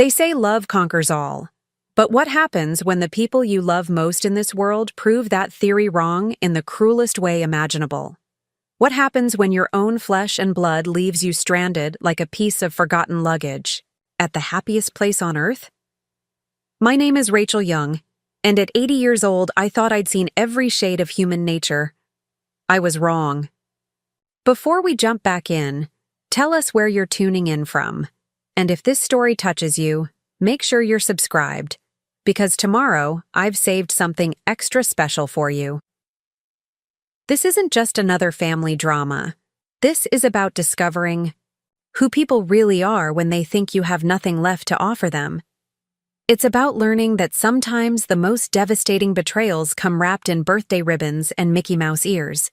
They say love conquers all. But what happens when the people you love most in this world prove that theory wrong in the cruelest way imaginable? What happens when your own flesh and blood leaves you stranded like a piece of forgotten luggage at the happiest place on earth? My name is Rachel Young, and at 80 years old, I thought I'd seen every shade of human nature. I was wrong. Before we jump back in, tell us where you're tuning in from. And if this story touches you, make sure you're subscribed, because tomorrow I've saved something extra special for you. This isn't just another family drama. This is about discovering who people really are when they think you have nothing left to offer them. It's about learning that sometimes the most devastating betrayals come wrapped in birthday ribbons and Mickey Mouse ears.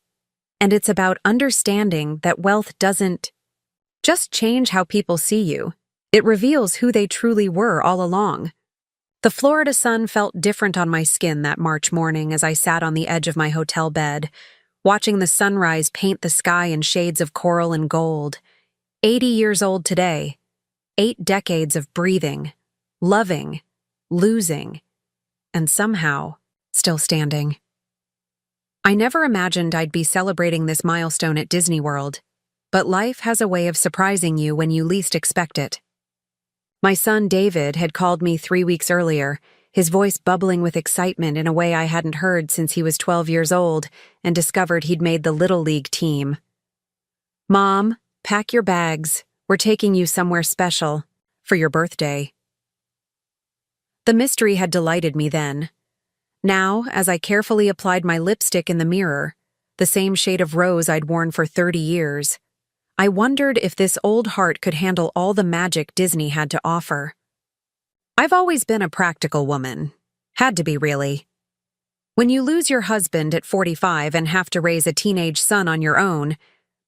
And it's about understanding that wealth doesn't just change how people see you. It reveals who they truly were all along. The Florida sun felt different on my skin that March morning as I sat on the edge of my hotel bed, watching the sunrise paint the sky in shades of coral and gold. 80 years old today. 8 decades of breathing, loving, losing, and somehow still standing. I never imagined I'd be celebrating this milestone at Disney World, but life has a way of surprising you when you least expect it. My son David had called me 3 weeks earlier, his voice bubbling with excitement in a way I hadn't heard since he was 12 years old and discovered he'd made the Little League team. "Mom, pack your bags. We're taking you somewhere special for your birthday." The mystery had delighted me then. Now, as I carefully applied my lipstick in the mirror, the same shade of rose I'd worn for 30 years, I wondered if this old heart could handle all the magic Disney had to offer. I've always been a practical woman. Had to be, really. When you lose your husband at 45 and have to raise a teenage son on your own,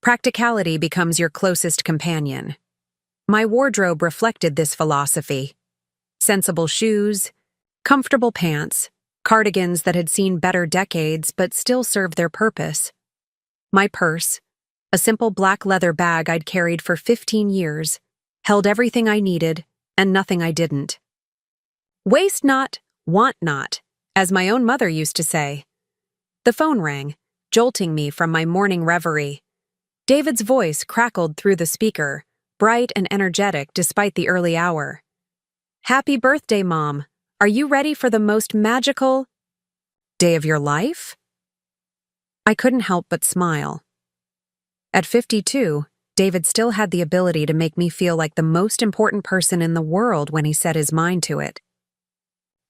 practicality becomes your closest companion. My wardrobe reflected this philosophy. Sensible shoes, comfortable pants, cardigans that had seen better decades but still served their purpose. My purse, a simple black leather bag I'd carried for 15 years, held everything I needed and nothing I didn't. Waste not, want not, as my own mother used to say. The phone rang, jolting me from my morning reverie. David's voice crackled through the speaker, bright and energetic despite the early hour. "Happy birthday, Mom. Are you ready for the most magical day of your life?" I couldn't help but smile. At 52, David still had the ability to make me feel like the most important person in the world when he set his mind to it.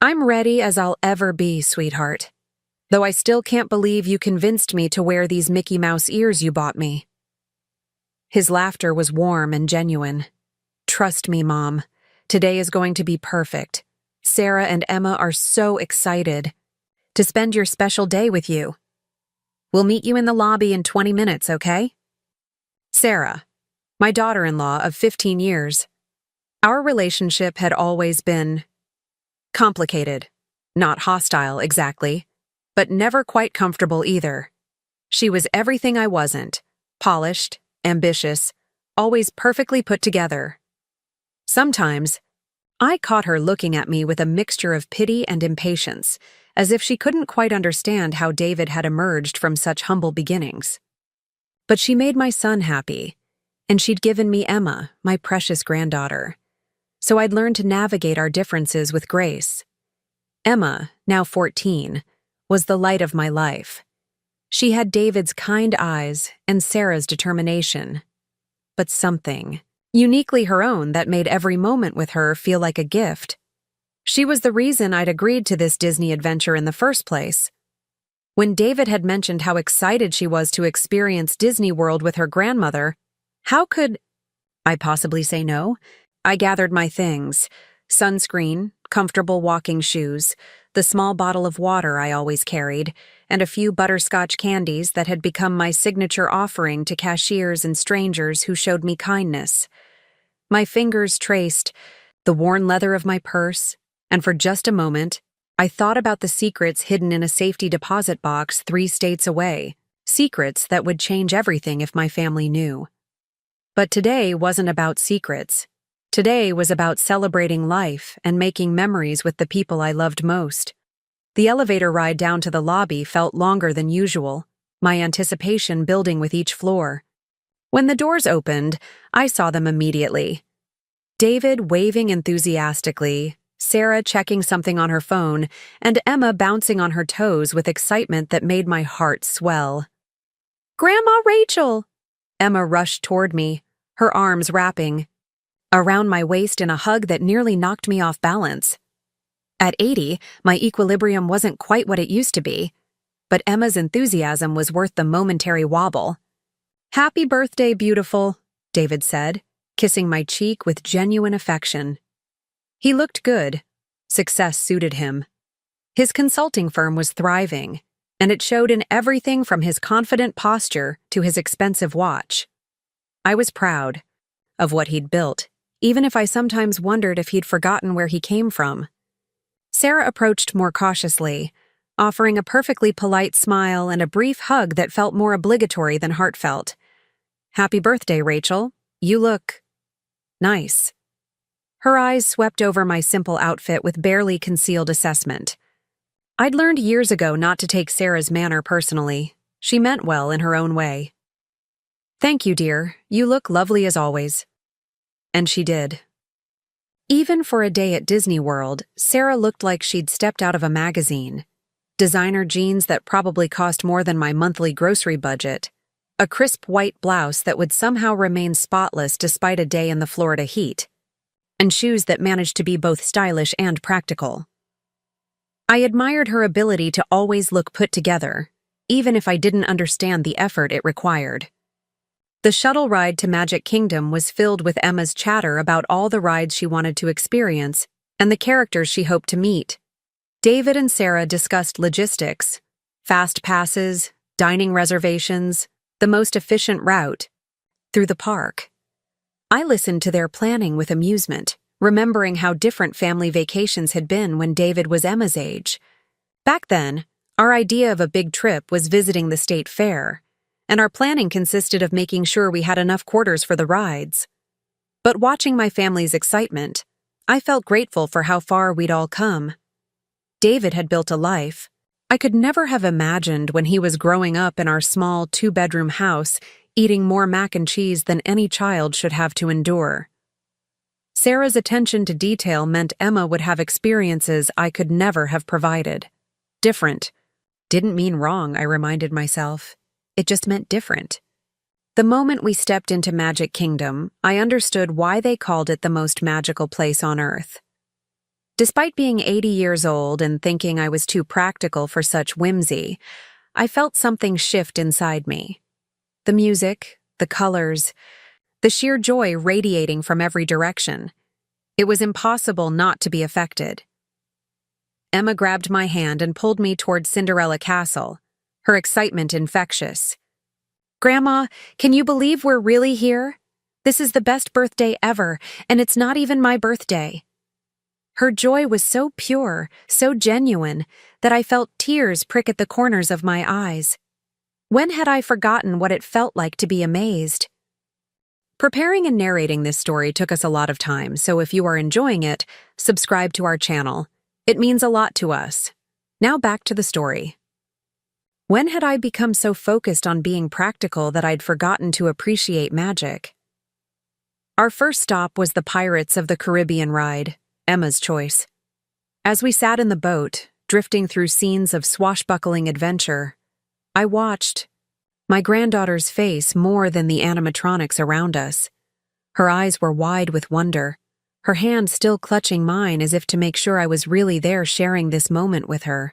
"I'm ready as I'll ever be, sweetheart. Though I still can't believe you convinced me to wear these Mickey Mouse ears you bought me." His laughter was warm and genuine. "Trust me, Mom. Today is going to be perfect. Sarah and Emma are so excited to spend your special day with you. We'll meet you in the lobby in 20 minutes, okay?" Sarah, my daughter-in-law of 15 years. Our relationship had always been complicated, not hostile exactly, but never quite comfortable either. She was everything I wasn't, polished, ambitious, always perfectly put together. Sometimes, I caught her looking at me with a mixture of pity and impatience, as if she couldn't quite understand how David had emerged from such humble beginnings. But she made my son happy, and she'd given me Emma, my precious granddaughter. So I'd learned to navigate our differences with grace. Emma, now 14, was the light of my life. She had David's kind eyes and Sarah's determination, but something uniquely her own that made every moment with her feel like a gift. She was the reason I'd agreed to this Disney adventure in the first place. When David had mentioned how excited she was to experience Disney World with her grandmother, how could I possibly say no? I gathered my things: sunscreen, comfortable walking shoes, the small bottle of water I always carried, and a few butterscotch candies that had become my signature offering to cashiers and strangers who showed me kindness. My fingers traced the worn leather of my purse, and for just a moment, I thought about the secrets hidden in a safety deposit box 3 states away, secrets that would change everything if my family knew. But today wasn't about secrets. Today was about celebrating life and making memories with the people I loved most. The elevator ride down to the lobby felt longer than usual, my anticipation building with each floor. When the doors opened, I saw them immediately. David waving enthusiastically, Sarah checking something on her phone, and Emma bouncing on her toes with excitement that made my heart swell. "Grandma Rachel!" Emma rushed toward me, her arms wrapping around my waist in a hug that nearly knocked me off balance. At 80, my equilibrium wasn't quite what it used to be, but Emma's enthusiasm was worth the momentary wobble. "Happy birthday, beautiful," David said, kissing my cheek with genuine affection. He looked good. Success suited him. His consulting firm was thriving, and it showed in everything from his confident posture to his expensive watch. I was proud of what he'd built, even if I sometimes wondered if he'd forgotten where he came from. Sarah approached more cautiously, offering a perfectly polite smile and a brief hug that felt more obligatory than heartfelt. "Happy birthday, Rachel. You look nice." Her eyes swept over my simple outfit with barely concealed assessment. I'd learned years ago not to take Sarah's manner personally. She meant well in her own way. "Thank you, dear. You look lovely as always." And she did. Even for a day at Disney World, Sarah looked like she'd stepped out of a magazine. Designer jeans that probably cost more than my monthly grocery budget, a crisp white blouse that would somehow remain spotless despite a day in the Florida heat, and shoes that managed to be both stylish and practical. I admired her ability to always look put together, even if I didn't understand the effort it required. The shuttle ride to Magic Kingdom was filled with Emma's chatter about all the rides she wanted to experience and the characters she hoped to meet. David and Sarah discussed logistics, fast passes, dining reservations, the most efficient route through the park. I listened to their planning with amusement, remembering how different family vacations had been when David was Emma's age. Back then, our idea of a big trip was visiting the state fair, and our planning consisted of making sure we had enough quarters for the rides. But watching my family's excitement, I felt grateful for how far we'd all come. David had built a life I could never have imagined when he was growing up in our small two-bedroom house, eating more mac and cheese than any child should have to endure. Sarah's attention to detail meant Emma would have experiences I could never have provided. Different. Didn't mean wrong, I reminded myself. It just meant different. The moment we stepped into Magic Kingdom, I understood why they called it the most magical place on Earth. Despite being 80 years old and thinking I was too practical for such whimsy, I felt something shift inside me. The music, the colors, the sheer joy radiating from every direction. It was impossible not to be affected. Emma grabbed my hand and pulled me toward Cinderella Castle, her excitement infectious. "Grandma, can you believe we're really here? This is the best birthday ever, and it's not even my birthday." Her joy was so pure, so genuine, that I felt tears prick at the corners of my eyes. When had I forgotten what it felt like to be amazed? Preparing and narrating this story took us a lot of time, so if you are enjoying it, subscribe to our channel. It means a lot to us. Now back to the story. When had I become so focused on being practical that I'd forgotten to appreciate magic? Our first stop was the Pirates of the Caribbean ride, Emma's choice. As we sat in the boat, drifting through scenes of swashbuckling adventure, I watched my granddaughter's face more than the animatronics around us. Her eyes were wide with wonder, her hand still clutching mine as if to make sure I was really there sharing this moment with her.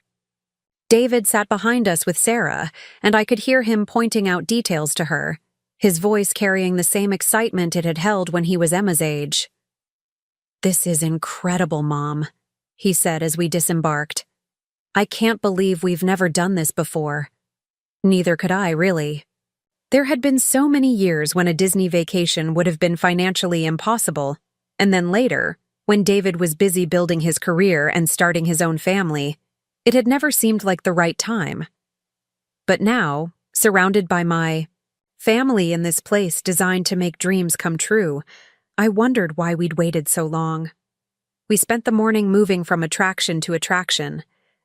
David sat behind us with Sarah, and I could hear him pointing out details to her, his voice carrying the same excitement it had held when he was Emma's age. "This is incredible, Mom," he said as we disembarked. "I can't believe we've never done this before." Neither could I, really. There had been so many years when a Disney vacation would have been financially impossible, and then later, when David was busy building his career and starting his own family, it had never seemed like the right time. But now, surrounded by my family in this place designed to make dreams come true, I wondered why we'd waited so long. We spent the morning moving from attraction to attraction,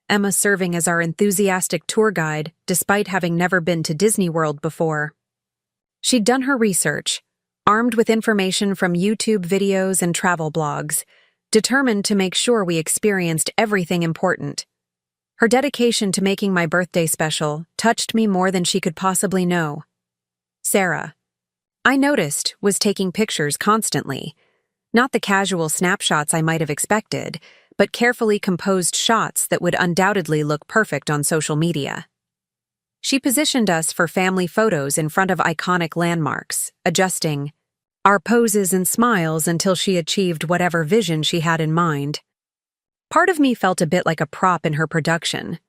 Emma serving as our enthusiastic tour guide despite having never been to Disney World before. She'd done her research, armed with information from YouTube videos and travel blogs, determined to make sure we experienced everything important. Her dedication to making my birthday special touched me more than she could possibly know. Sarah, I noticed, was taking pictures constantly. Not the casual snapshots I might have expected, but carefully composed shots that would undoubtedly look perfect on social media. She positioned us for family photos in front of iconic landmarks, adjusting our poses and smiles until she achieved whatever vision she had in mind. Part of me felt a bit like a prop in her production,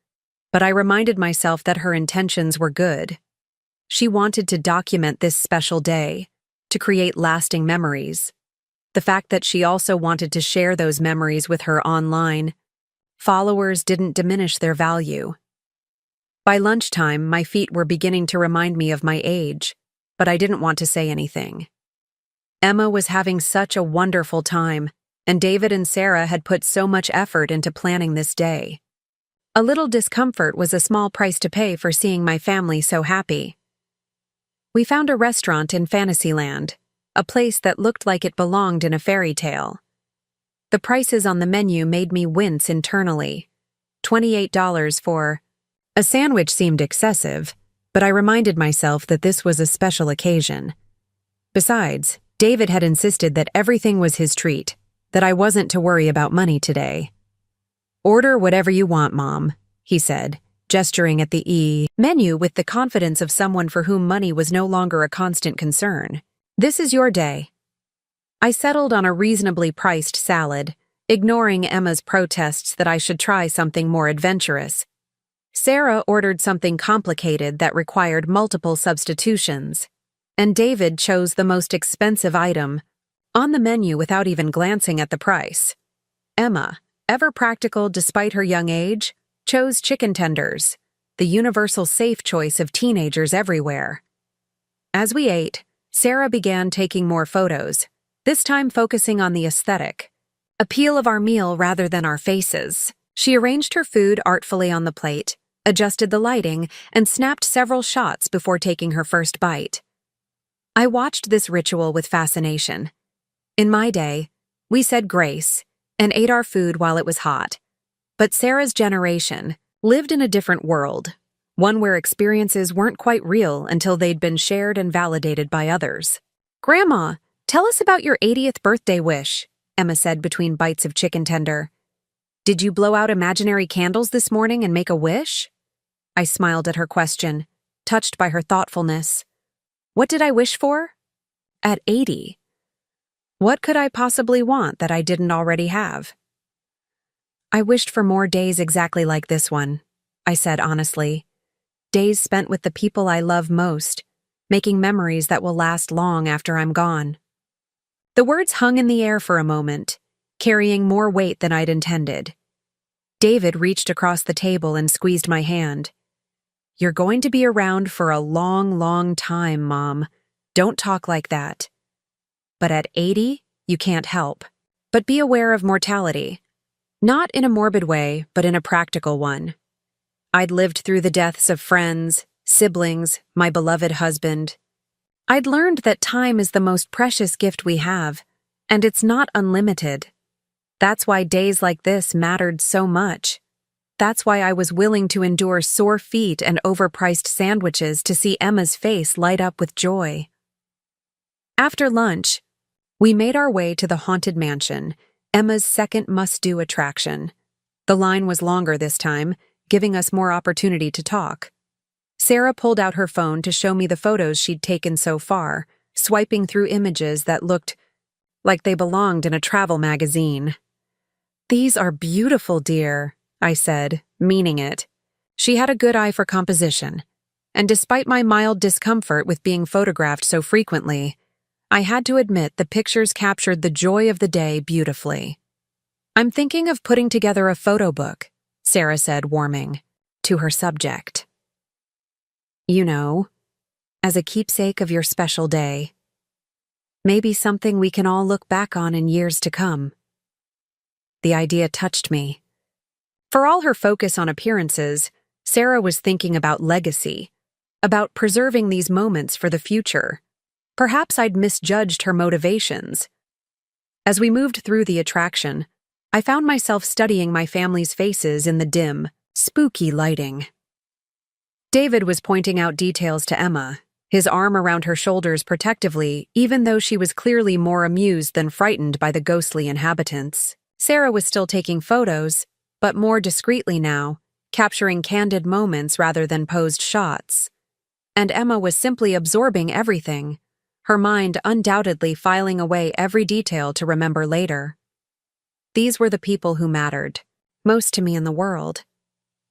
but I reminded myself that her intentions were good. She wanted to document this special day, to create lasting memories. The fact that she also wanted to share those memories with her online followers didn't diminish their value. By lunchtime, my feet were beginning to remind me of my age, but I didn't want to say anything. Emma was having such a wonderful time, and David and Sarah had put so much effort into planning this day. A little discomfort was a small price to pay for seeing my family so happy. We found a restaurant in Fantasyland, a place that looked like it belonged in a fairy tale. The prices on the menu made me wince internally. $28 for a sandwich seemed excessive, but I reminded myself that this was a special occasion. Besides, David had insisted that everything was his treat, that I wasn't to worry about money today. "Order whatever you want, Mom," he said, gesturing at the menu with the confidence of someone for whom money was no longer a constant concern. "This is your day." I settled on a reasonably priced salad, ignoring Emma's protests that I should try something more adventurous. Sarah ordered something complicated that required multiple substitutions, and David chose the most expensive item on the menu without even glancing at the price. Emma, ever practical despite her young age, chose chicken tenders, the universal safe choice of teenagers everywhere. As we ate, Sarah began taking more photos, this time focusing on the aesthetic appeal of our meal rather than our faces. She arranged her food artfully on the plate, adjusted the lighting, and snapped several shots before taking her first bite. I watched this ritual with fascination. In my day, we said grace and ate our food while it was hot. But Sarah's generation lived in a different world, one where experiences weren't quite real until they'd been shared and validated by others. "Grandma, tell us about your 80th birthday wish," Emma said between bites of chicken tender. "Did you blow out imaginary candles this morning and make a wish?" I smiled at her question, touched by her thoughtfulness. What did I wish for? At 80. What could I possibly want that I didn't already have? "I wished for more days exactly like this one," I said honestly. Days spent with the people I love most, making memories that will last long after I'm gone. The words hung in the air for a moment, carrying more weight than I'd intended. David reached across the table and squeezed my hand. "You're going to be around for a long, long time, Mom. Don't talk like that. But at 80, you can't help. But be aware of mortality. Not in a morbid way, but in a practical one. I'd lived through the deaths of friends, siblings, my beloved husband. I'd learned that time is the most precious gift we have, and it's not unlimited. That's why days like this mattered so much. That's why I was willing to endure sore feet and overpriced sandwiches to see Emma's face light up with joy." After lunch, we made our way to the Haunted Mansion, Emma's second must-do attraction. The line was longer this time, giving us more opportunity to talk. Sarah pulled out her phone to show me the photos she'd taken so far, swiping through images that looked like they belonged in a travel magazine. "These are beautiful, dear," I said, meaning it. She had a good eye for composition, and despite my mild discomfort with being photographed so frequently, I had to admit the pictures captured the joy of the day beautifully. "I'm thinking of putting together a photo book," Sarah said, warming to her subject. "You know, as a keepsake of your special day." Maybe something we can all look back on in years to come. The idea touched me. For all her focus on appearances, Sarah was thinking about legacy, about preserving these moments for the future. Perhaps I'd misjudged her motivations. As we moved through the attraction, I found myself studying my family's faces in the dim, spooky lighting. David was pointing out details to Emma, his arm around her shoulders protectively, even though she was clearly more amused than frightened by the ghostly inhabitants. Sarah was still taking photos, but more discreetly now, capturing candid moments rather than posed shots. And Emma was simply absorbing everything, her mind undoubtedly filing away every detail to remember later. These were the people who mattered, most to me in the world.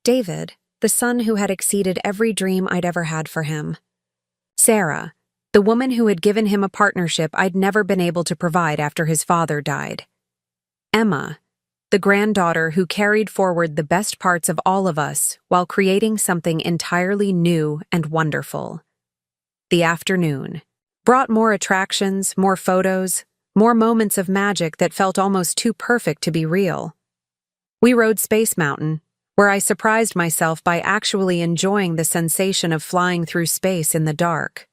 David, the son who had exceeded every dream I'd ever had for him. Sarah, the woman who had given him a partnership I'd never been able to provide after his father died. Emma, the granddaughter who carried forward the best parts of all of us while creating something entirely new and wonderful. The afternoon brought more attractions, more photos, more moments of magic that felt almost too perfect to be real. We rode Space Mountain, where I surprised myself by actually enjoying the sensation of flying through space in the dark.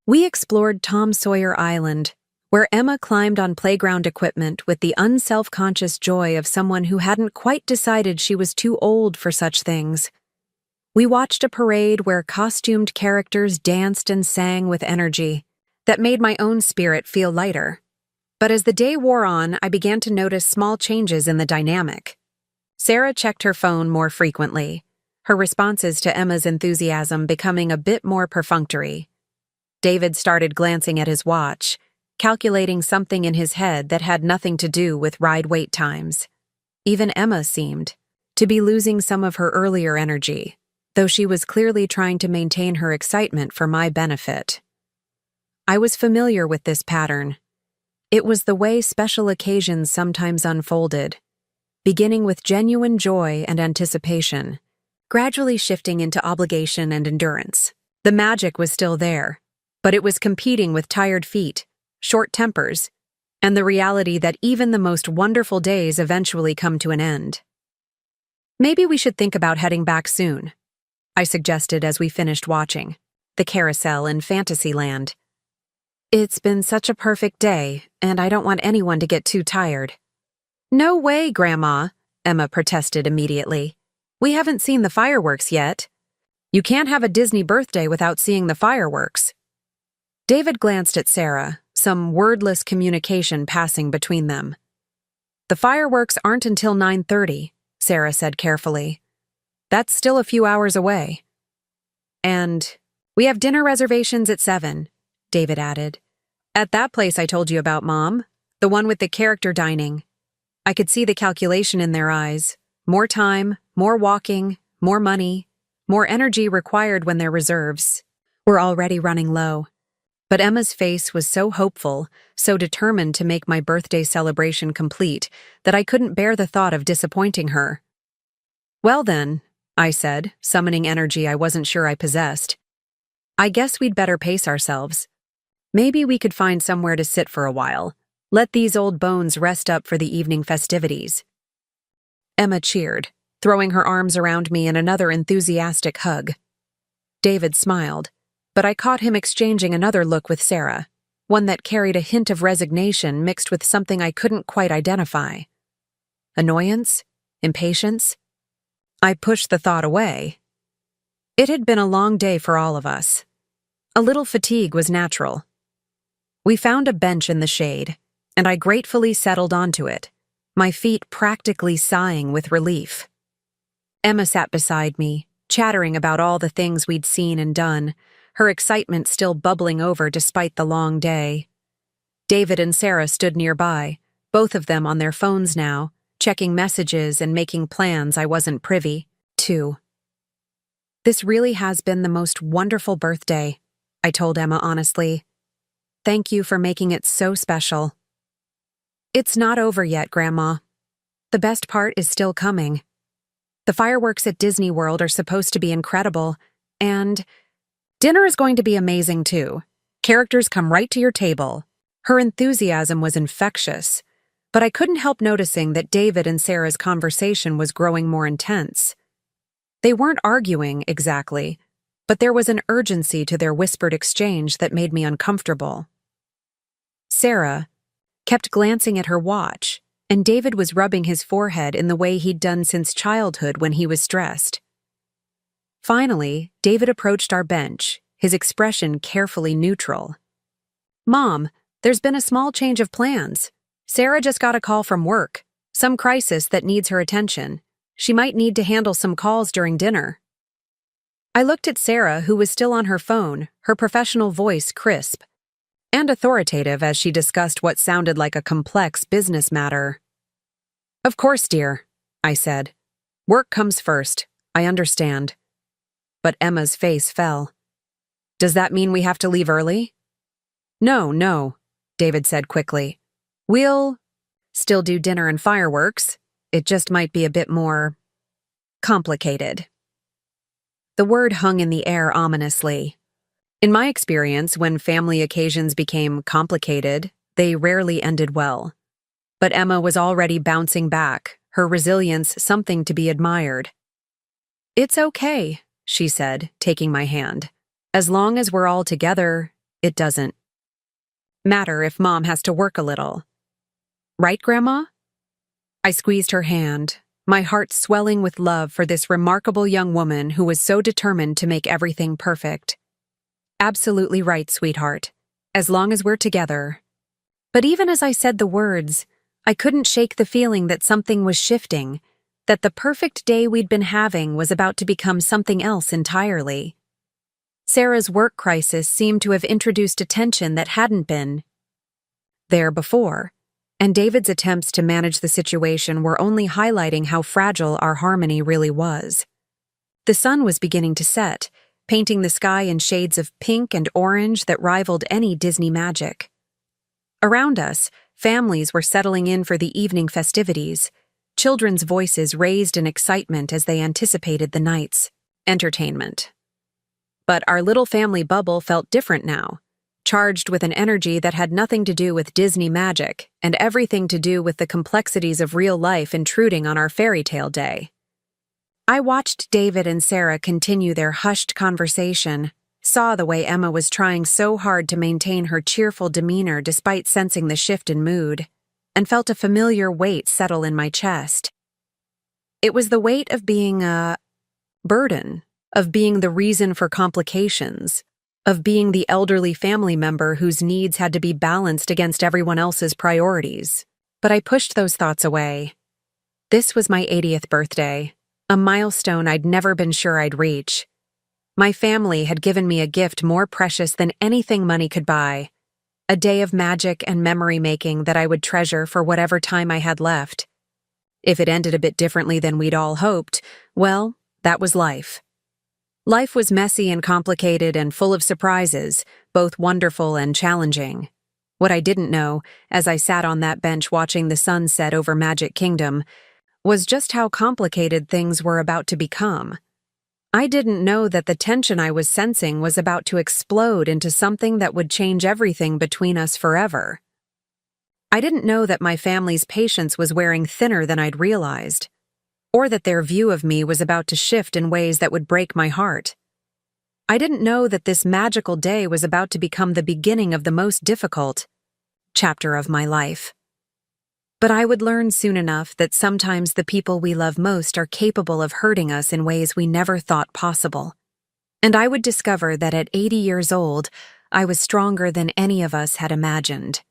We explored Tom Sawyer Island, where Emma climbed on playground equipment with the unself-conscious joy of someone who hadn't quite decided she was too old for such things. We watched a parade where costumed characters danced and sang with energy that made my own spirit feel lighter. But as the day wore on, I began to notice small changes in the dynamic. Sarah checked her phone more frequently, her responses to Emma's enthusiasm becoming a bit more perfunctory. David started glancing at his watch, calculating something in his head that had nothing to do with ride wait times. Even Emma seemed to be losing some of her earlier energy, though she was clearly trying to maintain her excitement for my benefit. I was familiar with this pattern. It was the way special occasions sometimes unfolded, beginning with genuine joy and anticipation, gradually shifting into obligation and endurance. The magic was still there, but it was competing with tired feet, short tempers, and the reality that even the most wonderful days eventually come to an end. Maybe we should think about heading back soon, I suggested as we finished watching the carousel in Fantasyland. It's been such a perfect day, and I don't want anyone to get too tired. No way, Grandma, Emma protested immediately. We haven't seen the fireworks yet. You can't have a Disney birthday without seeing the fireworks. David glanced at Sarah, some wordless communication passing between them. The fireworks aren't until 9:30, Sarah said carefully. That's still a few hours away. And we have dinner reservations at 7, David added. At that place I told you about, Mom, the one with the character dining. I could see the calculation in their eyes. More time, more walking, more money, more energy required when their reserves were already running low. But Emma's face was so hopeful, so determined to make my birthday celebration complete, that I couldn't bear the thought of disappointing her. Well then, I said, summoning energy I wasn't sure I possessed. I guess we'd better pace ourselves. Maybe we could find somewhere to sit for a while. Let these old bones rest up for the evening festivities. Emma cheered, throwing her arms around me in another enthusiastic hug. David smiled, but I caught him exchanging another look with Sarah, one that carried a hint of resignation mixed with something I couldn't quite identify. Annoyance? Impatience? I pushed the thought away. It had been a long day for all of us. A little fatigue was natural. We found a bench in the shade, and I gratefully settled onto it, my feet practically sighing with relief. Emma sat beside me, chattering about all the things we'd seen and done, her excitement still bubbling over despite the long day. David and Sarah stood nearby, both of them on their phones now, checking messages and making plans I wasn't privy to. This really has been the most wonderful birthday, I told Emma honestly. Thank you for making it so special. It's not over yet, Grandma. The best part is still coming. The fireworks at Disney World are supposed to be incredible, and dinner is going to be amazing too. Characters come right to your table. Her enthusiasm was infectious, but I couldn't help noticing that David and Sarah's conversation was growing more intense. They weren't arguing, exactly, but there was an urgency to their whispered exchange that made me uncomfortable. Sarah kept glancing at her watch, and David was rubbing his forehead in the way he'd done since childhood when he was stressed. Finally, David approached our bench, his expression carefully neutral. "Mom, there's been a small change of plans. Sarah just got a call from work, some crisis that needs her attention. She might need to handle some calls during dinner." I looked at Sarah, who was still on her phone, her professional voice crisp and authoritative as she discussed what sounded like a complex business matter. "Of course, dear," I said. "Work comes first. I understand." But Emma's face fell. "Does that mean we have to leave early?" No, David said quickly. "We'll still do dinner and fireworks. It just might be a bit more complicated." The word hung in the air ominously. In my experience, when family occasions became complicated, they rarely ended well. But Emma was already bouncing back, her resilience something to be admired. "It's okay," she said, taking my hand. "As long as we're all together, it doesn't matter if Mom has to work a little. Right, Grandma?" I squeezed her hand, my heart swelling with love for this remarkable young woman who was so determined to make everything perfect. "Absolutely right, sweetheart. As long as we're together." But even as I said the words, I couldn't shake the feeling that something was shifting, that the perfect day we'd been having was about to become something else entirely. Sarah's work crisis seemed to have introduced a tension that hadn't been there before, and David's attempts to manage the situation were only highlighting how fragile our harmony really was. The sun was beginning to set, painting the sky in shades of pink and orange that rivaled any Disney magic. Around us, families were settling in for the evening festivities, children's voices raised in excitement as they anticipated the night's entertainment. But our little family bubble felt different now, charged with an energy that had nothing to do with Disney magic and everything to do with the complexities of real life intruding on our fairy tale day. I watched David and Sarah continue their hushed conversation, saw the way Emma was trying so hard to maintain her cheerful demeanor despite sensing the shift in mood, and felt a familiar weight settle in my chest. It was the weight of being a burden, of being the reason for complications, of being the elderly family member whose needs had to be balanced against everyone else's priorities. But I pushed those thoughts away. This was my 80th birthday, a milestone I'd never been sure I'd reach. My family had given me a gift more precious than anything money could buy, a day of magic and memory-making that I would treasure for whatever time I had left. If it ended a bit differently than we'd all hoped, well, that was life. Life was messy and complicated and full of surprises, both wonderful and challenging. What I didn't know, as I sat on that bench watching the sun set over Magic Kingdom, was just how complicated things were about to become. I didn't know that the tension I was sensing was about to explode into something that would change everything between us forever. I didn't know that my family's patience was wearing thinner than I'd realized, or that their view of me was about to shift in ways that would break my heart. I didn't know that this magical day was about to become the beginning of the most difficult chapter of my life. But I would learn soon enough that sometimes the people we love most are capable of hurting us in ways we never thought possible. And I would discover that at 80 years old, I was stronger than any of us had imagined.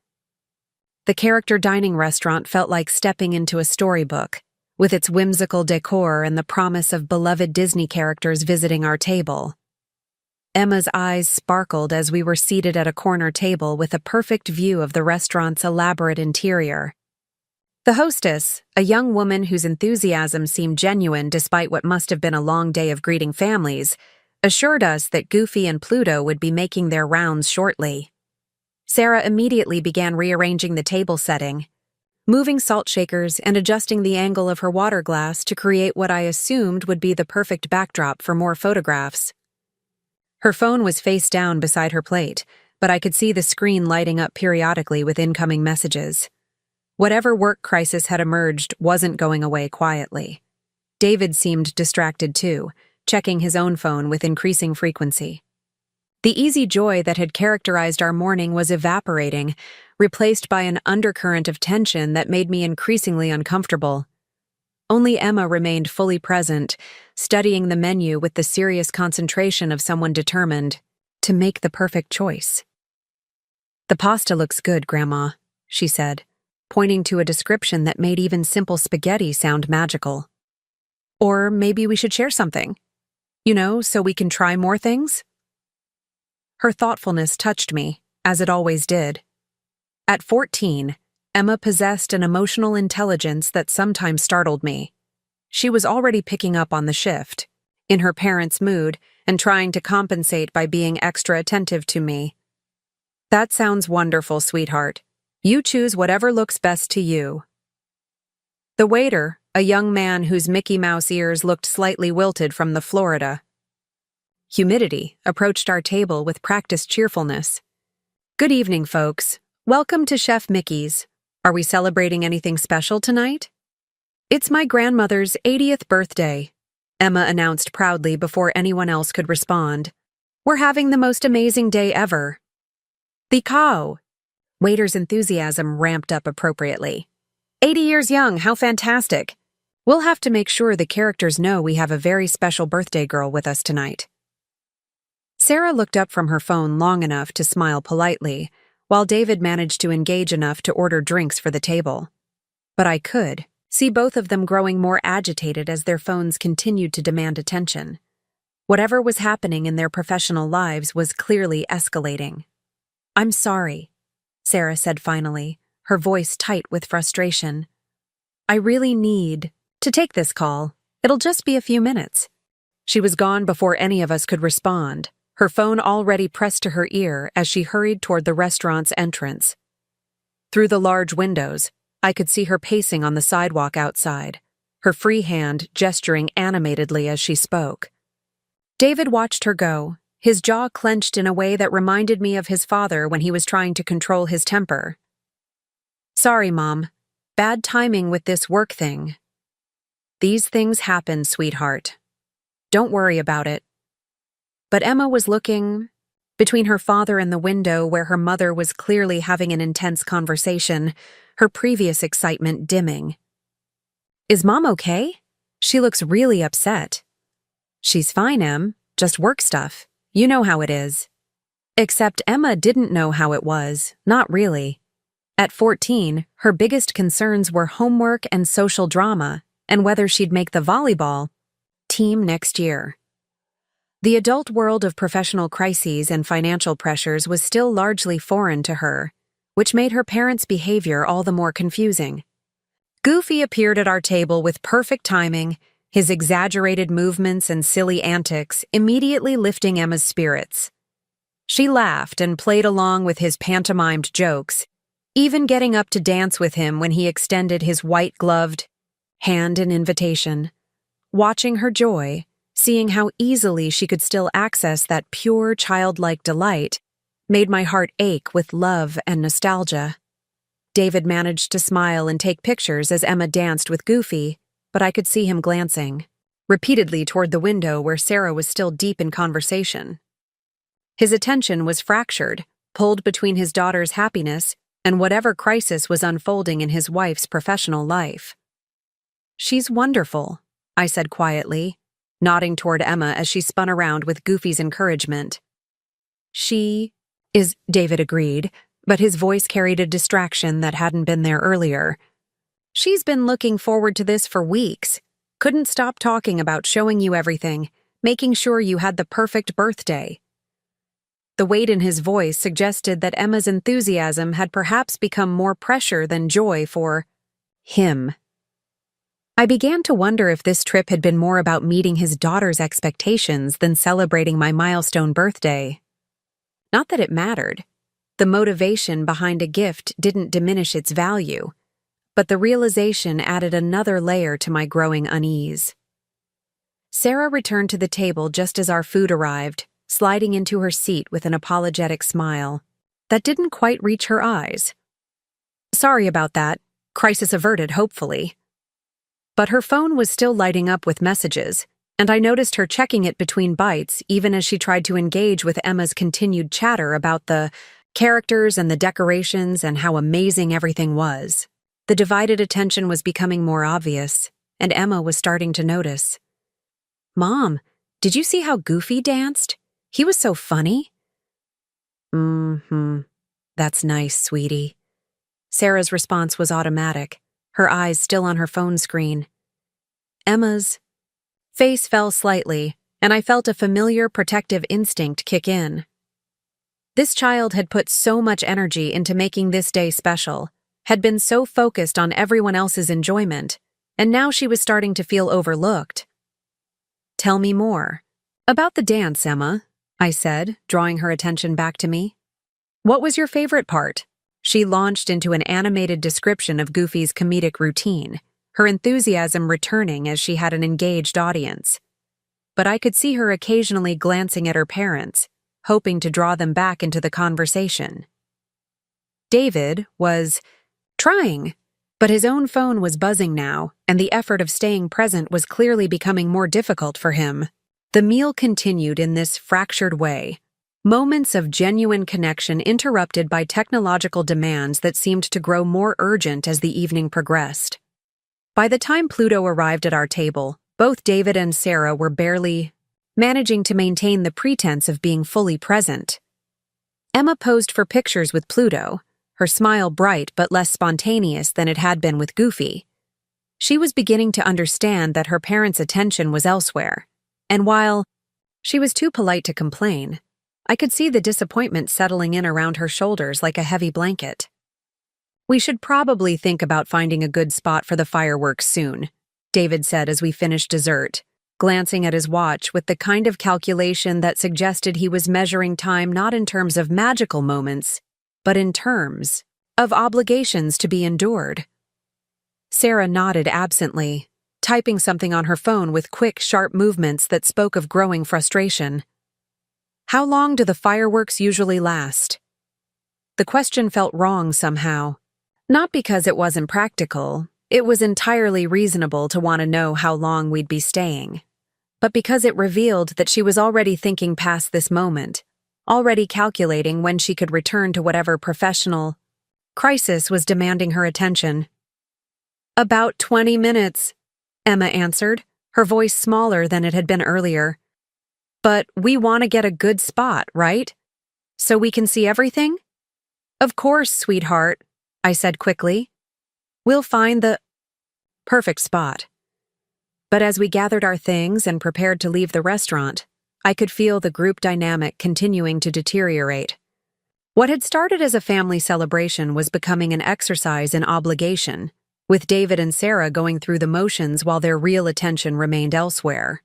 The character dining restaurant felt like stepping into a storybook, with its whimsical decor and the promise of beloved Disney characters visiting our table. Emma's eyes sparkled as we were seated at a corner table with a perfect view of the restaurant's elaborate interior. The hostess, a young woman whose enthusiasm seemed genuine despite what must have been a long day of greeting families, assured us that Goofy and Pluto would be making their rounds shortly. Sarah immediately began rearranging the table setting, moving salt shakers and adjusting the angle of her water glass to create what I assumed would be the perfect backdrop for more photographs. Her phone was face down beside her plate, but I could see the screen lighting up periodically with incoming messages. Whatever work crisis had emerged wasn't going away quietly. David seemed distracted too, checking his own phone with increasing frequency. The easy joy that had characterized our morning was evaporating, replaced by an undercurrent of tension that made me increasingly uncomfortable. Only Emma remained fully present, studying the menu with the serious concentration of someone determined to make the perfect choice. "The pasta looks good, Grandma," she said, pointing to a description that made even simple spaghetti sound magical. "Or maybe we should share something. So we can try more things?" Her thoughtfulness touched me, as it always did. At 14, Emma possessed an emotional intelligence that sometimes startled me. She was already picking up on the shift, in her parents' mood, and trying to compensate by being extra attentive to me. "That sounds wonderful, sweetheart. You choose whatever looks best to you." The waiter, a young man whose Mickey Mouse ears looked slightly wilted from the Florida humidity, approached our table with practiced cheerfulness. "Good evening, folks. Welcome to Chef Mickey's. Are we celebrating anything special tonight?" "It's my grandmother's 80th birthday," Emma announced proudly before anyone else could respond. "We're having the most amazing day ever." "The cow!" Waiter's enthusiasm ramped up appropriately. 80 years young, how fantastic. We'll have to make sure the characters know we have a very special birthday girl with us tonight." Sarah looked up from her phone long enough to smile politely, while David managed to engage enough to order drinks for the table. But I could see both of them growing more agitated as their phones continued to demand attention. Whatever was happening in their professional lives was clearly escalating. "I'm sorry," Sarah said finally, her voice tight with frustration. "I really need to take this call. It'll just be a few minutes." She was gone before any of us could respond, her phone already pressed to her ear as she hurried toward the restaurant's entrance. Through the large windows, I could see her pacing on the sidewalk outside, her free hand gesturing animatedly as she spoke. David watched her go, his jaw clenched in a way that reminded me of his father when he was trying to control his temper. "Sorry, Mom. Bad timing with this work thing." "These things happen, sweetheart. Don't worry about it." But Emma was looking between her father and the window where her mother was clearly having an intense conversation, her previous excitement dimming. "Is Mom okay? She looks really upset." "She's fine, Em. Just work stuff. You know how it is." Except Emma didn't know how it was, not really. At 14, her biggest concerns were homework and social drama, and whether she'd make the volleyball team next year. The adult world of professional crises and financial pressures was still largely foreign to her, which made her parents' behavior all the more confusing. Goofy appeared at our table with perfect timing, his exaggerated movements and silly antics immediately lifting Emma's spirits. She laughed and played along with his pantomimed jokes, even getting up to dance with him when he extended his white-gloved hand in invitation. Watching her joy, seeing how easily she could still access that pure childlike delight, made my heart ache with love and nostalgia. David managed to smile and take pictures as Emma danced with Goofy, but I could see him glancing repeatedly toward the window where Sarah was still deep in conversation. His attention was fractured, pulled between his daughter's happiness and whatever crisis was unfolding in his wife's professional life. "She's wonderful," I said quietly, nodding toward Emma as she spun around with Goofy's encouragement. "She is," David agreed, but his voice carried a distraction that hadn't been there earlier. "She's been looking forward to this for weeks. Couldn't stop talking about showing you everything, making sure you had the perfect birthday." The weight in his voice suggested that Emma's enthusiasm had perhaps become more pressure than joy for him. I began to wonder if this trip had been more about meeting his daughter's expectations than celebrating my milestone birthday. Not that it mattered. The motivation behind a gift didn't diminish its value, but the realization added another layer to my growing unease. Sarah returned to the table just as our food arrived, sliding into her seat with an apologetic smile. that didn't quite reach her eyes. Sorry about that. Crisis averted, hopefully. But her phone was still lighting up with messages, and I noticed her checking it between bites even as she tried to engage with Emma's continued chatter about the characters and the decorations and how amazing everything was. The divided attention was becoming more obvious, and Emma was starting to notice. Mom, did you see how Goofy danced? He was so funny. That's nice, sweetie. Sarah's response was automatic, her eyes still on her phone screen. Emma's face fell slightly, and I felt a familiar protective instinct kick in. This child had put so much energy into making this day special, had been so focused on everyone else's enjoyment, and now she was starting to feel overlooked. Tell me more. About the dance, Emma, I said, drawing her attention back to me. What was your favorite part? She launched into an animated description of Goofy's comedic routine, her enthusiasm returning as she had an engaged audience. But I could see her occasionally glancing at her parents, hoping to draw them back into the conversation. David was trying, but his own phone was buzzing now, and the effort of staying present was clearly becoming more difficult for him. The meal continued in this fractured way, moments of genuine connection interrupted by technological demands that seemed to grow more urgent as the evening progressed. By the time Pluto arrived at our table, both David and Sarah were barely managing to maintain the pretense of being fully present. Emma posed for pictures with Pluto, her smile bright but less spontaneous than it had been with Goofy. She was beginning to understand that her parents' attention was elsewhere, and while she was too polite to complain, I could see the disappointment settling in around her shoulders like a heavy blanket. We should probably think about finding a good spot for the fireworks soon, David said as we finished dessert, glancing at his watch with the kind of calculation that suggested he was measuring time not in terms of magical moments, but in terms of obligations to be endured. Sarah nodded absently, typing something on her phone with quick, sharp movements that spoke of growing frustration. How long do the fireworks usually last? The question felt wrong somehow. Not because it wasn't practical, it was entirely reasonable to want to know how long we'd be staying, but because it revealed that she was already thinking past this moment, already calculating when she could return to whatever professional crisis was demanding her attention. About 20 minutes, Emma answered, her voice smaller than it had been earlier. But we want to get a good spot, right? So we can see everything? Of course, sweetheart, I said quickly. We'll find the perfect spot. But as we gathered our things and prepared to leave the restaurant, I could feel the group dynamic continuing to deteriorate. What had started as a family celebration was becoming an exercise in obligation, with David and Sarah going through the motions while their real attention remained elsewhere.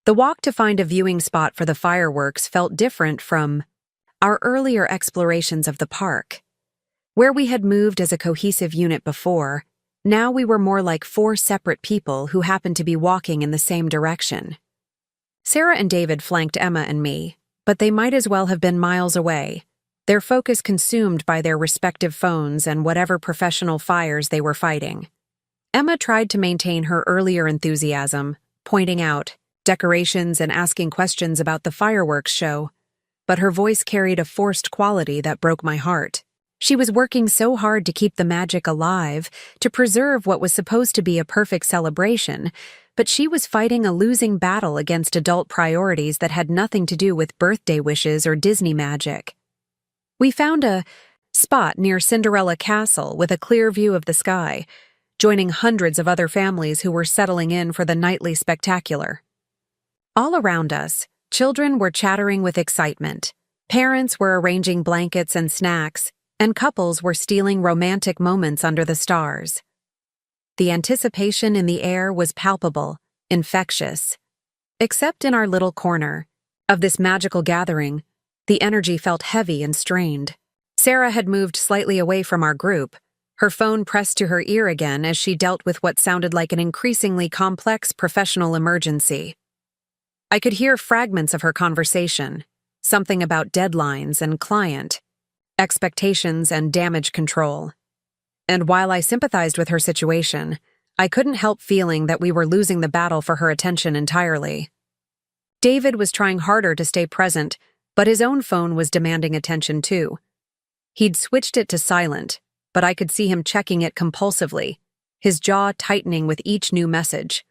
The walk to find a viewing spot for the fireworks felt different from our earlier explorations of the park. Where we had moved as a cohesive unit before, now we were more like 4 separate people who happened to be walking in the same direction. Sarah and David flanked Emma and me, but they might as well have been miles away, their focus consumed by their respective phones and whatever professional fires they were fighting. Emma tried to maintain her earlier enthusiasm, pointing out decorations and asking questions about the fireworks show, but her voice carried a forced quality that broke my heart. She was working so hard to keep the magic alive, to preserve what was supposed to be a perfect celebration, but she was fighting a losing battle against adult priorities that had nothing to do with birthday wishes or Disney magic. We found a spot near Cinderella Castle with a clear view of the sky, joining hundreds of other families who were settling in for the nightly spectacular. All around us, children were chattering with excitement, parents were arranging blankets and snacks, and couples were stealing romantic moments under the stars. The anticipation in the air was palpable, infectious. Except in our little corner of this magical gathering, the energy felt heavy and strained. Sarah had moved slightly away from our group, her phone pressed to her ear again as she dealt with what sounded like an increasingly complex professional emergency. I could hear fragments of her conversation, something about deadlines and client, expectations, and damage control. And while I sympathized with her situation, I couldn't help feeling that we were losing the battle for her attention entirely. David was trying harder to stay present, but his own phone was demanding attention too. He'd switched it to silent, but I could see him checking it compulsively, his jaw tightening with each new message.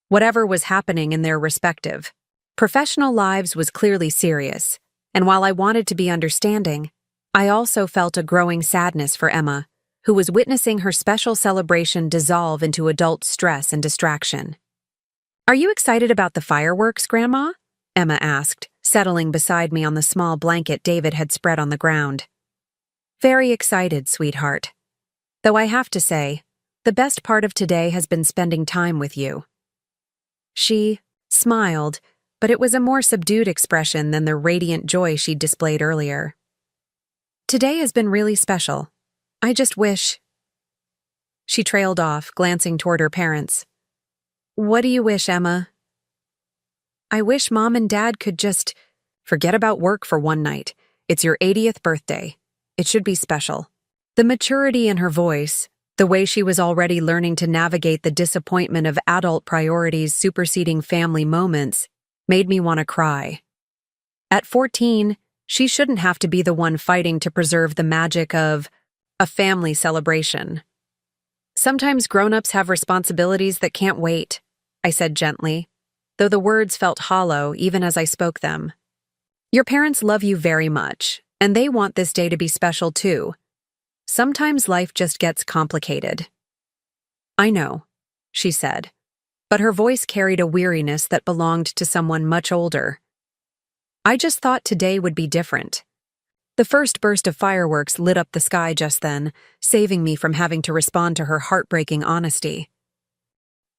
Whatever was happening in their respective professional lives was clearly serious, and while I wanted to be understanding, I also felt a growing sadness for Emma, who was witnessing her special celebration dissolve into adult stress and distraction. "Are you excited about the fireworks, Grandma?" Emma asked, settling beside me on the small blanket David had spread on the ground. "Very excited, sweetheart. Though I have to say, the best part of today has been spending time with you." She smiled, but it was a more subdued expression than the radiant joy she'd displayed earlier. "Today has been really special. I just wish—" She trailed off, glancing toward her parents. "What do you wish, Emma?" "I wish Mom and Dad could just forget about work for one night. It's your 80th birthday. It should be special." The maturity in her voice, the way she was already learning to navigate the disappointment of adult priorities superseding family moments, made me want to cry. At 14, she shouldn't have to be the one fighting to preserve the magic of a family celebration. "Sometimes grown-ups have responsibilities that can't wait," I said gently, though the words felt hollow even as I spoke them. "Your parents love you very much, and they want this day to be special too. Sometimes life just gets complicated." "I know," she said, but her voice carried a weariness that belonged to someone much older. "I just thought today would be different." The first burst of fireworks lit up the sky just then, saving me from having to respond to her heartbreaking honesty.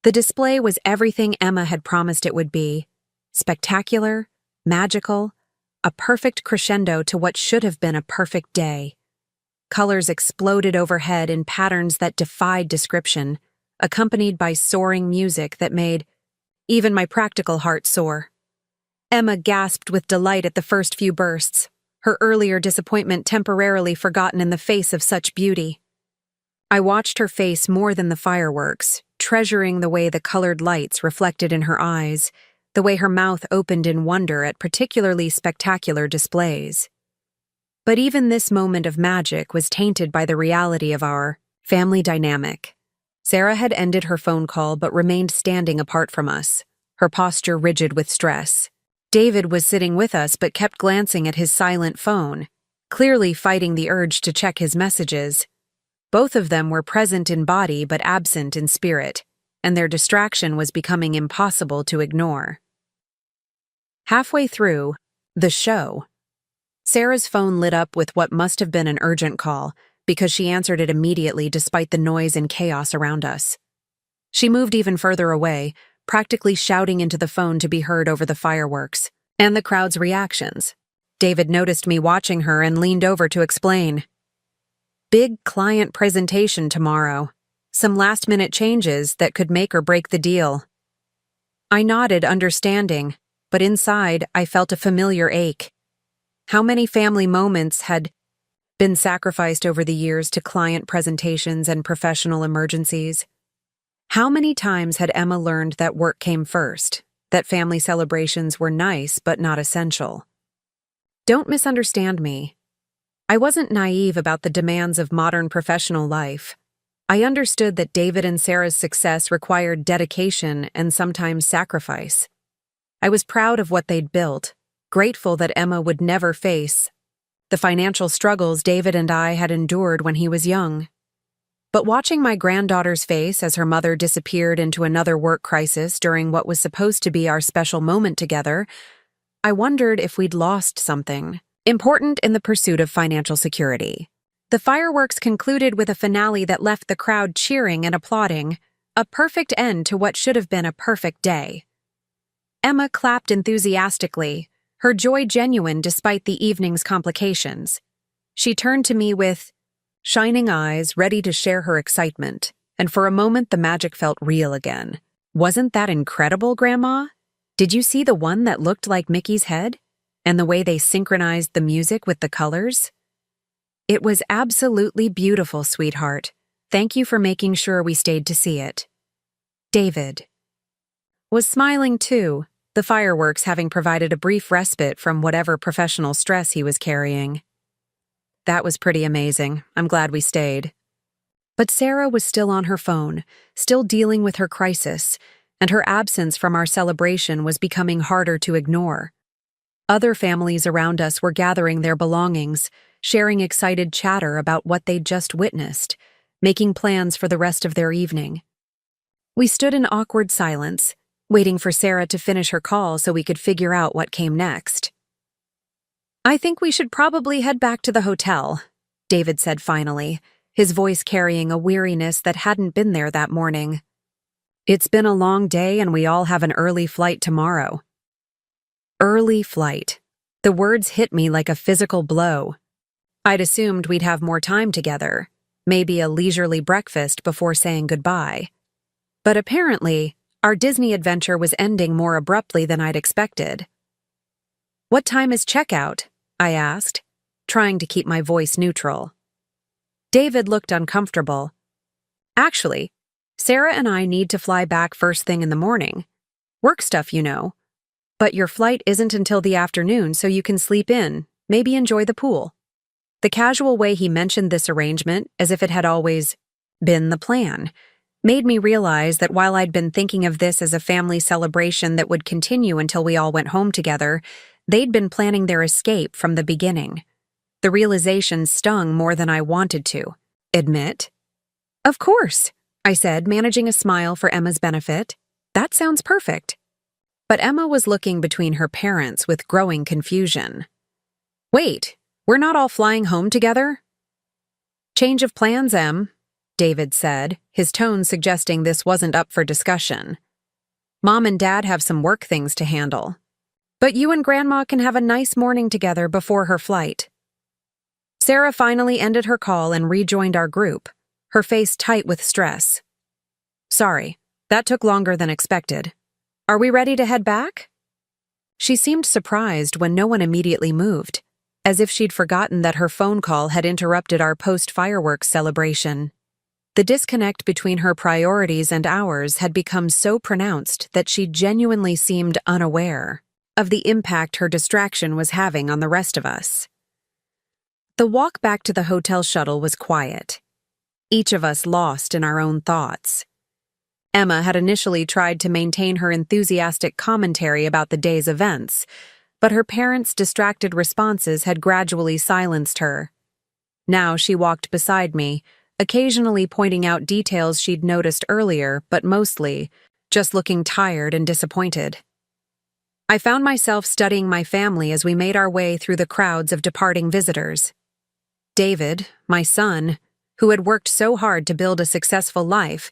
The display was everything Emma had promised it would be: spectacular, magical, a perfect crescendo to what should have been a perfect day. Colors exploded overhead in patterns that defied description, accompanied by soaring music that made even my practical heart soar. Emma gasped with delight at the first few bursts, her earlier disappointment temporarily forgotten in the face of such beauty. I watched her face more than the fireworks, treasuring the way the colored lights reflected in her eyes, the way her mouth opened in wonder at particularly spectacular displays. But even this moment of magic was tainted by the reality of our family dynamic. Sarah had ended her phone call but remained standing apart from us, her posture rigid with stress. David was sitting with us but kept glancing at his silent phone, clearly fighting the urge to check his messages. Both of them were present in body but absent in spirit, and their distraction was becoming impossible to ignore. Halfway through the show, Sarah's phone lit up with what must have been an urgent call, because she answered it immediately despite the noise and chaos around us. She moved even further away, practically shouting into the phone to be heard over the fireworks and the crowd's reactions. David noticed me watching her and leaned over to explain. "Big client presentation tomorrow. Some last-minute changes that could make or break the deal." I nodded, understanding, but inside I felt a familiar ache. How many family moments had been sacrificed over the years to client presentations and professional emergencies? How many times had Emma learned that work came first, that family celebrations were nice but not essential? Don't misunderstand me. I wasn't naive about the demands of modern professional life. I understood that David and Sarah's success required dedication and sometimes sacrifice. I was proud of what they'd built, grateful that Emma would never face the financial struggles David and I had endured when he was young. But watching my granddaughter's face as her mother disappeared into another work crisis during what was supposed to be our special moment together, I wondered if we'd lost something important in the pursuit of financial security. The fireworks concluded with a finale that left the crowd cheering and applauding, a perfect end to what should have been a perfect day. Emma clapped enthusiastically, her joy genuine despite the evening's complications. She turned to me with shining eyes, ready to share her excitement, and for a moment the magic felt real again. "Wasn't that incredible, Grandma? Did you see the one that looked like Mickey's head? And the way they synchronized the music with the colors?" It was absolutely beautiful, sweetheart. Thank you for making sure we stayed to see it. David was smiling too, the fireworks having provided a brief respite from whatever professional stress he was carrying. That was pretty amazing. I'm glad we stayed. But Sarah was still on her phone, still dealing with her crisis, and her absence from our celebration was becoming harder to ignore. Other families around us were gathering their belongings, sharing excited chatter about what they'd just witnessed, making plans for the rest of their evening. We stood in awkward silence, waiting for Sarah to finish her call so we could figure out what came next. "I think we should probably head back to the hotel," David said finally, his voice carrying a weariness that hadn't been there that morning. "It's been a long day and we all have an early flight tomorrow." Early flight. The words hit me like a physical blow. I'd assumed we'd have more time together, maybe a leisurely breakfast before saying goodbye. But apparently, our Disney adventure was ending more abruptly than I'd expected. "What time is checkout?" I asked, trying to keep my voice neutral. David looked uncomfortable. "Actually, Sarah and I need to fly back first thing in the morning. Work stuff, you know. But your flight isn't until the afternoon, so you can sleep in, maybe enjoy the pool." The casual way he mentioned this arrangement, as if it had always been the plan, made me realize that while I'd been thinking of this as a family celebration that would continue until we all went home together, they'd been planning their escape from the beginning. The realization stung more than I wanted to admit. "Of course," I said, managing a smile for Emma's benefit. "That sounds perfect." But Emma was looking between her parents with growing confusion. "Wait, we're not all flying home together?" "Change of plans, Em," David said, his tone suggesting this wasn't up for discussion. "Mom and Dad have some work things to handle. But you and Grandma can have a nice morning together before her flight." Sarah finally ended her call and rejoined our group, her face tight with stress. "Sorry, that took longer than expected. Are we ready to head back?" She seemed surprised when no one immediately moved, as if she'd forgotten that her phone call had interrupted our post-fireworks celebration. The disconnect between her priorities and ours had become so pronounced that she genuinely seemed unaware of the impact her distraction was having on the rest of us. The walk back to the hotel shuttle was quiet, each of us lost in our own thoughts. Emma had initially tried to maintain her enthusiastic commentary about the day's events, but her parents' distracted responses had gradually silenced her. Now she walked beside me, occasionally pointing out details she'd noticed earlier, but mostly just looking tired and disappointed. I found myself studying my family as we made our way through the crowds of departing visitors. David, my son, who had worked so hard to build a successful life,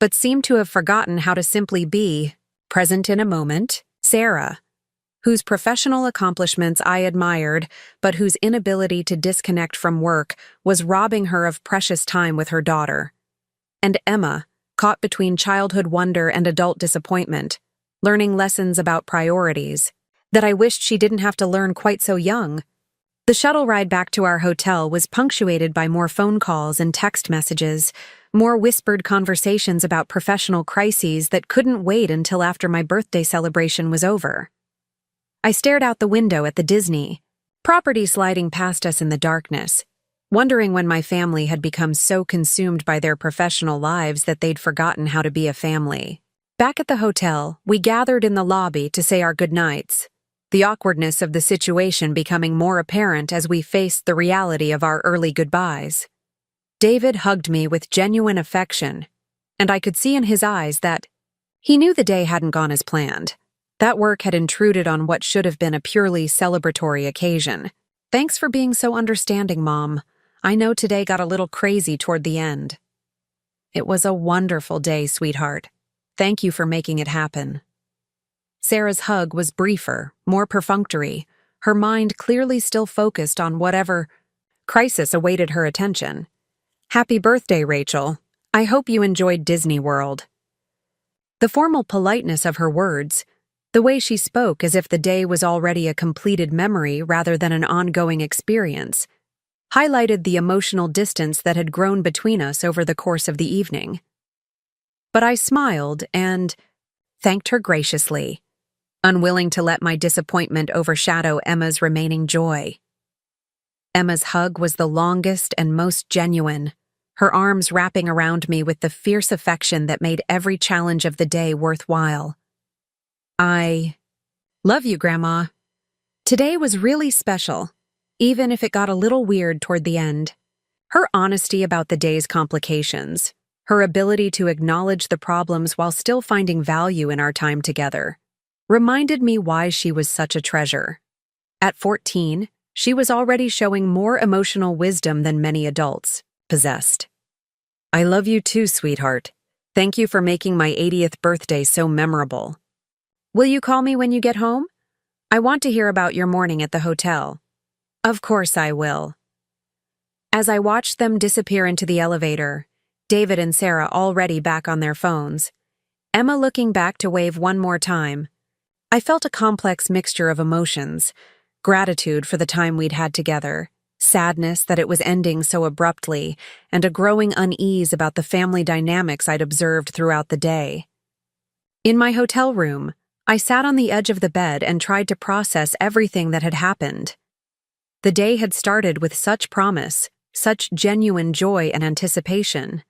but seemed to have forgotten how to simply be present in a moment. Sarah, whose professional accomplishments I admired, but whose inability to disconnect from work was robbing her of precious time with her daughter. And Emma, caught between childhood wonder and adult disappointment, learning lessons about priorities that I wished she didn't have to learn quite so young. The shuttle ride back to our hotel was punctuated by more phone calls and text messages, more whispered conversations about professional crises that couldn't wait until after my birthday celebration was over. I stared out the window at the Disney property sliding past us in the darkness, wondering when my family had become so consumed by their professional lives that they'd forgotten how to be a family. Back at the hotel, we gathered in the lobby to say our goodnights, the awkwardness of the situation becoming more apparent as we faced the reality of our early goodbyes. David hugged me with genuine affection, and I could see in his eyes that he knew the day hadn't gone as planned. That work had intruded on what should have been a purely celebratory occasion. "Thanks for being so understanding, Mom. I know today got a little crazy toward the end." "It was a wonderful day, sweetheart. Thank you for making it happen." Sarah's hug was briefer, more perfunctory, her mind clearly still focused on whatever crisis awaited her attention. "Happy birthday, Rachel. I hope you enjoyed Disney World." The formal politeness of her words, the way she spoke as if the day was already a completed memory rather than an ongoing experience, highlighted the emotional distance that had grown between us over the course of the evening. But I smiled and thanked her graciously, unwilling to let my disappointment overshadow Emma's remaining joy. Emma's hug was the longest and most genuine, her arms wrapping around me with the fierce affection that made every challenge of the day worthwhile. I love you, Grandma. Today was really special, even if it got a little weird toward the end. Her honesty about the day's complications, her ability to acknowledge the problems while still finding value in our time together, reminded me why she was such a treasure. At 14, she was already showing more emotional wisdom than many adults possessed. I love you too, sweetheart. Thank you for making my 80th birthday so memorable. Will you call me when you get home? I want to hear about your morning at the hotel. Of course I will. As I watched them disappear into the elevator, David and Sarah already back on their phones, Emma looking back to wave one more time, I felt a complex mixture of emotions: gratitude for the time we'd had together, sadness that it was ending so abruptly, and a growing unease about the family dynamics I'd observed throughout the day. In my hotel room, I sat on the edge of the bed and tried to process everything that had happened. The day had started with such promise, such genuine joy and anticipation.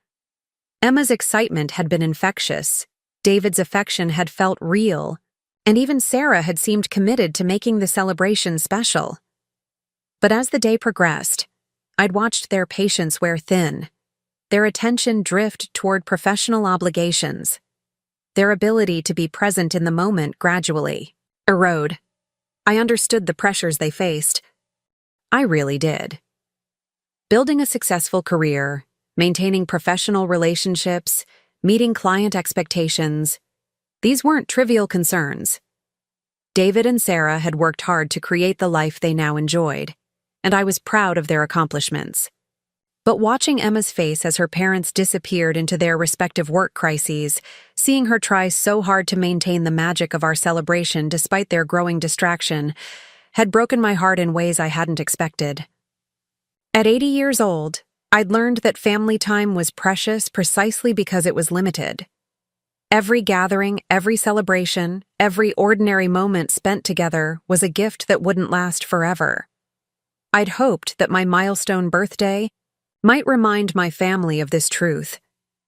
Emma's excitement had been infectious, David's affection had felt real, and even Sarah had seemed committed to making the celebration special. But as the day progressed, I'd watched their patience wear thin, their attention drift toward professional obligations, their ability to be present in the moment gradually erode. I understood the pressures they faced. I really did. Building a successful career, maintaining professional relationships, meeting client expectations, these weren't trivial concerns. David and Sarah had worked hard to create the life they now enjoyed, and I was proud of their accomplishments. But watching Emma's face as her parents disappeared into their respective work crises, seeing her try so hard to maintain the magic of our celebration despite their growing distraction, had broken my heart in ways I hadn't expected. At 80 years old, I'd learned that family time was precious precisely because it was limited. Every gathering, every celebration, every ordinary moment spent together was a gift that wouldn't last forever. I'd hoped that my milestone birthday might remind my family of this truth,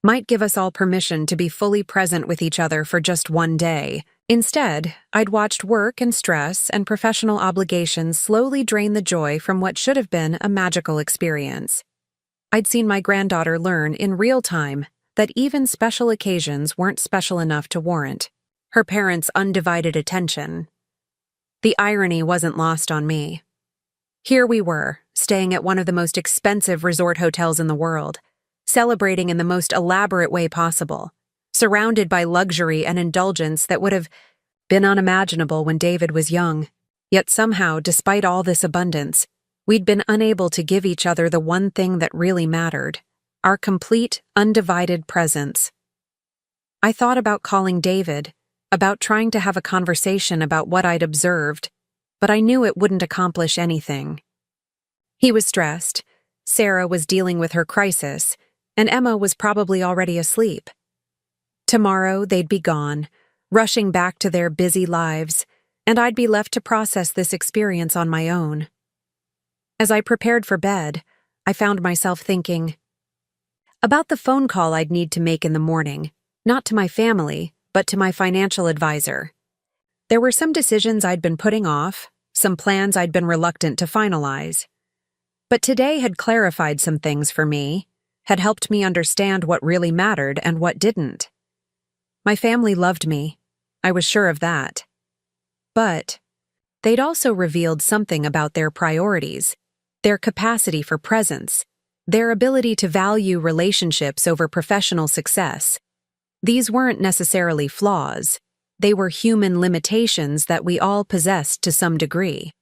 might give us all permission to be fully present with each other for just one day. Instead, I'd watched work and stress and professional obligations slowly drain the joy from what should have been a magical experience. I'd seen my granddaughter learn in real time that even special occasions weren't special enough to warrant her parents' undivided attention. The irony wasn't lost on me. Here we were, staying at one of the most expensive resort hotels in the world, celebrating in the most elaborate way possible, surrounded by luxury and indulgence that would have been unimaginable when David was young. Yet somehow, despite all this abundance, we'd been unable to give each other the one thing that really mattered: our complete, undivided presence. I thought about calling David, about trying to have a conversation about what I'd observed, but I knew it wouldn't accomplish anything. He was stressed, Sarah was dealing with her crisis, and Emma was probably already asleep. Tomorrow they'd be gone, rushing back to their busy lives, and I'd be left to process this experience on my own. As I prepared for bed, I found myself thinking about the phone call I'd need to make in the morning, not to my family, but to my financial advisor. There were some decisions I'd been putting off, some plans I'd been reluctant to finalize. But today had clarified some things for me, had helped me understand what really mattered and what didn't. My family loved me, I was sure of that. But they'd also revealed something about their priorities, their capacity for presence, their ability to value relationships over professional success. These weren't necessarily flaws. They were human limitations that we all possessed to some degree.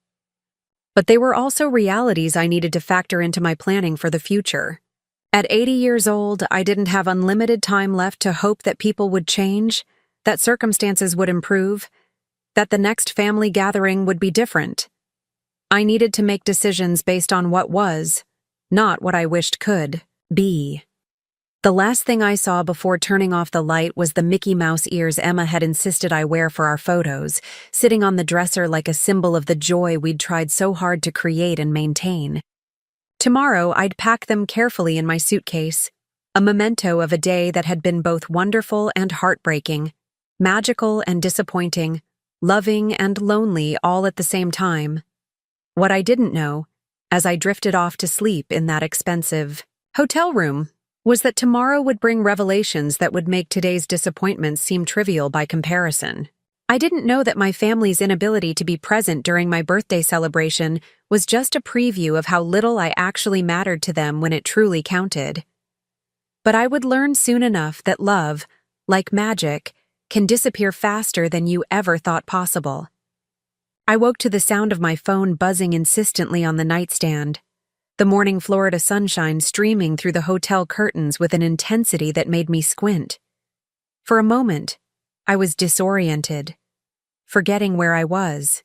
But they were also realities I needed to factor into my planning for the future. At 80 years old, I didn't have unlimited time left to hope that people would change, that circumstances would improve, that the next family gathering would be different. I needed to make decisions based on what was, not what I wished could be. The last thing I saw before turning off the light was the Mickey Mouse ears Emma had insisted I wear for our photos, sitting on the dresser like a symbol of the joy we'd tried so hard to create and maintain. Tomorrow, I'd pack them carefully in my suitcase, a memento of a day that had been both wonderful and heartbreaking, magical and disappointing, loving and lonely all at the same time. What I didn't know, as I drifted off to sleep in that expensive hotel room, was that tomorrow would bring revelations that would make today's disappointments seem trivial by comparison. I didn't know that my family's inability to be present during my birthday celebration was just a preview of how little I actually mattered to them when it truly counted. But I would learn soon enough that love, like magic, can disappear faster than you ever thought possible. I woke to the sound of my phone buzzing insistently on the nightstand, the morning Florida sunshine streaming through the hotel curtains with an intensity that made me squint. For a moment, I was disoriented, forgetting where I was,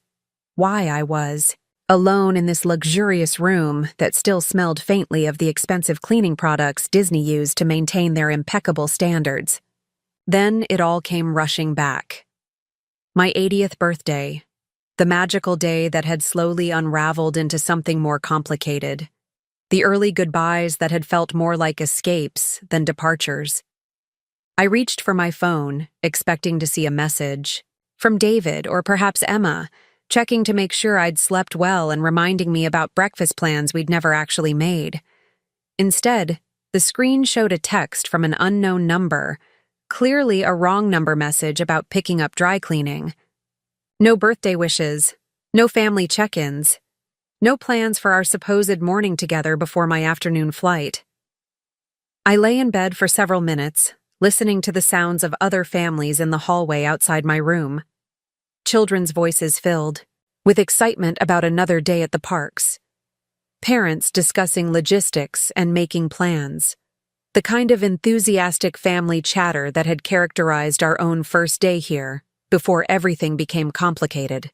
why I was, alone in this luxurious room that still smelled faintly of the expensive cleaning products Disney used to maintain their impeccable standards. Then it all came rushing back. My 80th birthday, the magical day that had slowly unraveled into something more complicated. The early goodbyes that had felt more like escapes than departures. I reached for my phone, expecting to see a message from David or perhaps Emma, checking to make sure I'd slept well and reminding me about breakfast plans we'd never actually made. Instead, the screen showed a text from an unknown number, clearly a wrong number message about picking up dry cleaning. No birthday wishes, no family check-ins, no plans for our supposed morning together before my afternoon flight. I lay in bed for several minutes, listening to the sounds of other families in the hallway outside my room. Children's voices filled, with excitement about another day at the parks. Parents discussing logistics and making plans. The kind of enthusiastic family chatter that had characterized our own first day here, before everything became complicated.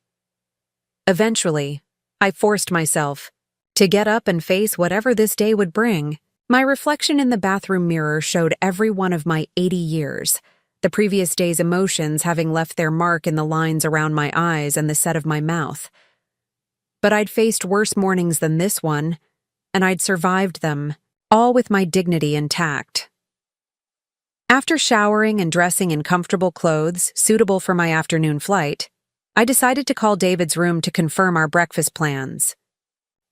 Eventually, I forced myself to get up and face whatever this day would bring. My reflection in the bathroom mirror showed every one of my 80 years, the previous day's emotions having left their mark in the lines around my eyes and the set of my mouth. But I'd faced worse mornings than this one, and I'd survived them, all with my dignity intact. After showering and dressing in comfortable clothes suitable for my afternoon flight, I decided to call David's room to confirm our breakfast plans.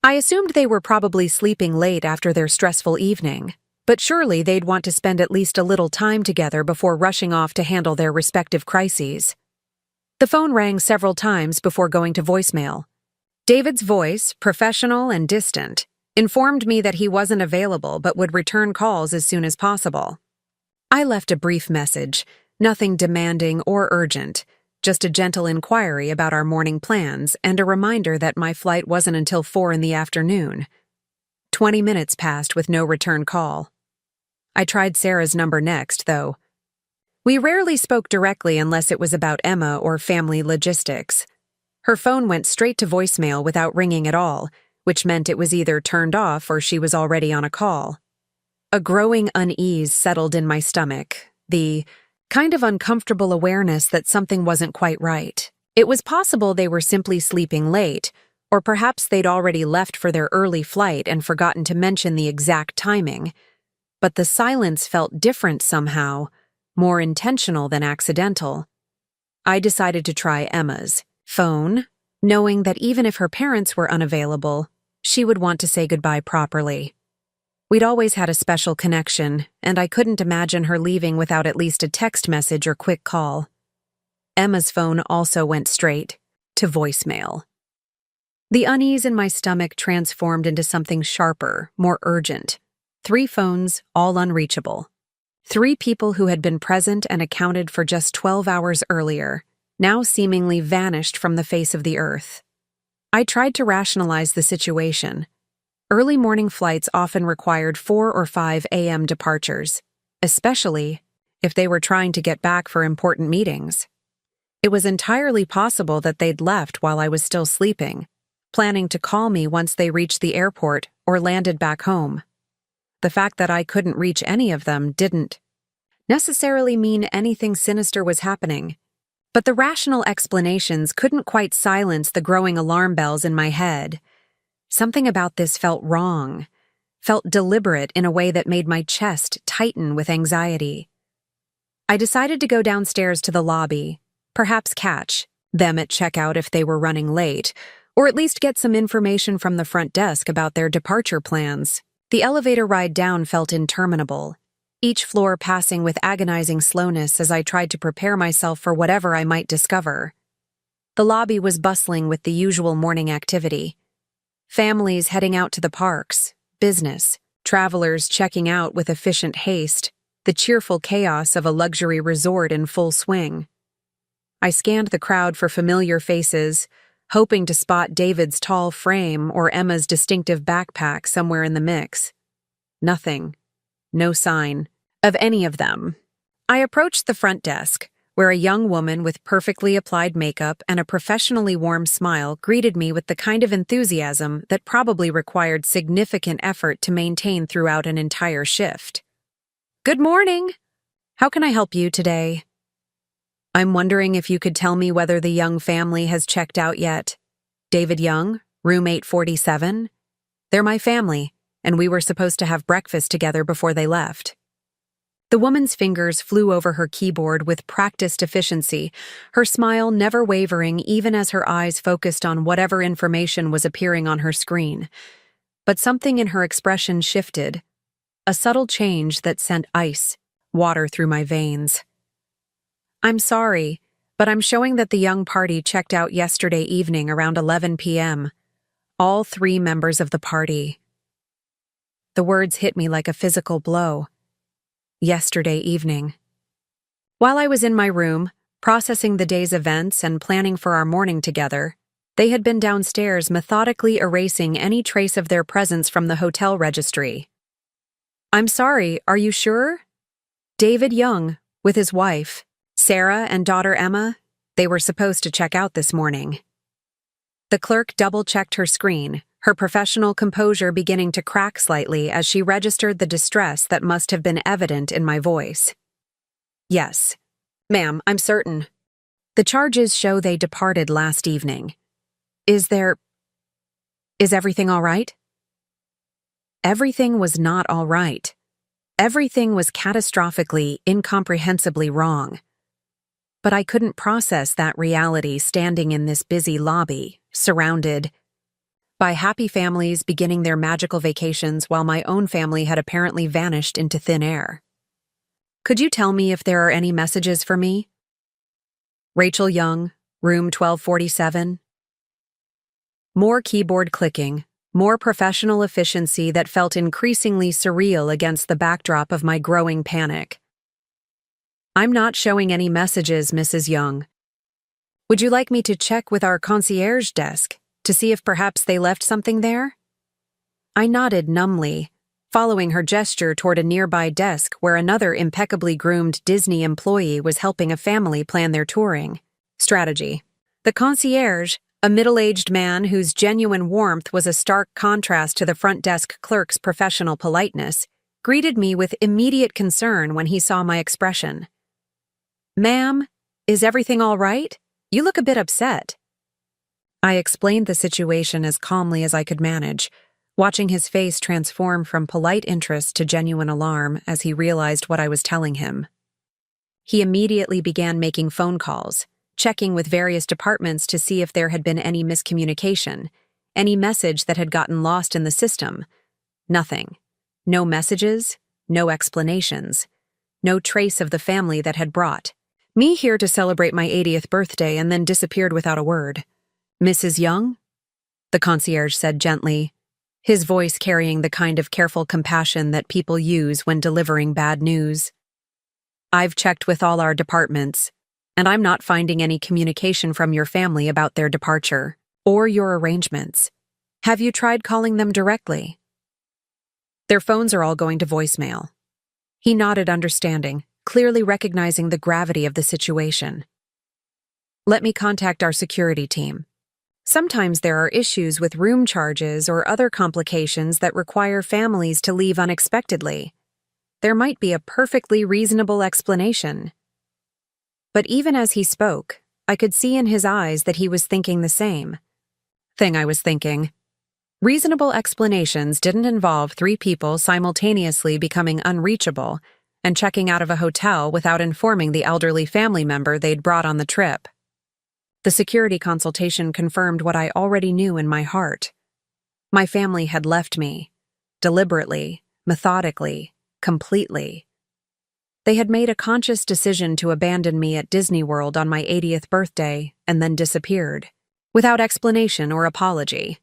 I assumed they were probably sleeping late after their stressful evening, but surely they'd want to spend at least a little time together before rushing off to handle their respective crises. The phone rang several times before going to voicemail. David's voice, professional and distant, informed me that he wasn't available but would return calls as soon as possible. I left a brief message, nothing demanding or urgent, just a gentle inquiry about our morning plans and a reminder that my flight wasn't until 4 in the afternoon. 20 minutes passed with no return call. I tried Sarah's number next, though. We rarely spoke directly unless it was about Emma or family logistics. Her phone went straight to voicemail without ringing at all, which meant it was either turned off or she was already on a call. A growing unease settled in my stomach, the kind of uncomfortable awareness that something wasn't quite right. It was possible they were simply sleeping late, or perhaps they'd already left for their early flight and forgotten to mention the exact timing. But the silence felt different somehow, more intentional than accidental. I decided to try Emma's phone, knowing that even if her parents were unavailable, she would want to say goodbye properly. We'd always had a special connection, and I couldn't imagine her leaving without at least a text message or quick call. Emma's phone also went straight to voicemail. The unease in my stomach transformed into something sharper, more urgent. 3 phones, all unreachable. 3 people who had been present and accounted for just 12 hours earlier, now seemingly vanished from the face of the earth. I tried to rationalize the situation. Early morning flights often required 4 or 5 a.m. departures, especially if they were trying to get back for important meetings. It was entirely possible that they'd left while I was still sleeping, planning to call me once they reached the airport or landed back home. The fact that I couldn't reach any of them didn't necessarily mean anything sinister was happening, but the rational explanations couldn't quite silence the growing alarm bells in my head. Something about this felt wrong, felt deliberate in a way that made my chest tighten with anxiety. I decided to go downstairs to the lobby, perhaps catch them at checkout if they were running late, or at least get some information from the front desk about their departure plans. The elevator ride down felt interminable, each floor passing with agonizing slowness as I tried to prepare myself for whatever I might discover. The lobby was bustling with the usual morning activity. Families heading out to the parks, business, travelers checking out with efficient haste, the cheerful chaos of a luxury resort in full swing. I scanned the crowd for familiar faces, hoping to spot David's tall frame or Emma's distinctive backpack somewhere in the mix. Nothing. No sign of any of them. I approached the front desk, where a young woman with perfectly applied makeup and a professionally warm smile greeted me with the kind of enthusiasm that probably required significant effort to maintain throughout an entire shift. "Good morning! How can I help you today? I'm wondering if you could tell me whether the Young family has checked out yet. David Young, room 847? They're my family, and we were supposed to have breakfast together before they left." The woman's fingers flew over her keyboard with practiced efficiency, her smile never wavering even as her eyes focused on whatever information was appearing on her screen. But something in her expression shifted, a subtle change that sent water through my veins. "I'm sorry, but I'm showing that the Young party checked out yesterday evening around 11 p.m. All 3 members of the party." The words hit me like a physical blow. Yesterday evening. While I was in my room, processing the day's events and planning for our morning together, they had been downstairs methodically erasing any trace of their presence from the hotel registry. "I'm sorry, are you sure? David Young, with his wife, Sarah and daughter Emma, they were supposed to check out this morning." The clerk double-checked her screen, her professional composure beginning to crack slightly as she registered the distress that must have been evident in my voice. "Yes, ma'am, I'm certain. The charges show they departed last evening. Is everything all right?" Everything was not all right. Everything was catastrophically, incomprehensibly wrong. But I couldn't process that reality standing in this busy lobby, surrounded by happy families beginning their magical vacations while my own family had apparently vanished into thin air. "Could you tell me if there are any messages for me? Rachel Young, room 1247. More keyboard clicking, more professional efficiency that felt increasingly surreal against the backdrop of my growing panic. "I'm not showing any messages, Mrs. Young. Would you like me to check with our concierge desk to see if perhaps they left something there?" I nodded numbly, following her gesture toward a nearby desk where another impeccably groomed Disney employee was helping a family plan their touring strategy. The concierge, a middle-aged man whose genuine warmth was a stark contrast to the front desk clerk's professional politeness, greeted me with immediate concern when he saw my expression. "Ma'am, is everything all right? You look a bit upset." I explained the situation as calmly as I could manage, watching his face transform from polite interest to genuine alarm as he realized what I was telling him. He immediately began making phone calls, checking with various departments to see if there had been any miscommunication, any message that had gotten lost in the system. Nothing. No messages, no explanations, no trace of the family that had brought me here to celebrate my 80th birthday and then disappeared without a word. "Mrs. Young?" the concierge said gently, his voice carrying the kind of careful compassion that people use when delivering bad news. "I've checked with all our departments, and I'm not finding any communication from your family about their departure or your arrangements. Have you tried calling them directly?" "Their phones are all going to voicemail." He nodded understanding, clearly recognizing the gravity of the situation. "Let me contact our security team. Sometimes there are issues with room charges or other complications that require families to leave unexpectedly. There might be a perfectly reasonable explanation. But even as he spoke, I could see in his eyes that he was thinking the same thing I was thinking. Reasonable explanations didn't involve three people simultaneously becoming unreachable and checking out of a hotel without informing the elderly family member they'd brought on the trip. The security consultation confirmed what I already knew in my heart. My family had left me, deliberately, methodically, completely. They had made a conscious decision to abandon me at Disney World on my 80th birthday and then disappeared, without explanation or apology.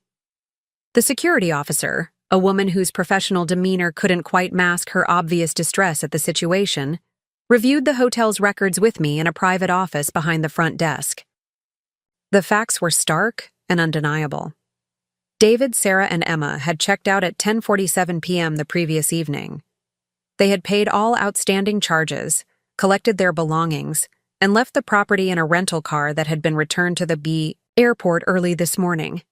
The security officer, a woman whose professional demeanor couldn't quite mask her obvious distress at the situation, reviewed the hotel's records with me in a private office behind the front desk. The facts were stark and undeniable. David, Sarah, and Emma had checked out at 10:47 p.m. the previous evening. They had paid all outstanding charges, collected their belongings, and left the property in a rental car that had been returned to the airport early this morning.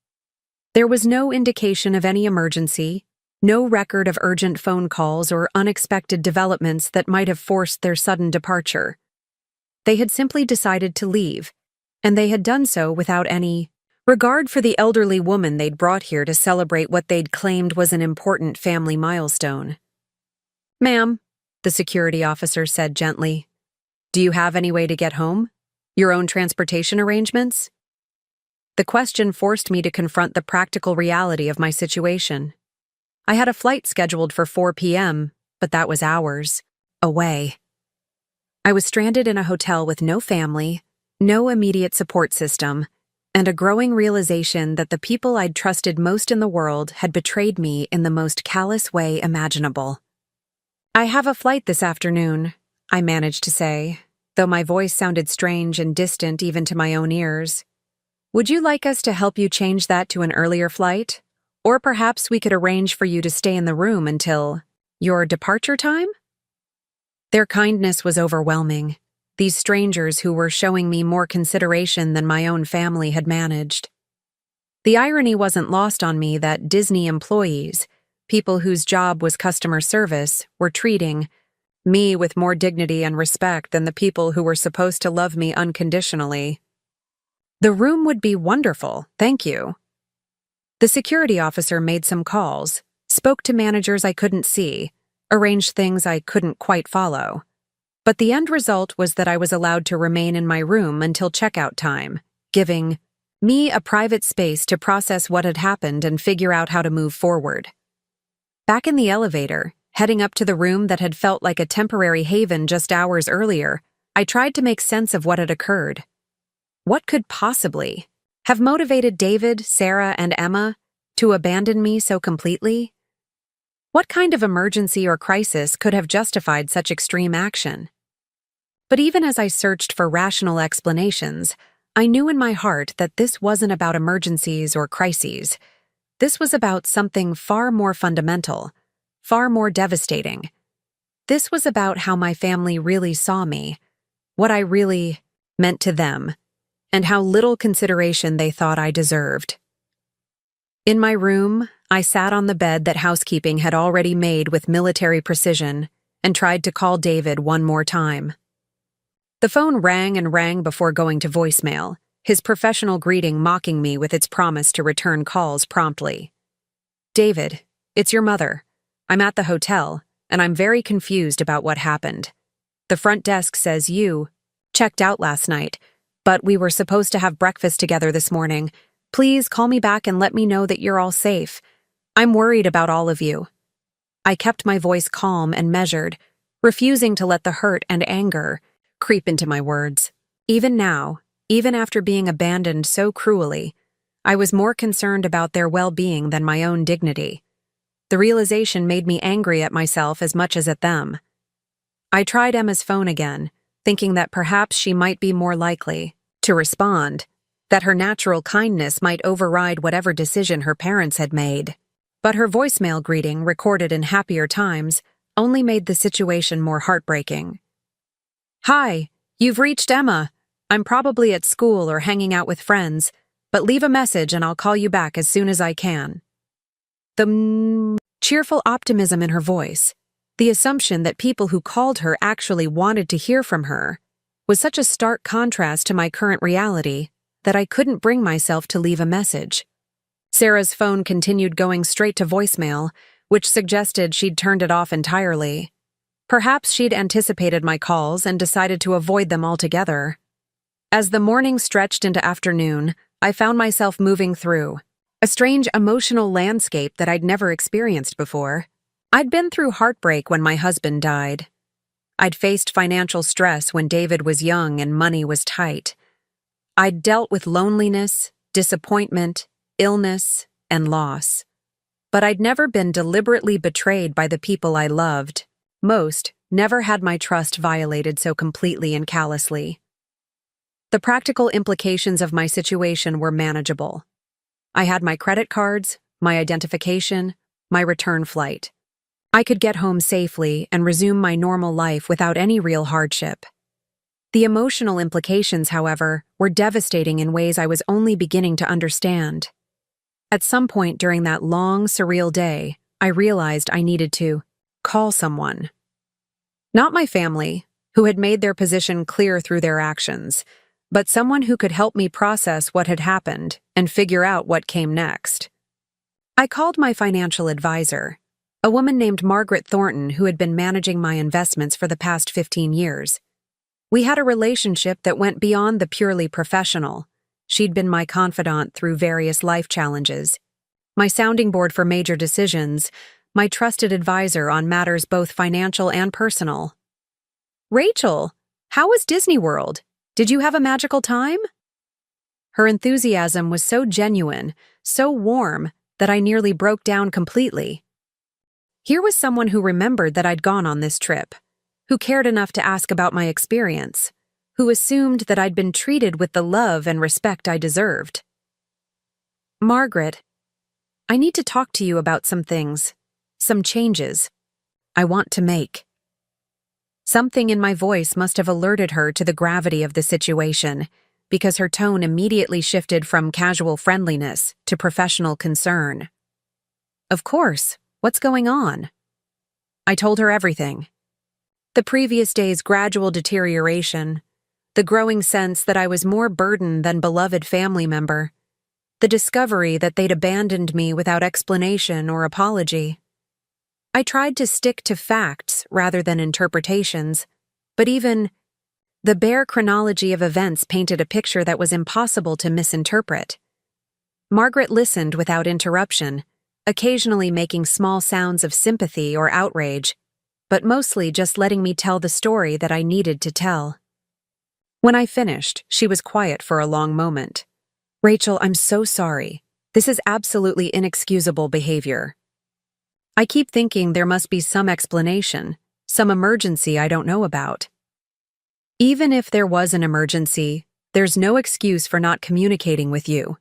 There was no indication of any emergency, no record of urgent phone calls or unexpected developments that might have forced their sudden departure. They had simply decided to leave, and they had done so without any regard for the elderly woman they'd brought here to celebrate what they'd claimed was an important family milestone. "Ma'am," the security officer said gently, "do you have any way to get home? Your own transportation arrangements?" The question forced me to confront the practical reality of my situation. I had a flight scheduled for 4 p.m., but that was hours away. I was stranded in a hotel with no family, no immediate support system, and a growing realization that the people I'd trusted most in the world had betrayed me in the most callous way imaginable. "I have a flight this afternoon," I managed to say, though my voice sounded strange and distant even to my own ears. "Would you like us to help you change that to an earlier flight? Or perhaps we could arrange for you to stay in the room until your departure time?" Their kindness was overwhelming. These strangers who were showing me more consideration than my own family had managed. The irony wasn't lost on me that Disney employees, people whose job was customer service, were treating me with more dignity and respect than the people who were supposed to love me unconditionally. "The room would be wonderful, thank you." The security officer made some calls, spoke to managers I couldn't see, arranged things I couldn't quite follow. But the end result was that I was allowed to remain in my room until checkout time, giving me a private space to process what had happened and figure out how to move forward. Back in the elevator, heading up to the room that had felt like a temporary haven just hours earlier, I tried to make sense of what had occurred. What could possibly have motivated David, Sarah, and Emma to abandon me so completely? What kind of emergency or crisis could have justified such extreme action? But even as I searched for rational explanations, I knew in my heart that this wasn't about emergencies or crises. This was about something far more fundamental, far more devastating. This was about how my family really saw me, what I really meant to them, and how little consideration they thought I deserved. In my room, I sat on the bed that housekeeping had already made with military precision and tried to call David one more time. The phone rang and rang before going to voicemail, his professional greeting mocking me with its promise to return calls promptly. "David, it's your mother. I'm at the hotel, and I'm very confused about what happened. The front desk says you checked out last night, but we were supposed to have breakfast together this morning. Please call me back and let me know that you're all safe. I'm worried about all of you." I kept my voice calm and measured, refusing to let the hurt and anger creep into my words. Even now, even after being abandoned so cruelly, I was more concerned about their well-being than my own dignity. The realization made me angry at myself as much as at them. I tried Emma's phone again, thinking that perhaps she might be more likely to respond, that her natural kindness might override whatever decision her parents had made. But her voicemail greeting, recorded in happier times, only made the situation more heartbreaking. "Hi, you've reached Emma. I'm probably at school or hanging out with friends. but leave a message and I'll call you back as soon as I can." The cheerful optimism in her voice, the assumption that people who called her actually wanted to hear from her, was such a stark contrast to my current reality that I couldn't bring myself to leave a message. Sarah's phone continued going straight to voicemail, which suggested she'd turned it off entirely. Perhaps she'd anticipated my calls and decided to avoid them altogether. As the morning stretched into afternoon, I found myself moving through a strange emotional landscape that I'd never experienced before. I'd been through heartbreak when my husband died. I'd faced financial stress when David was young and money was tight. I'd dealt with loneliness, disappointment, illness, and loss. But I'd never been deliberately betrayed by the people I loved. Most never had my trust violated so completely and callously. The practical implications of my situation were manageable. I had my credit cards, my identification, my return flight. I could get home safely and resume my normal life without any real hardship. The emotional implications, however, were devastating in ways I was only beginning to understand. At some point during that long, surreal day, I realized I needed to call someone. Not my family, who had made their position clear through their actions, but someone who could help me process what had happened and figure out what came next. I called my financial advisor, a woman named Margaret Thornton who had been managing my investments for the past 15 years. We had a relationship that went beyond the purely professional. She'd been my confidant through various life challenges, my sounding board for major decisions, my trusted advisor on matters both financial and personal. "Rachel, how was Disney World? Did you have a magical time?" Her enthusiasm was so genuine, so warm, that I nearly broke down completely. Here was someone who remembered that I'd gone on this trip, who cared enough to ask about my experience, who assumed that I'd been treated with the love and respect I deserved. "Margaret, I need to talk to you about some things, some changes I want to make." Something in my voice must have alerted her to the gravity of the situation, because her tone immediately shifted from casual friendliness to professional concern. "Of course, what's going on?" I told her everything. The previous day's gradual deterioration, the growing sense that I was more burdened than beloved family member, the discovery that they'd abandoned me without explanation or apology. I tried to stick to facts rather than interpretations, but even the bare chronology of events painted a picture that was impossible to misinterpret. Margaret listened without interruption, occasionally making small sounds of sympathy or outrage, but mostly just letting me tell the story that I needed to tell. When I finished, she was quiet for a long moment. "Rachel, I'm so sorry. This is absolutely inexcusable behavior. I keep thinking there must be some explanation, some emergency I don't know about. Even if there was an emergency, there's no excuse for not communicating with you.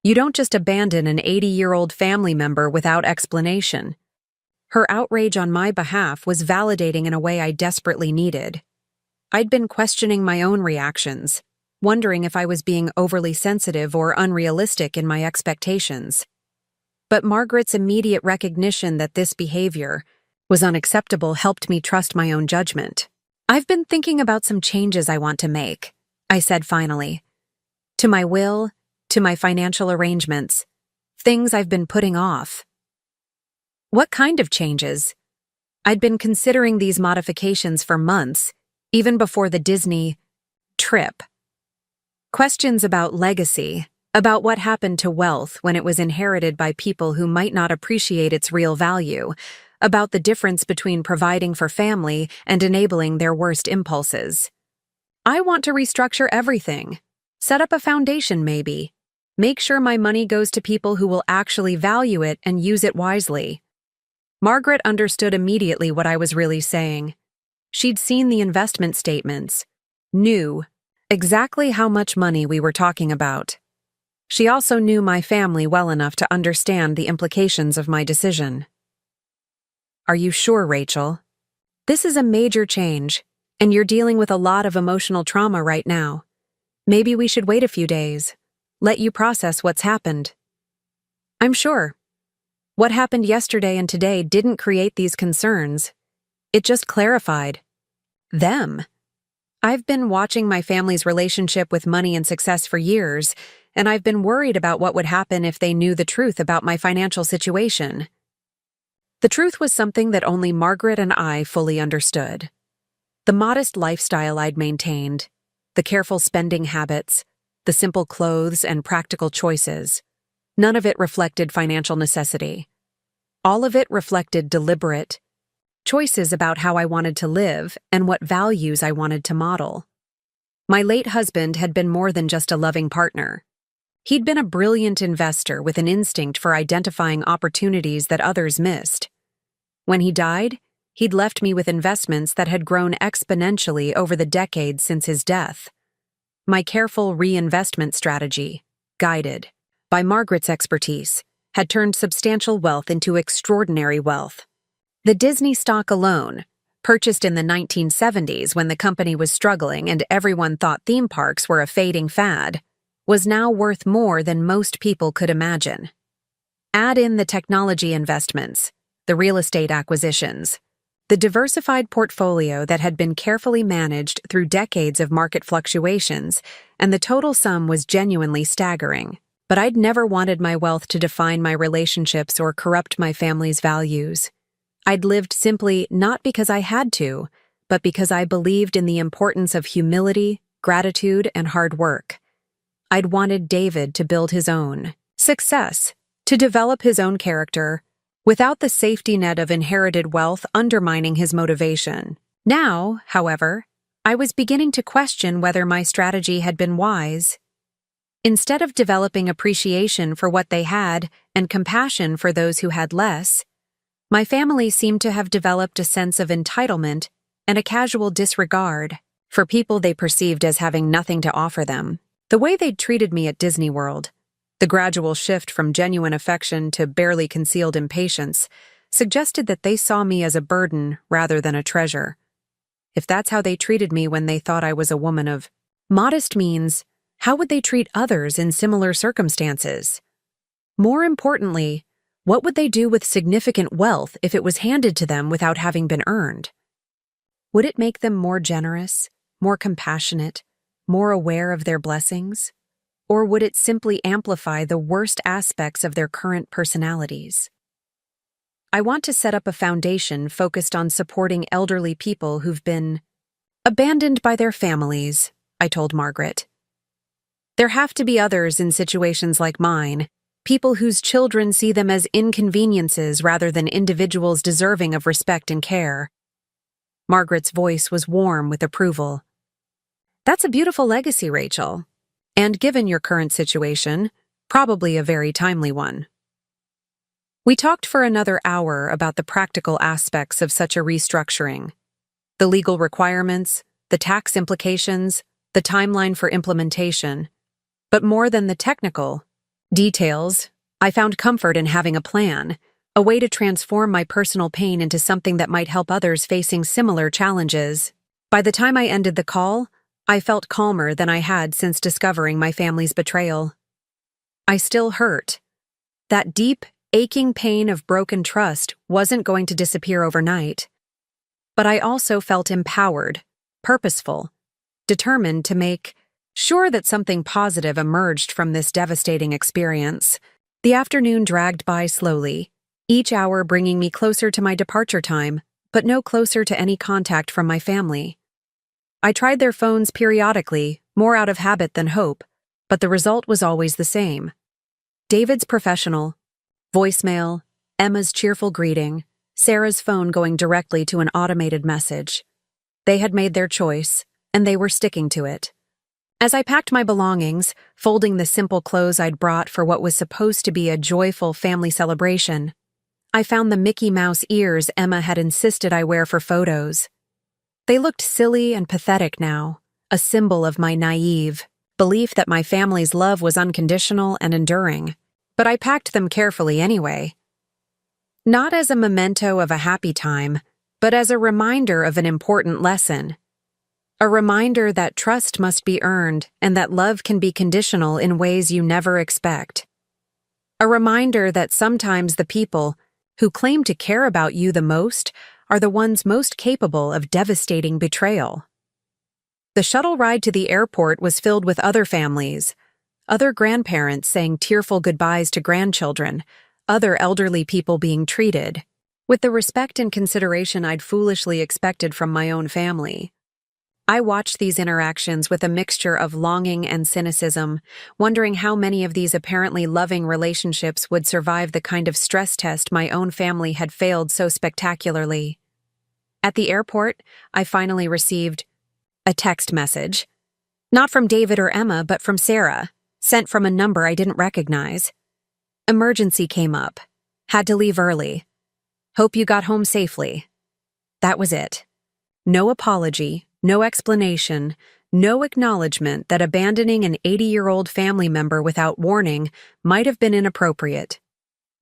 You don't just abandon an 80-year-old family member without explanation." Her outrage on my behalf was validating in a way I desperately needed. I'd been questioning my own reactions, wondering if I was being overly sensitive or unrealistic in my expectations. But Margaret's immediate recognition that this behavior was unacceptable helped me trust my own judgment. "I've been thinking about some changes I want to make," I said finally. "To my will, to my financial arrangements, things I've been putting off." "What kind of changes?" I'd been considering these modifications for months, even before the Disney trip. Questions about legacy, about what happened to wealth when it was inherited by people who might not appreciate its real value, about the difference between providing for family and enabling their worst impulses. I want to restructure everything. Set up a foundation, maybe. Make sure my money goes to people who will actually value it and use it wisely. Margaret understood immediately what I was really saying. She'd seen the investment statements, knew exactly how much money we were talking about. She also knew my family well enough to understand the implications of my decision. "Are you sure, Rachel? This is a major change, and you're dealing with a lot of emotional trauma right now. Maybe we should wait a few days. let you process what's happened. I'm sure. What happened yesterday and today didn't create these concerns. It just clarified them. I've been watching my family's relationship with money and success for years, and I've been worried about what would happen if they knew the truth about my financial situation. The truth was something that only Margaret and I fully understood. The modest lifestyle I'd maintained, the careful spending habits, the simple clothes and practical choices, none of it reflected financial necessity. All of it reflected deliberate choices about how I wanted to live and what values I wanted to model. My late husband had been more than just a loving partner. He'd been a brilliant investor with an instinct for identifying opportunities that others missed. When he died, he'd left me with investments that had grown exponentially over the decades since his death. My careful reinvestment strategy, guided by Margaret's expertise, had turned substantial wealth into extraordinary wealth. The Disney stock alone, purchased in the 1970s when the company was struggling and everyone thought theme parks were a fading fad, was now worth more than most people could imagine. Add in the technology investments, the real estate acquisitions, the diversified portfolio that had been carefully managed through decades of market fluctuations, and the total sum was genuinely staggering. But I'd never wanted my wealth to define my relationships or corrupt my family's values. I'd lived simply not because I had to, but because I believed in the importance of humility, gratitude, and hard work. I'd wanted David to build his own success, to develop his own character, without the safety net of inherited wealth undermining his motivation. Now, however, I was beginning to question whether my strategy had been wise. Instead of developing appreciation for what they had and compassion for those who had less, my family seemed to have developed a sense of entitlement and a casual disregard for people they perceived as having nothing to offer them. The way they'd treated me at Disney World, the gradual shift from genuine affection to barely concealed impatience, suggested that they saw me as a burden rather than a treasure. If that's how they treated me when they thought I was a woman of modest means, how would they treat others in similar circumstances? More importantly, what would they do with significant wealth if it was handed to them without having been earned? Would it make them more generous, more compassionate, more aware of their blessings? Or would it simply amplify the worst aspects of their current personalities? I want to set up a foundation focused on supporting elderly people who've been abandoned by their families, I told Margaret. There have to be others in situations like mine, people whose children see them as inconveniences rather than individuals deserving of respect and care. Margaret's voice was warm with approval. That's a beautiful legacy, Rachel. And given your current situation, probably a very timely one. We talked for another hour about the practical aspects of such a restructuring, the legal requirements, the tax implications, the timeline for implementation. But more than the technical details, I found comfort in having a plan, a way to transform my personal pain into something that might help others facing similar challenges. By the time I ended the call, I felt calmer than I had since discovering my family's betrayal. I still hurt. That deep, aching pain of broken trust wasn't going to disappear overnight. But I also felt empowered, purposeful, determined to make sure that something positive emerged from this devastating experience. The afternoon dragged by slowly, each hour bringing me closer to my departure time, but no closer to any contact from my family. I tried their phones periodically, more out of habit than hope, but the result was always the same. David's professional voicemail, Emma's cheerful greeting, Sarah's phone going directly to an automated message. They had made their choice, and they were sticking to it. As I packed my belongings, folding the simple clothes I'd brought for what was supposed to be a joyful family celebration, I found the Mickey Mouse ears Emma had insisted I wear for photos. They looked silly and pathetic now, a symbol of my naive belief that my family's love was unconditional and enduring. But I packed them carefully anyway. Not as a memento of a happy time, but as a reminder of an important lesson. A reminder that trust must be earned and that love can be conditional in ways you never expect. A reminder that sometimes the people who claim to care about you the most are the ones most capable of devastating betrayal. The shuttle ride to the airport was filled with other families, other grandparents saying tearful goodbyes to grandchildren, other elderly people being treated with the respect and consideration I'd foolishly expected from my own family. I watched these interactions with a mixture of longing and cynicism, wondering how many of these apparently loving relationships would survive the kind of stress test my own family had failed so spectacularly. At the airport, I finally received a text message. Not from David or Emma, but from Sarah, sent from a number I didn't recognize. Emergency came up. Had to leave early. Hope you got home safely. That was it. No apology, no explanation, no acknowledgement that abandoning an 80-year-old family member without warning might have been inappropriate.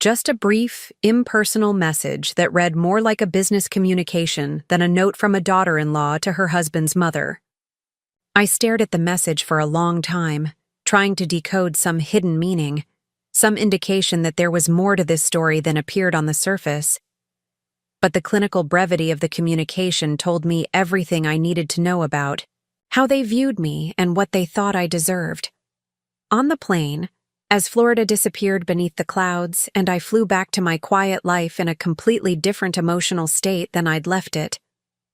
Just a brief, impersonal message that read more like a business communication than a note from a daughter-in-law to her husband's mother. I stared at the message for a long time, trying to decode some hidden meaning, some indication that there was more to this story than appeared on the surface. But the clinical brevity of the communication told me everything I needed to know about how they viewed me and what they thought I deserved. On the plane, as Florida disappeared beneath the clouds and I flew back to my quiet life in a completely different emotional state than I'd left it,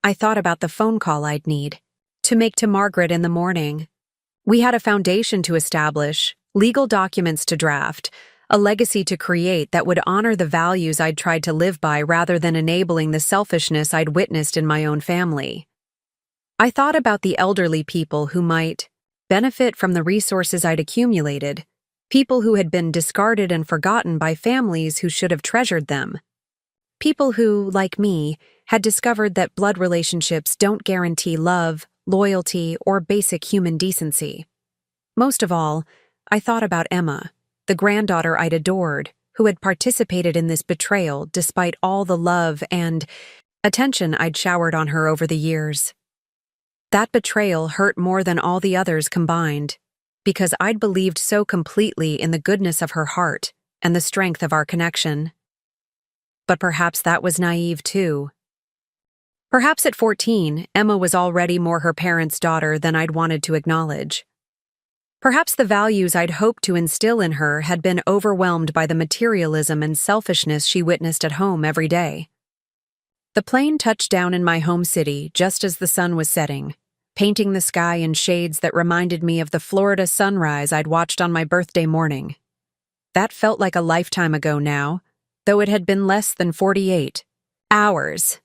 I thought about the phone call I'd need to make to Margaret in the morning. We had a foundation to establish, legal documents to draft, a legacy to create that would honor the values I'd tried to live by rather than enabling the selfishness I'd witnessed in my own family. I thought about the elderly people who might benefit from the resources I'd accumulated, people who had been discarded and forgotten by families who should have treasured them. People who, like me, had discovered that blood relationships don't guarantee love, loyalty, or basic human decency. Most of all, I thought about Emma, the granddaughter I'd adored, who had participated in this betrayal despite all the love and attention I'd showered on her over the years. That betrayal hurt more than all the others combined, because I'd believed so completely in the goodness of her heart and the strength of our connection. But perhaps that was naive too. Perhaps at 14, Emma was already more her parents' daughter than I'd wanted to acknowledge. Perhaps the values I'd hoped to instill in her had been overwhelmed by the materialism and selfishness she witnessed at home every day. The plane touched down in my home city just as the sun was setting, painting the sky in shades that reminded me of the Florida sunrise I'd watched on my birthday morning. That felt like a lifetime ago now, though it had been less than 48 hours.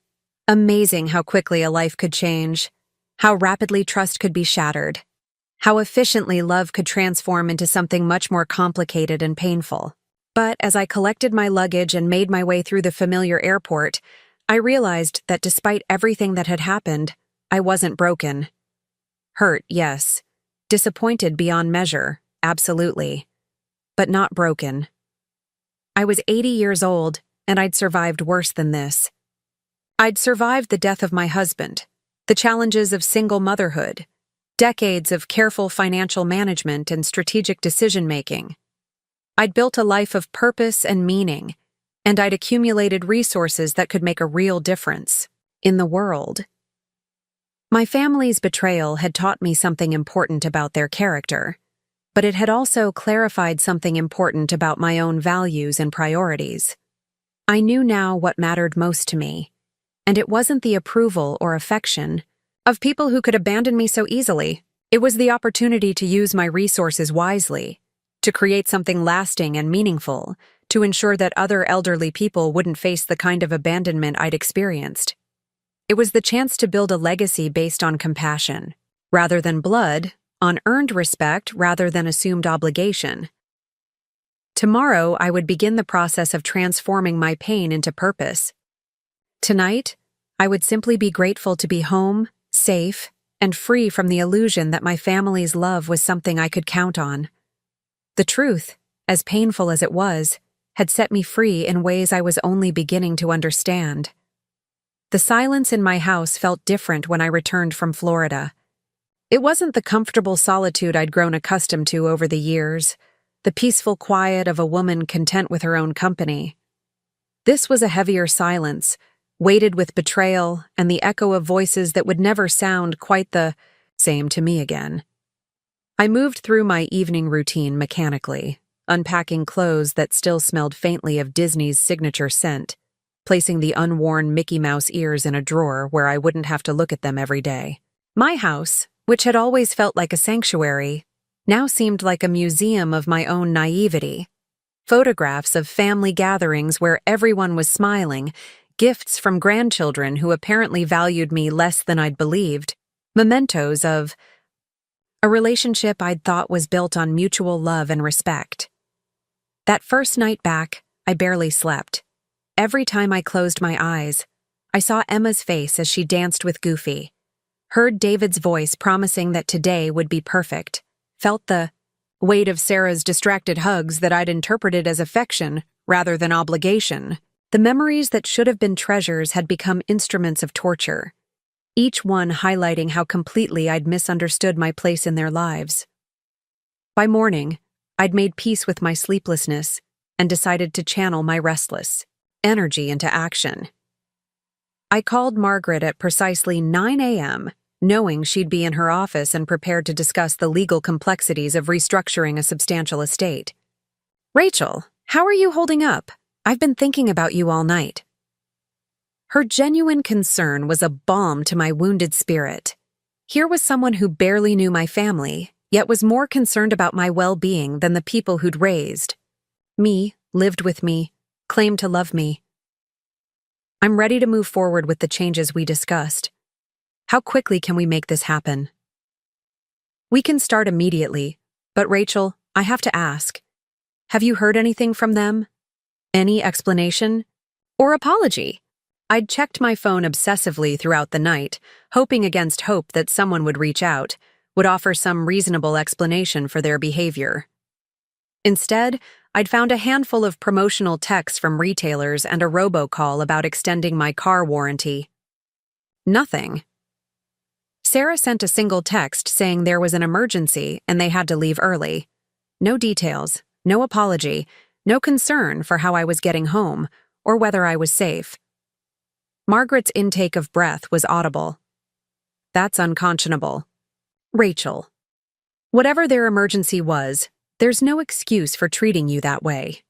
Amazing how quickly a life could change, how rapidly trust could be shattered, how efficiently love could transform into something much more complicated and painful. But as I collected my luggage and made my way through the familiar airport, I realized that despite everything that had happened, I wasn't broken. Hurt, yes. Disappointed beyond measure, absolutely. But not broken. I was 80 years old, and I'd survived worse than this. I'd survived the death of my husband, the challenges of single motherhood, decades of careful financial management and strategic decision-making. I'd built a life of purpose and meaning, and I'd accumulated resources that could make a real difference in the world. My family's betrayal had taught me something important about their character, but it had also clarified something important about my own values and priorities. I knew now what mattered most to me, and it wasn't the approval or affection of people who could abandon me so easily. It was the opportunity to use my resources wisely, to create something lasting and meaningful, to ensure that other elderly people wouldn't face the kind of abandonment I'd experienced. It was the chance to build a legacy based on compassion, rather than blood, on earned respect rather than assumed obligation. Tomorrow, I would begin the process of transforming my pain into purpose. Tonight, I would simply be grateful to be home, safe, and free from the illusion that my family's love was something I could count on. The truth, as painful as it was, had set me free in ways I was only beginning to understand. The silence in my house felt different when I returned from Florida, It wasn't the comfortable solitude I'd grown accustomed to over the years, the peaceful quiet of a woman content with her own company. This was a heavier silence, weighted with betrayal and the echo of voices that would never sound quite the same to me again. I moved through my evening routine mechanically, unpacking clothes that still smelled faintly of Disney's signature scent, placing the unworn Mickey Mouse ears in a drawer where I wouldn't have to look at them every day. My house, which had always felt like a sanctuary, now seemed like a museum of my own naivety. Photographs of family gatherings where everyone was smiling, gifts from grandchildren who apparently valued me less than I'd believed, mementos of a relationship I'd thought was built on mutual love and respect. That first night back, I barely slept. Every time I closed my eyes, I saw Emma's face as she danced with Goofy, heard David's voice promising that today would be perfect, felt the weight of Sarah's distracted hugs that I'd interpreted as affection rather than obligation. The memories that should have been treasures had become instruments of torture, each one highlighting how completely I'd misunderstood my place in their lives. By morning, I'd made peace with my sleeplessness and decided to channel my restless energy into action. I called Margaret at precisely 9 a.m., knowing she'd be in her office and prepared to discuss the legal complexities of restructuring a substantial estate. "Rachel, how are you holding up? I've been thinking about you all night." Her genuine concern was a balm to my wounded spirit. Here was someone who barely knew my family, yet was more concerned about my well-being than the people who'd raised me, lived with me, claimed to love me. "I'm ready to move forward with the changes we discussed. How quickly can we make this happen?" "We can start immediately, but Rachel, I have to ask. Have you heard anything from them? Any explanation? Or apology?" I'd checked my phone obsessively throughout the night, hoping against hope that someone would reach out, would offer some reasonable explanation for their behavior. Instead, I'd found a handful of promotional texts from retailers and a robocall about extending my car warranty. Nothing. Sarah sent a single text saying there was an emergency and they had to leave early. No details, no apology, no concern for how I was getting home or whether I was safe. Margaret's intake of breath was audible. "That's unconscionable. Rachel, whatever their emergency was, there's no excuse for treating you that way."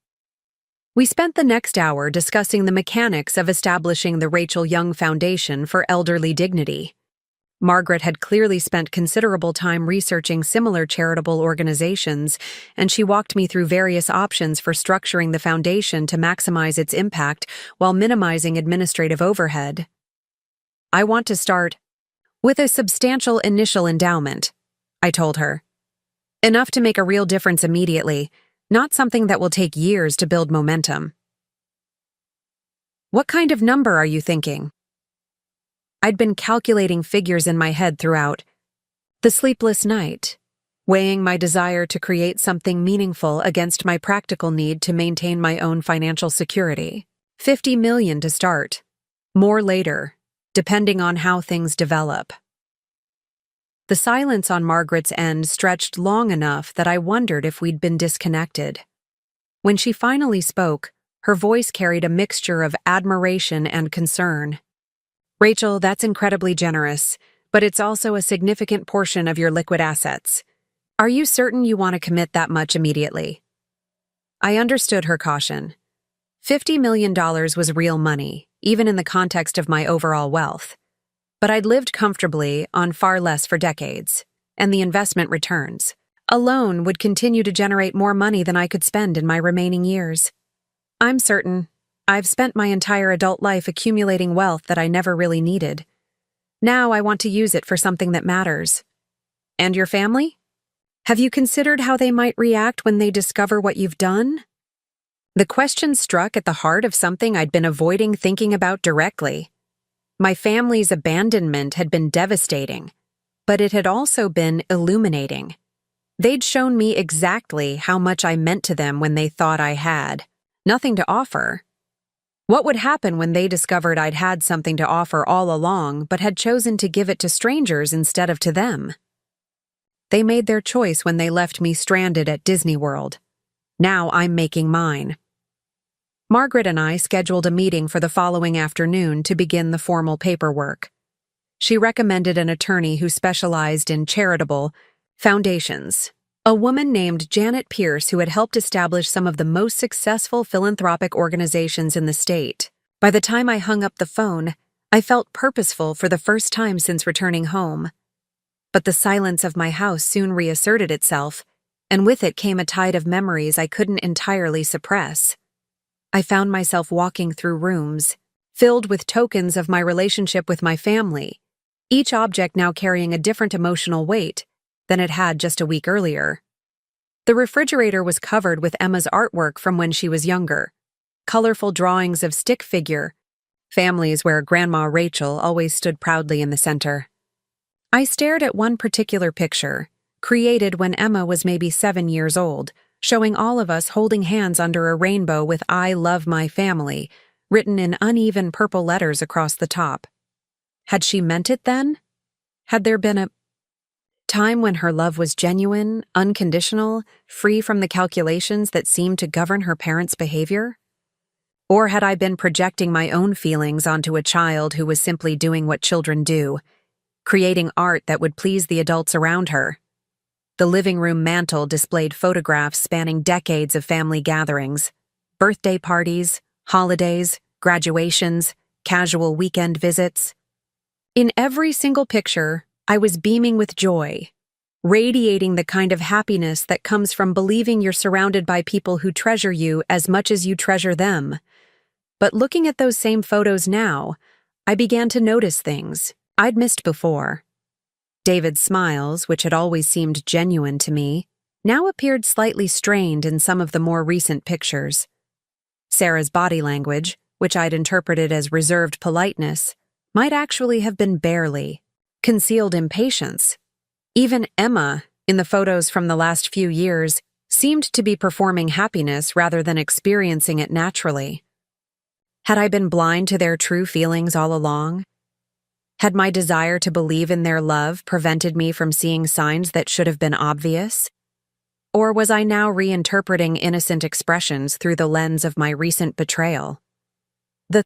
We spent the next hour discussing the mechanics of establishing the Rachel Young Foundation for Elderly Dignity. Margaret had clearly spent considerable time researching similar charitable organizations, and she walked me through various options for structuring the foundation to maximize its impact while minimizing administrative overhead. "I want to start with a substantial initial endowment," I told her. "Enough to make a real difference immediately, not something that will take years to build momentum." "What kind of number are you thinking?" I'd been calculating figures in my head throughout the sleepless night, weighing my desire to create something meaningful against my practical need to maintain my own financial security. $50 million to start. More later, depending on how things develop. The silence on Margaret's end stretched long enough that I wondered if we'd been disconnected. When she finally spoke, her voice carried a mixture of admiration and concern. "Rachel, that's incredibly generous, but it's also a significant portion of your liquid assets. Are you certain you want to commit that much immediately?" I understood her caution. $50 million was real money, even in the context of my overall wealth. But I'd lived comfortably on far less for decades, and the investment returns alone would continue to generate more money than I could spend in my remaining years. "I'm certain. I've spent my entire adult life accumulating wealth that I never really needed. Now I want to use it for something that matters." "And your family? Have you considered how they might react when they discover what you've done?" The question struck at the heart of something I'd been avoiding thinking about directly. My family's abandonment had been devastating, but it had also been illuminating. They'd shown me exactly how much I meant to them when they thought I had nothing to offer. What would happen when they discovered I'd had something to offer all along but had chosen to give it to strangers instead of to them? They made their choice when they left me stranded at Disney World. Now I'm making mine. Margaret and I scheduled a meeting for the following afternoon to begin the formal paperwork. She recommended an attorney who specialized in charitable foundations, a woman named Janet Pierce who had helped establish some of the most successful philanthropic organizations in the state. By the time I hung up the phone, I felt purposeful for the first time since returning home. But the silence of my house soon reasserted itself, and with it came a tide of memories I couldn't entirely suppress. I found myself walking through rooms, filled with tokens of my relationship with my family, each object now carrying a different emotional weight than it had just a week earlier. The refrigerator was covered with Emma's artwork from when she was younger, colorful drawings of stick figure, families where Grandma Rachel always stood proudly in the center. I stared at one particular picture, created when Emma was maybe 7 years old, showing all of us holding hands under a rainbow with "I love my family" written in uneven purple letters across the top. Had she meant it then? Had there been a time when her love was genuine, unconditional, free from the calculations that seemed to govern her parents' behavior? Or had I been projecting my own feelings onto a child who was simply doing what children do, creating art that would please the adults around her? The living room mantel displayed photographs spanning decades of family gatherings, birthday parties, holidays, graduations, casual weekend visits. In every single picture, I was beaming with joy, radiating the kind of happiness that comes from believing you're surrounded by people who treasure you as much as you treasure them. But looking at those same photos now, I began to notice things I'd missed before. David's smiles, which had always seemed genuine to me, now appeared slightly strained in some of the more recent pictures. Sarah's body language, which I'd interpreted as reserved politeness, might actually have been barely concealed impatience. Even Emma, in the photos from the last few years, seemed to be performing happiness rather than experiencing it naturally. Had I been blind to their true feelings all along? Had my desire to believe in their love prevented me from seeing signs that should have been obvious? Or was I now reinterpreting innocent expressions through the lens of my recent betrayal? The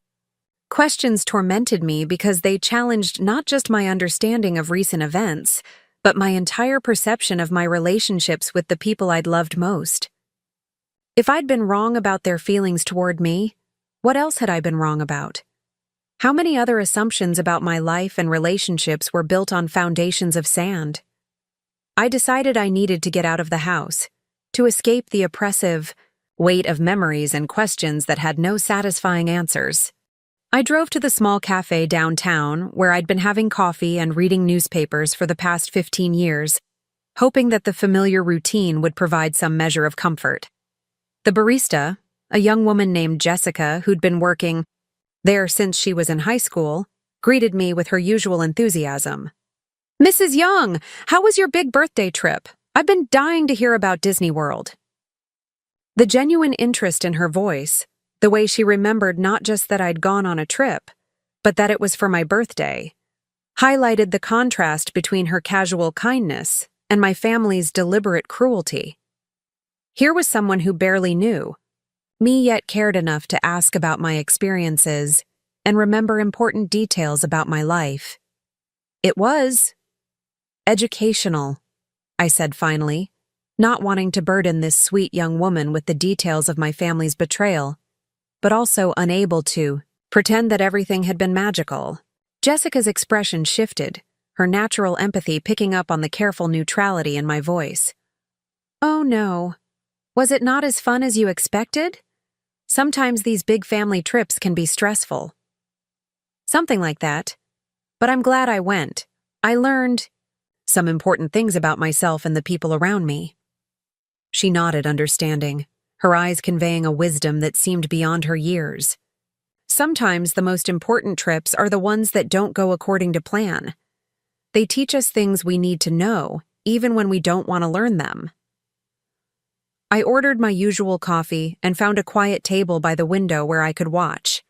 questions tormented me because they challenged not just my understanding of recent events, but my entire perception of my relationships with the people I'd loved most. If I'd been wrong about their feelings toward me, what else had I been wrong about? How many other assumptions about my life and relationships were built on foundations of sand? I decided I needed to get out of the house, to escape the oppressive weight of memories and questions that had no satisfying answers. I drove to the small cafe downtown where I'd been having coffee and reading newspapers for the past 15 years, hoping that the familiar routine would provide some measure of comfort. The barista, a young woman named Jessica who'd been working there since she was in high school, greeted me with her usual enthusiasm. "Mrs. Young, how was your big birthday trip? I've been dying to hear about Disney World." The genuine interest in her voice, the way she remembered not just that I'd gone on a trip, but that it was for my birthday, highlighted the contrast between her casual kindness and my family's deliberate cruelty. Here was someone who barely knew me yet cared enough to ask about my experiences and remember important details about my life. It was educational, I said finally, not wanting to burden this sweet young woman with the details of my family's betrayal, but also unable to pretend that everything had been magical. Jessica's expression shifted, her natural empathy picking up on the careful neutrality in my voice. "Oh no. Was it not as fun as you expected? Sometimes these big family trips can be stressful." "Something like that. But I'm glad I went. I learned some important things about myself and the people around me." She nodded, understanding, her eyes conveying a wisdom that seemed beyond her years. Sometimes the most important trips are the ones that don't go according to plan. They teach us things we need to know, even when we don't want to learn them. I ordered my usual coffee and found a quiet table by the window where I could watch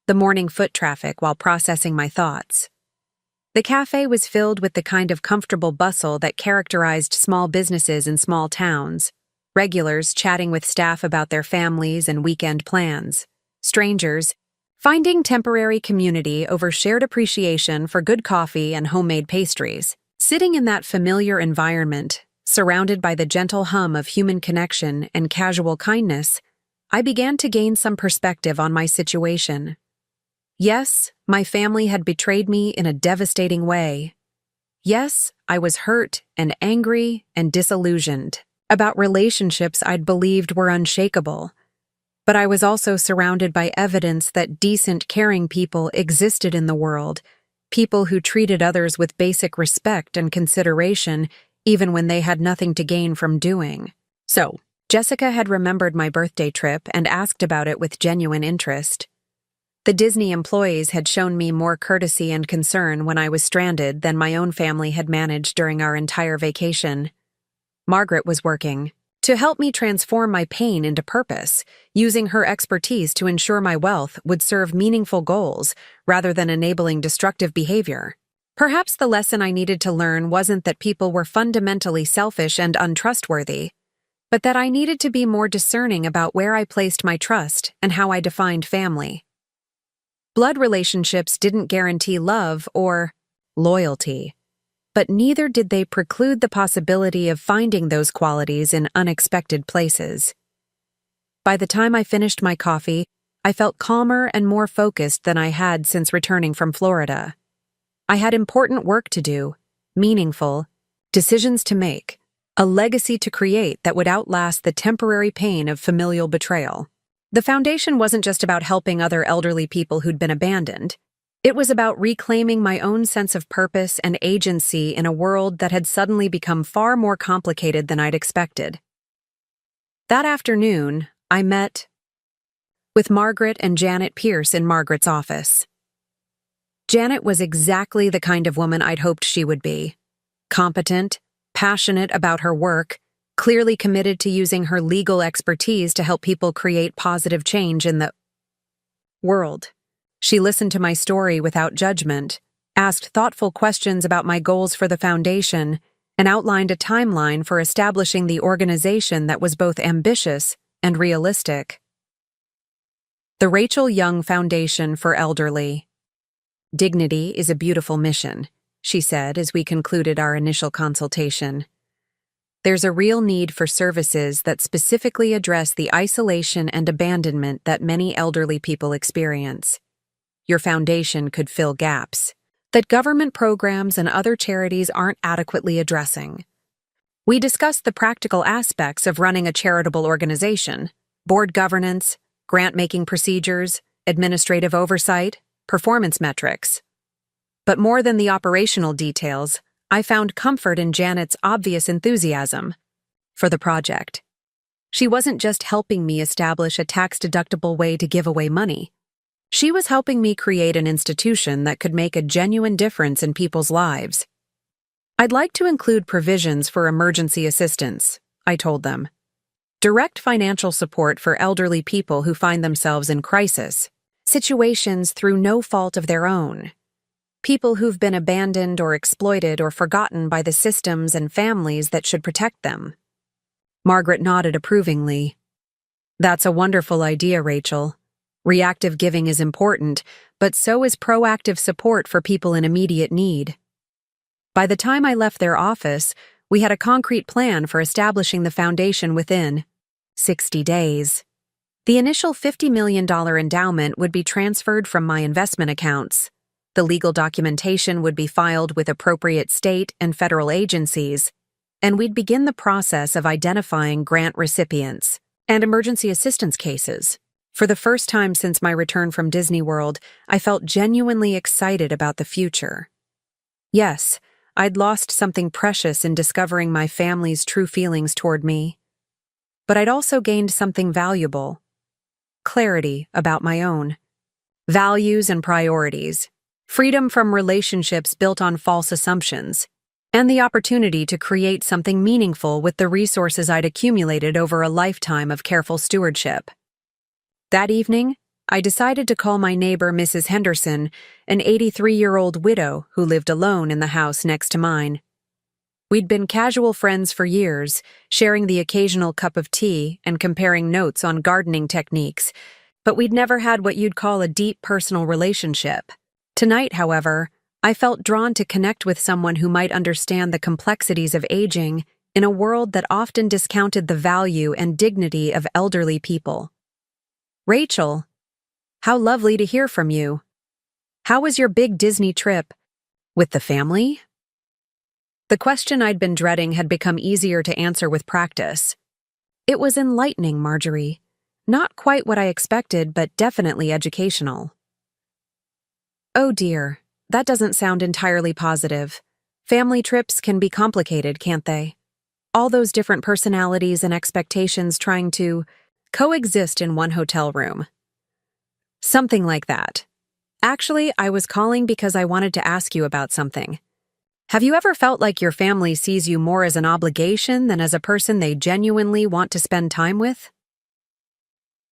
the morning foot traffic while processing my thoughts. The cafe was filled with the kind of comfortable bustle that characterized small businesses in small towns. Regulars chatting with staff about their families and weekend plans. Strangers finding temporary community over shared appreciation for good coffee and homemade pastries. Sitting in that familiar environment, surrounded by the gentle hum of human connection and casual kindness, I began to gain some perspective on my situation. Yes, my family had betrayed me in a devastating way. Yes, I was hurt and angry and disillusioned about relationships I'd believed were unshakable. But I was also surrounded by evidence that decent, caring people existed in the world, people who treated others with basic respect and consideration, even when they had nothing to gain from doing. So, Jessica had remembered my birthday trip and asked about it with genuine interest. The Disney employees had shown me more courtesy and concern when I was stranded than my own family had managed during our entire vacation. Margaret was working to help me transform my pain into purpose, using her expertise to ensure my wealth would serve meaningful goals rather than enabling destructive behavior. Perhaps the lesson I needed to learn wasn't that people were fundamentally selfish and untrustworthy, but that I needed to be more discerning about where I placed my trust and how I defined family. Blood relationships didn't guarantee love or loyalty, but neither did they preclude the possibility of finding those qualities in unexpected places. By the time I finished my coffee, I felt calmer and more focused than I had since returning from Florida. I had important work to do, meaningful decisions to make, a legacy to create that would outlast the temporary pain of familial betrayal. The foundation wasn't just about helping other elderly people who'd been abandoned. It was about reclaiming my own sense of purpose and agency in a world that had suddenly become far more complicated than I'd expected. That afternoon, I met with Margaret and Janet Pierce in Margaret's office. Janet was exactly the kind of woman I'd hoped she would be. Competent, passionate about her work, clearly committed to using her legal expertise to help people create positive change in the world. She listened to my story without judgment, asked thoughtful questions about my goals for the foundation, and outlined a timeline for establishing the organization that was both ambitious and realistic. The Rachel Young Foundation for Elderly. Dignity is a beautiful mission, she said as we concluded our initial consultation. There's a real need for services that specifically address the isolation and abandonment that many elderly people experience. Your foundation could fill gaps that government programs and other charities aren't adequately addressing. We discussed the practical aspects of running a charitable organization: board governance, grant-making procedures, administrative oversight, performance metrics. But more than the operational details, I found comfort in Janet's obvious enthusiasm for the project. She wasn't just helping me establish a tax-deductible way to give away money. She was helping me create an institution that could make a genuine difference in people's lives. I'd like to include provisions for emergency assistance, I told them. Direct financial support for elderly people who find themselves in crisis situations through no fault of their own. People who've been abandoned or exploited or forgotten by the systems and families that should protect them. Margaret nodded approvingly. That's a wonderful idea, Rachel. Reactive giving is important, but so is proactive support for people in immediate need. By the time I left their office, we had a concrete plan for establishing the foundation within 60 days. The initial $50 million endowment would be transferred from my investment accounts. The legal documentation would be filed with appropriate state and federal agencies, and we'd begin the process of identifying grant recipients and emergency assistance cases. For the first time since my return from Disney World, I felt genuinely excited about the future. Yes, I'd lost something precious in discovering my family's true feelings toward me. But I'd also gained something valuable: clarity about my own values and priorities, freedom from relationships built on false assumptions, and the opportunity to create something meaningful with the resources I'd accumulated over a lifetime of careful stewardship. That evening, I decided to call my neighbor Mrs. Henderson, an 83-year-old widow who lived alone in the house next to mine. We'd been casual friends for years, sharing the occasional cup of tea and comparing notes on gardening techniques, but we'd never had what you'd call a deep personal relationship. Tonight, however, I felt drawn to connect with someone who might understand the complexities of aging in a world that often discounted the value and dignity of elderly people. Rachel, how lovely to hear from you. How was your big Disney trip? With the family? The question I'd been dreading had become easier to answer with practice. It was enlightening, Marjorie. Not quite what I expected, but definitely educational. Oh dear, that doesn't sound entirely positive. Family trips can be complicated, can't they? All those different personalities and expectations trying to coexist in one hotel room. Something like that. Actually, I was calling because I wanted to ask you about something. Have you ever felt like your family sees you more as an obligation than as a person they genuinely want to spend time with?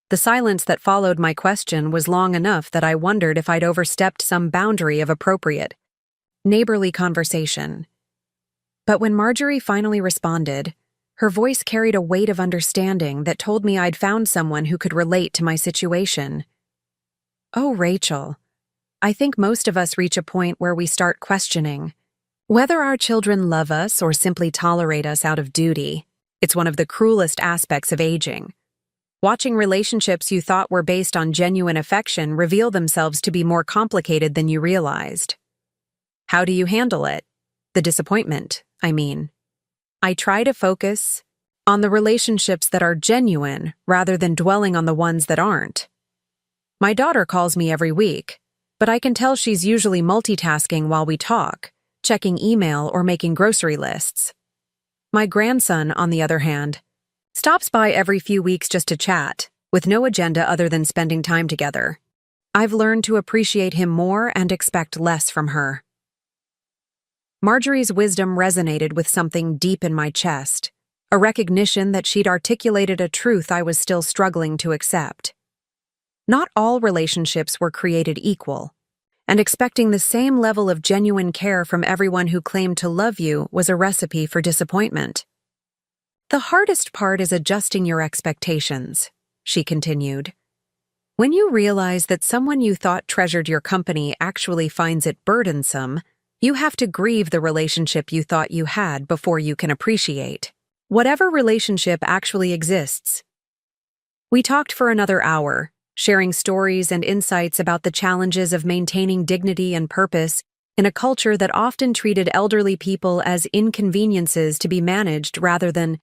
The silence that followed my question was long enough that I wondered if I'd overstepped some boundary of appropriate, neighborly conversation. But when Marjorie finally responded, her voice carried a weight of understanding that told me I'd found someone who could relate to my situation. Oh, Rachel, I think most of us reach a point where we start questioning whether our children love us or simply tolerate us out of duty. It's one of the cruelest aspects of aging. Watching relationships you thought were based on genuine affection reveal themselves to be more complicated than you realized. How do you handle it? The disappointment, I mean. I try to focus on the relationships that are genuine rather than dwelling on the ones that aren't. My daughter calls me every week, but I can tell she's usually multitasking while we talk, checking email or making grocery lists. My grandson, on the other hand, stops by every few weeks just to chat, with no agenda other than spending time together. I've learned to appreciate him more and expect less from her. Marjorie's wisdom resonated with something deep in my chest, a recognition that she'd articulated a truth I was still struggling to accept. Not all relationships were created equal, and expecting the same level of genuine care from everyone who claimed to love you was a recipe for disappointment. The hardest part is adjusting your expectations, she continued. When you realize that someone you thought treasured your company actually finds it burdensome, you have to grieve the relationship you thought you had before you can appreciate whatever relationship actually exists. We talked for another hour, sharing stories and insights about the challenges of maintaining dignity and purpose in a culture that often treated elderly people as inconveniences to be managed rather than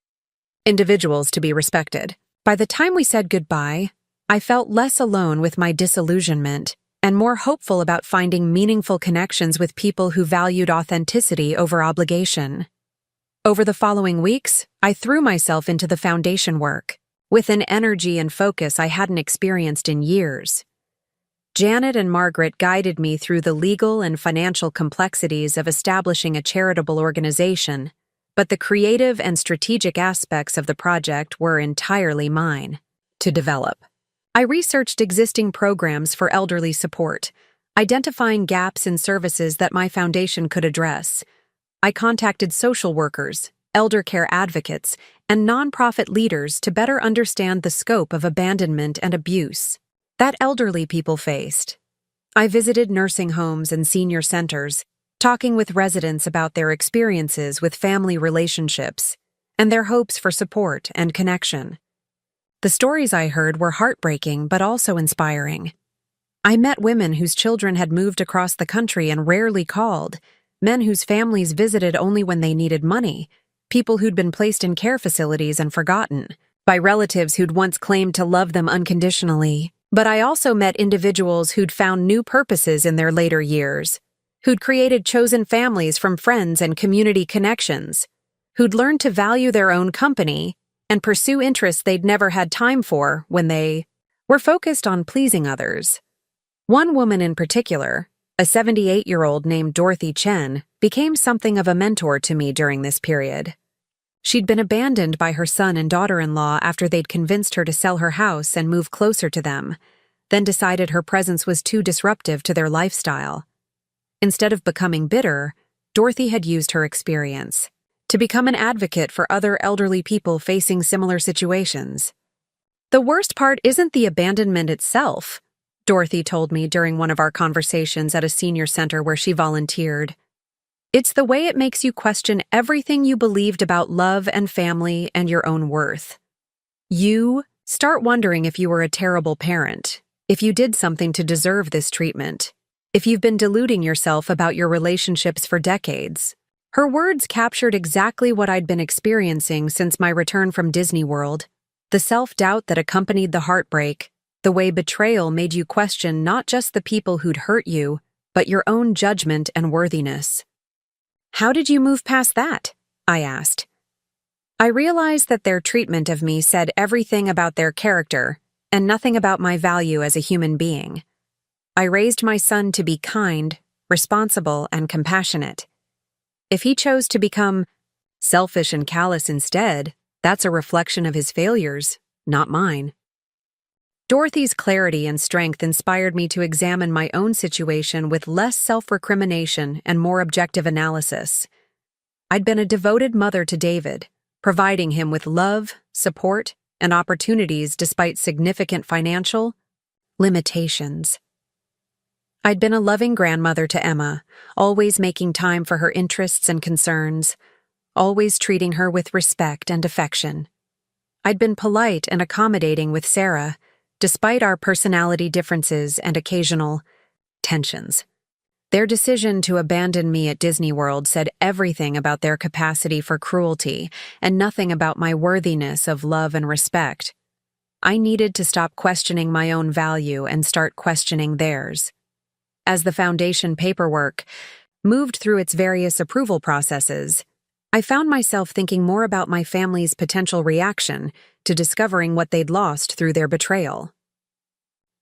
individuals to be respected. By the time we said goodbye, I felt less alone with my disillusionment and more hopeful about finding meaningful connections with people who valued authenticity over obligation. Over the following weeks, I threw myself into the foundation work, with an energy and focus I hadn't experienced in years. Janet and Margaret guided me through the legal and financial complexities of establishing a charitable organization, but the creative and strategic aspects of the project were entirely mine to develop. I researched existing programs for elderly support, identifying gaps in services that my foundation could address. I contacted social workers, elder care advocates, and nonprofit leaders to better understand the scope of abandonment and abuse that elderly people faced. I visited nursing homes and senior centers, talking with residents about their experiences with family relationships and their hopes for support and connection. The stories I heard were heartbreaking but also inspiring. I met women whose children had moved across the country and rarely called, men whose families visited only when they needed money, people who'd been placed in care facilities and forgotten by relatives who'd once claimed to love them unconditionally. But I also met individuals who'd found new purposes in their later years, who'd created chosen families from friends and community connections, who'd learned to value their own company and pursue interests they'd never had time for when they were focused on pleasing others. One woman in particular, a 78-year-old named Dorothy Chen, became something of a mentor to me during this period. She'd been abandoned by her son and daughter-in-law after they'd convinced her to sell her house and move closer to them, then decided her presence was too disruptive to their lifestyle. Instead of becoming bitter, Dorothy had used her experience to become an advocate for other elderly people facing similar situations. "The worst part isn't the abandonment itself," Dorothy told me during one of our conversations at a senior center where she volunteered. "It's the way it makes you question everything you believed about love and family and your own worth. You start wondering if you were a terrible parent, if you did something to deserve this treatment, if you've been deluding yourself about your relationships for decades." Her words captured exactly what I'd been experiencing since my return from Disney World. The self-doubt that accompanied the heartbreak, the way betrayal made you question not just the people who'd hurt you, but your own judgment and worthiness. "How did you move past that?" I asked. "I realized that their treatment of me said everything about their character and nothing about my value as a human being. I raised my son to be kind, responsible, and compassionate. If he chose to become selfish and callous instead, that's a reflection of his failures, not mine." Dorothy's clarity and strength inspired me to examine my own situation with less self-recrimination and more objective analysis. I'd been a devoted mother to David, providing him with love, support, and opportunities despite significant financial limitations. I'd been a loving grandmother to Emma, always making time for her interests and concerns, always treating her with respect and affection. I'd been polite and accommodating with Sarah, despite our personality differences and occasional tensions. Their decision to abandon me at Disney World said everything about their capacity for cruelty and nothing about my worthiness of love and respect. I needed to stop questioning my own value and start questioning theirs. As the foundation paperwork moved through its various approval processes, I found myself thinking more about my family's potential reaction to discovering what they'd lost through their betrayal.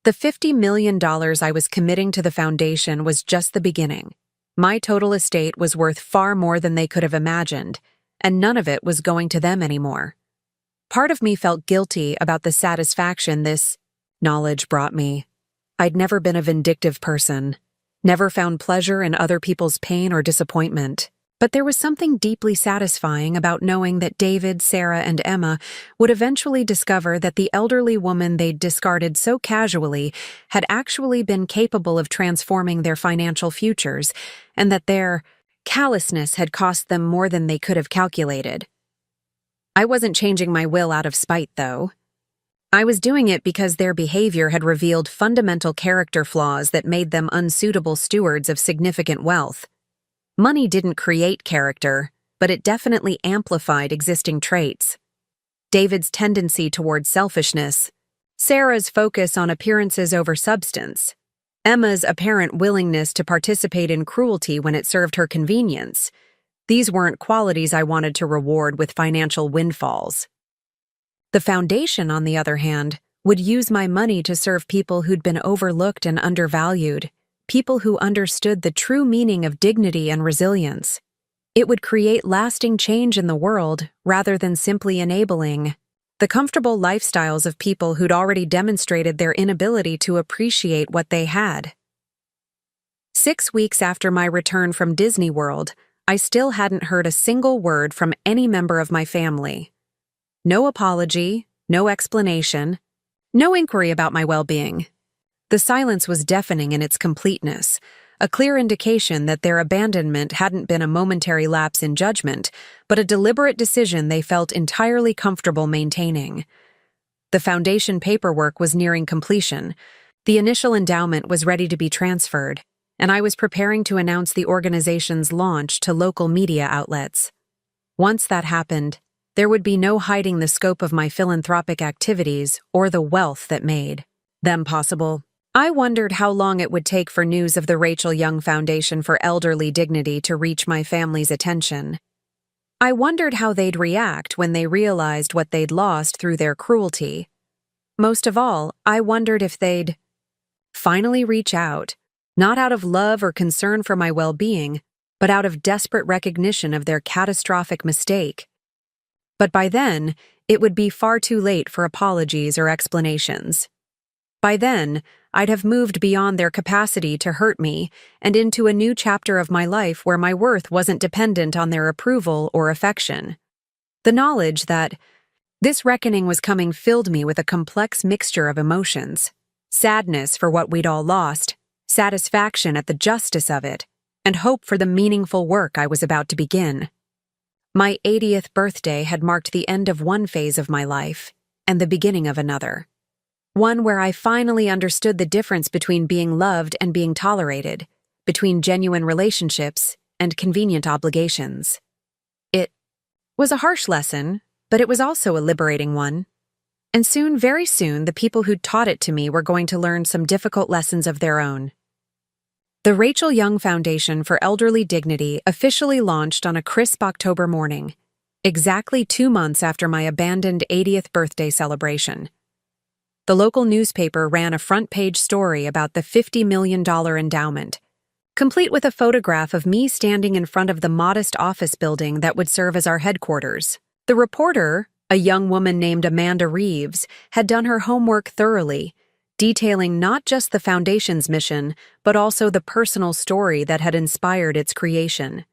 The $50 million I was committing to the foundation was just the beginning. My total estate was worth far more than they could have imagined, and none of it was going to them anymore. Part of me felt guilty about the satisfaction this knowledge brought me. I'd never been a vindictive person, never found pleasure in other people's pain or disappointment. But there was something deeply satisfying about knowing that David, Sarah, and Emma would eventually discover that the elderly woman they'd discarded so casually had actually been capable of transforming their financial futures, and that their callousness had cost them more than they could have calculated. I wasn't changing my will out of spite, though. I was doing it because their behavior had revealed fundamental character flaws that made them unsuitable stewards of significant wealth. Money didn't create character, but it definitely amplified existing traits. David's tendency toward selfishness, Sarah's focus on appearances over substance, Emma's apparent willingness to participate in cruelty when it served her convenience. These weren't qualities I wanted to reward with financial windfalls. The foundation, on the other hand, would use my money to serve people who'd been overlooked and undervalued, people who understood the true meaning of dignity and resilience. It would create lasting change in the world rather than simply enabling the comfortable lifestyles of people who'd already demonstrated their inability to appreciate what they had. 6 weeks after my return from Disney World, I still hadn't heard a single word from any member of my family. No apology, no explanation, no inquiry about my well-being. The silence was deafening in its completeness, a clear indication that their abandonment hadn't been a momentary lapse in judgment, but a deliberate decision they felt entirely comfortable maintaining. The foundation paperwork was nearing completion. The initial endowment was ready to be transferred, and I was preparing to announce the organization's launch to local media outlets. Once that happened, there would be no hiding the scope of my philanthropic activities or the wealth that made them possible. I wondered how long it would take for news of the Rachel Young Foundation for Elderly Dignity to reach my family's attention. I wondered how they'd react when they realized what they'd lost through their cruelty. Most of all, I wondered if they'd finally reach out, not out of love or concern for my well-being, but out of desperate recognition of their catastrophic mistake. But by then, it would be far too late for apologies or explanations. By then, I'd have moved beyond their capacity to hurt me and into a new chapter of my life where my worth wasn't dependent on their approval or affection. The knowledge that this reckoning was coming filled me with a complex mixture of emotions: sadness for what we'd all lost, satisfaction at the justice of it, and hope for the meaningful work I was about to begin. My 80th birthday had marked the end of one phase of my life and the beginning of another. One where I finally understood the difference between being loved and being tolerated, between genuine relationships and convenient obligations. It was a harsh lesson, but it was also a liberating one. And soon, very soon, the people who'd taught it to me were going to learn some difficult lessons of their own. The Rachel Young Foundation for Elderly Dignity officially launched on a crisp October morning, exactly 2 months after my abandoned 80th birthday celebration. The local newspaper ran a front-page story about the $50 million endowment, complete with a photograph of me standing in front of the modest office building that would serve as our headquarters. The reporter, a young woman named Amanda Reeves, had done her homework thoroughly, detailing not just the foundation's mission, but also the personal story that had inspired its creation.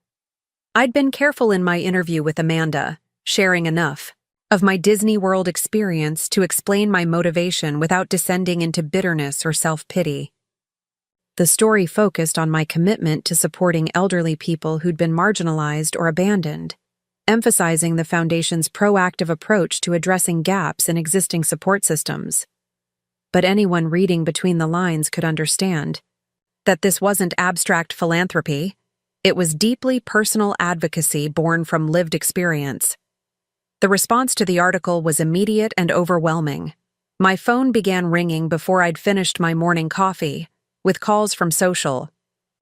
I'd been careful in my interview with Amanda, sharing enough of my Disney World experience to explain my motivation without descending into bitterness or self-pity. The story focused on my commitment to supporting elderly people who'd been marginalized or abandoned, emphasizing the Foundation's proactive approach to addressing gaps in existing support systems. But anyone reading between the lines could understand that this wasn't abstract philanthropy. It was deeply personal advocacy born from lived experience. The response to the article was immediate and overwhelming. My phone began ringing before I'd finished my morning coffee, with calls from social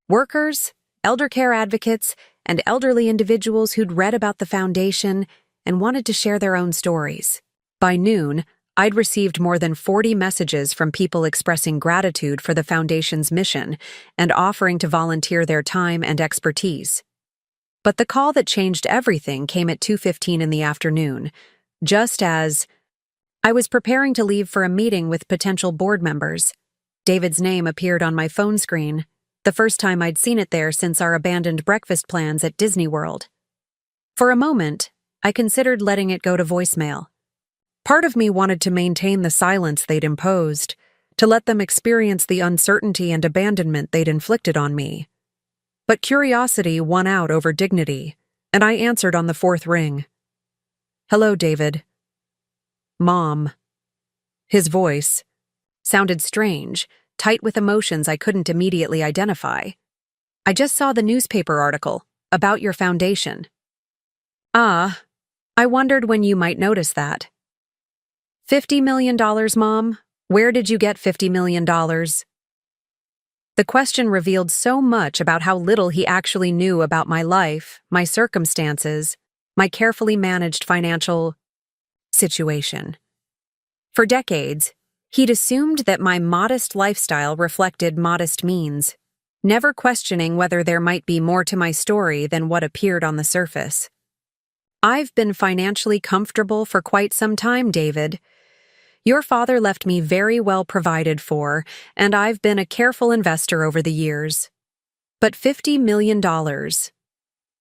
workers, elder care advocates, and elderly individuals who'd read about the foundation and wanted to share their own stories. By noon, I'd received more than 40 messages from people expressing gratitude for the foundation's mission and offering to volunteer their time and expertise. But the call that changed everything came at 2:15 in the afternoon, just as I was preparing to leave for a meeting with potential board members. David's name appeared on my phone screen, the first time I'd seen it there since our abandoned breakfast plans at Disney World. For a moment, I considered letting it go to voicemail. Part of me wanted to maintain the silence they'd imposed, to let them experience the uncertainty and abandonment they'd inflicted on me. But curiosity won out over dignity, and I answered on the 4th ring. "Hello, David." "Mom." His voice sounded strange, tight with emotions I couldn't immediately identify. "I just saw the newspaper article about your foundation." "Ah, I wondered when you might notice that." $50 million, Mom? Where did you get $50 million? The question revealed so much about how little he actually knew about my life, my circumstances, my carefully managed financial situation. For decades, he'd assumed that my modest lifestyle reflected modest means, never questioning whether there might be more to my story than what appeared on the surface. "I've been financially comfortable for quite some time, David. Your father left me very well provided for, and I've been a careful investor over the years. But $50 million.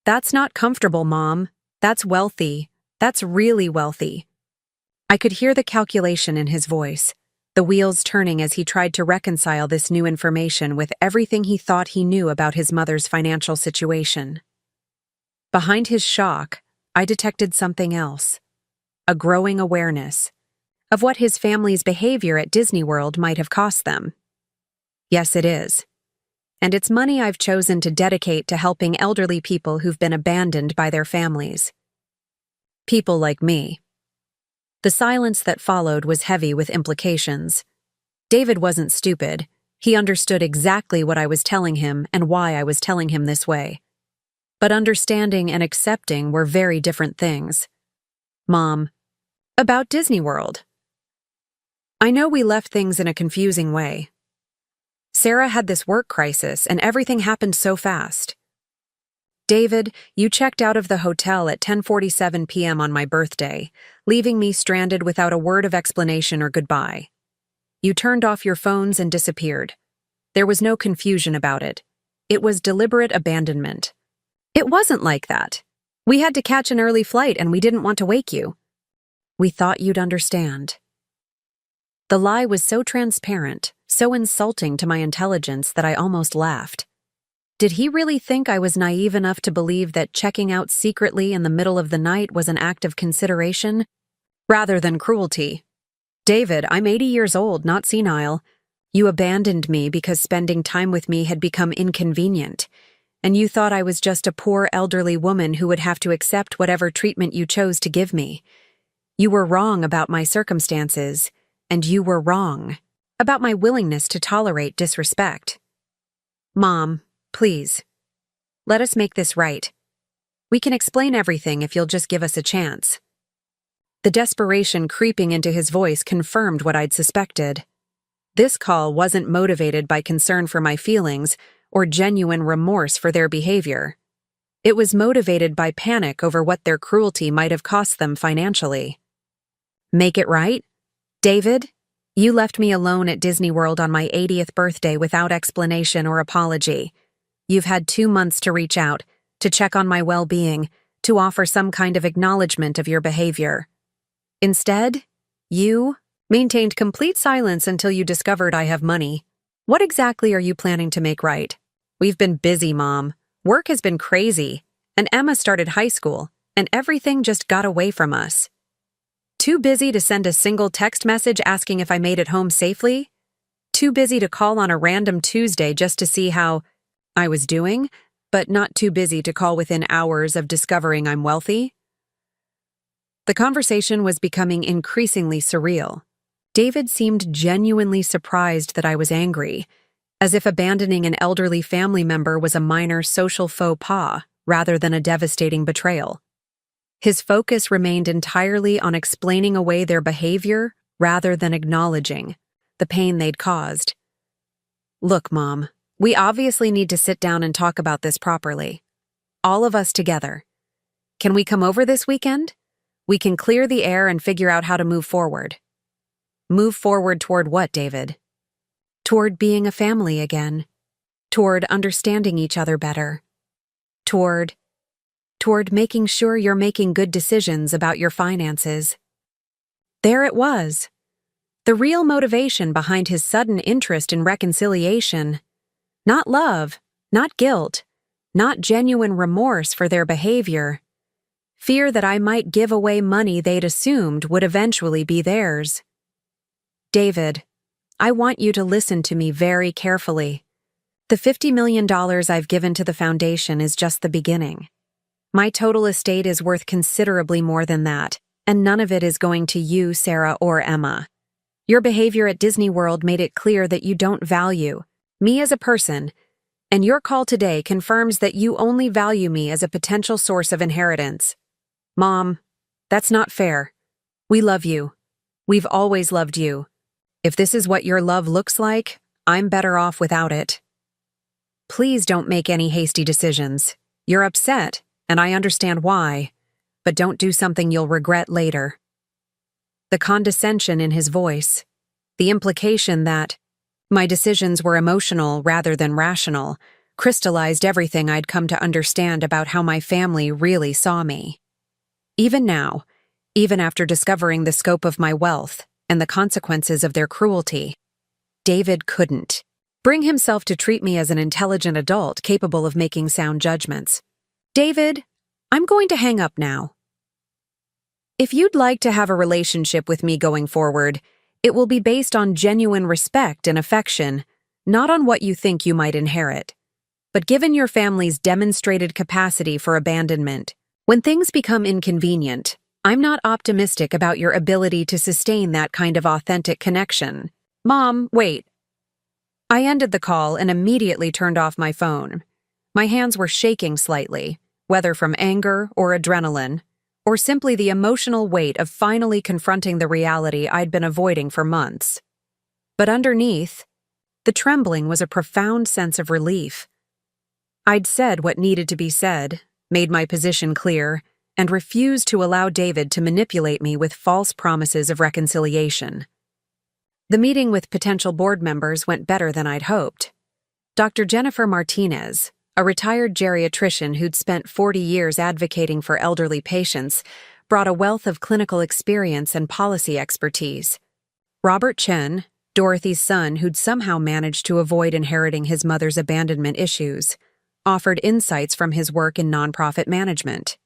That's not comfortable, Mom. That's wealthy. That's really wealthy." I could hear the calculation in his voice, the wheels turning as he tried to reconcile this new information with everything he thought he knew about his mother's financial situation. Behind his shock, I detected something else, a growing awareness of what his family's behavior at Disney World might have cost them. Yes, it is. And it's money I've chosen to dedicate to helping elderly people who've been abandoned by their families. People like me. The silence that followed was heavy with implications. David wasn't stupid. He understood exactly what I was telling him and why I was telling him this way. But understanding and accepting were very different things. "Mom, about Disney World. I know we left things in a confusing way. Sarah had this work crisis and everything happened so fast. David, you checked out of the hotel at 10:47 p.m. on my birthday, leaving me stranded without a word of explanation or goodbye. You turned off your phones and disappeared. There was no confusion about it. It was deliberate abandonment. It wasn't like that. We had to catch an early flight and we didn't want to wake you. We thought you'd understand. The lie was so transparent, so insulting to my intelligence that I almost laughed. Did he really think I was naive enough to believe that checking out secretly in the middle of the night was an act of consideration, rather than cruelty? David, I'm 80 years old, not senile. You abandoned me because spending time with me had become inconvenient, and you thought I was just a poor elderly woman who would have to accept whatever treatment you chose to give me. You were wrong about my circumstances, and you were wrong about my willingness to tolerate disrespect. Mom, please, let us make this right. We can explain everything if you'll just give us a chance. The desperation creeping into his voice confirmed what I'd suspected. This call wasn't motivated by concern for my feelings or genuine remorse for their behavior. It was motivated by panic over what their cruelty might have cost them financially. Make it right? David, you left me alone at Disney World on my 80th birthday without explanation or apology. You've had 2 months to reach out, to check on my well-being, to offer some kind of acknowledgement of your behavior. Instead, you maintained complete silence until you discovered I have money. What exactly are you planning to make right? We've been busy, Mom. Work has been crazy, and Emma started high school, and everything just got away from us. Too busy to send a single text message asking if I made it home safely? Too busy to call on a random Tuesday just to see how I was doing, but not too busy to call within hours of discovering I'm wealthy? The conversation was becoming increasingly surreal. David seemed genuinely surprised that I was angry, as if abandoning an elderly family member was a minor social faux pas rather than a devastating betrayal. His focus remained entirely on explaining away their behavior rather than acknowledging the pain they'd caused. Look, Mom, we obviously need to sit down and talk about this properly. All of us together. Can we come over this weekend? We can clear the air and figure out how to move forward. Move forward toward what, David? Toward being a family again. Toward understanding each other better. Toward making sure you're making good decisions about your finances. There it was. The real motivation behind his sudden interest in reconciliation. Not love, not guilt, not genuine remorse for their behavior. Fear that I might give away money they'd assumed would eventually be theirs. David, I want you to listen to me very carefully. The $50 million I've given to the foundation is just the beginning. My total estate is worth considerably more than that, and none of it is going to you, Sarah, or Emma. Your behavior at Disney World made it clear that you don't value me as a person, and your call today confirms that you only value me as a potential source of inheritance. Mom, that's not fair. We love you. We've always loved you. If this is what your love looks like, I'm better off without it. Please don't make any hasty decisions. You're upset, and I understand why, but don't do something you'll regret later. The condescension in his voice, the implication that my decisions were emotional rather than rational, crystallized everything I'd come to understand about how my family really saw me. Even now, even after discovering the scope of my wealth and the consequences of their cruelty, David couldn't bring himself to treat me as an intelligent adult capable of making sound judgments. David, I'm going to hang up now. If you'd like to have a relationship with me going forward, it will be based on genuine respect and affection, not on what you think you might inherit. But given your family's demonstrated capacity for abandonment, when things become inconvenient, I'm not optimistic about your ability to sustain that kind of authentic connection. Mom, wait. I ended the call and immediately turned off my phone. My hands were shaking slightly, whether from anger or adrenaline, or simply the emotional weight of finally confronting the reality I'd been avoiding for months. But underneath, the trembling was a profound sense of relief. I'd said what needed to be said, made my position clear, and refused to allow David to manipulate me with false promises of reconciliation. The meeting with potential board members went better than I'd hoped. Dr. Jennifer Martinez, a retired geriatrician who'd spent 40 years advocating for elderly patients, brought a wealth of clinical experience and policy expertise. Robert Chen, Dorothy's son who'd somehow managed to avoid inheriting his mother's abandonment issues, offered insights from his work in nonprofit management.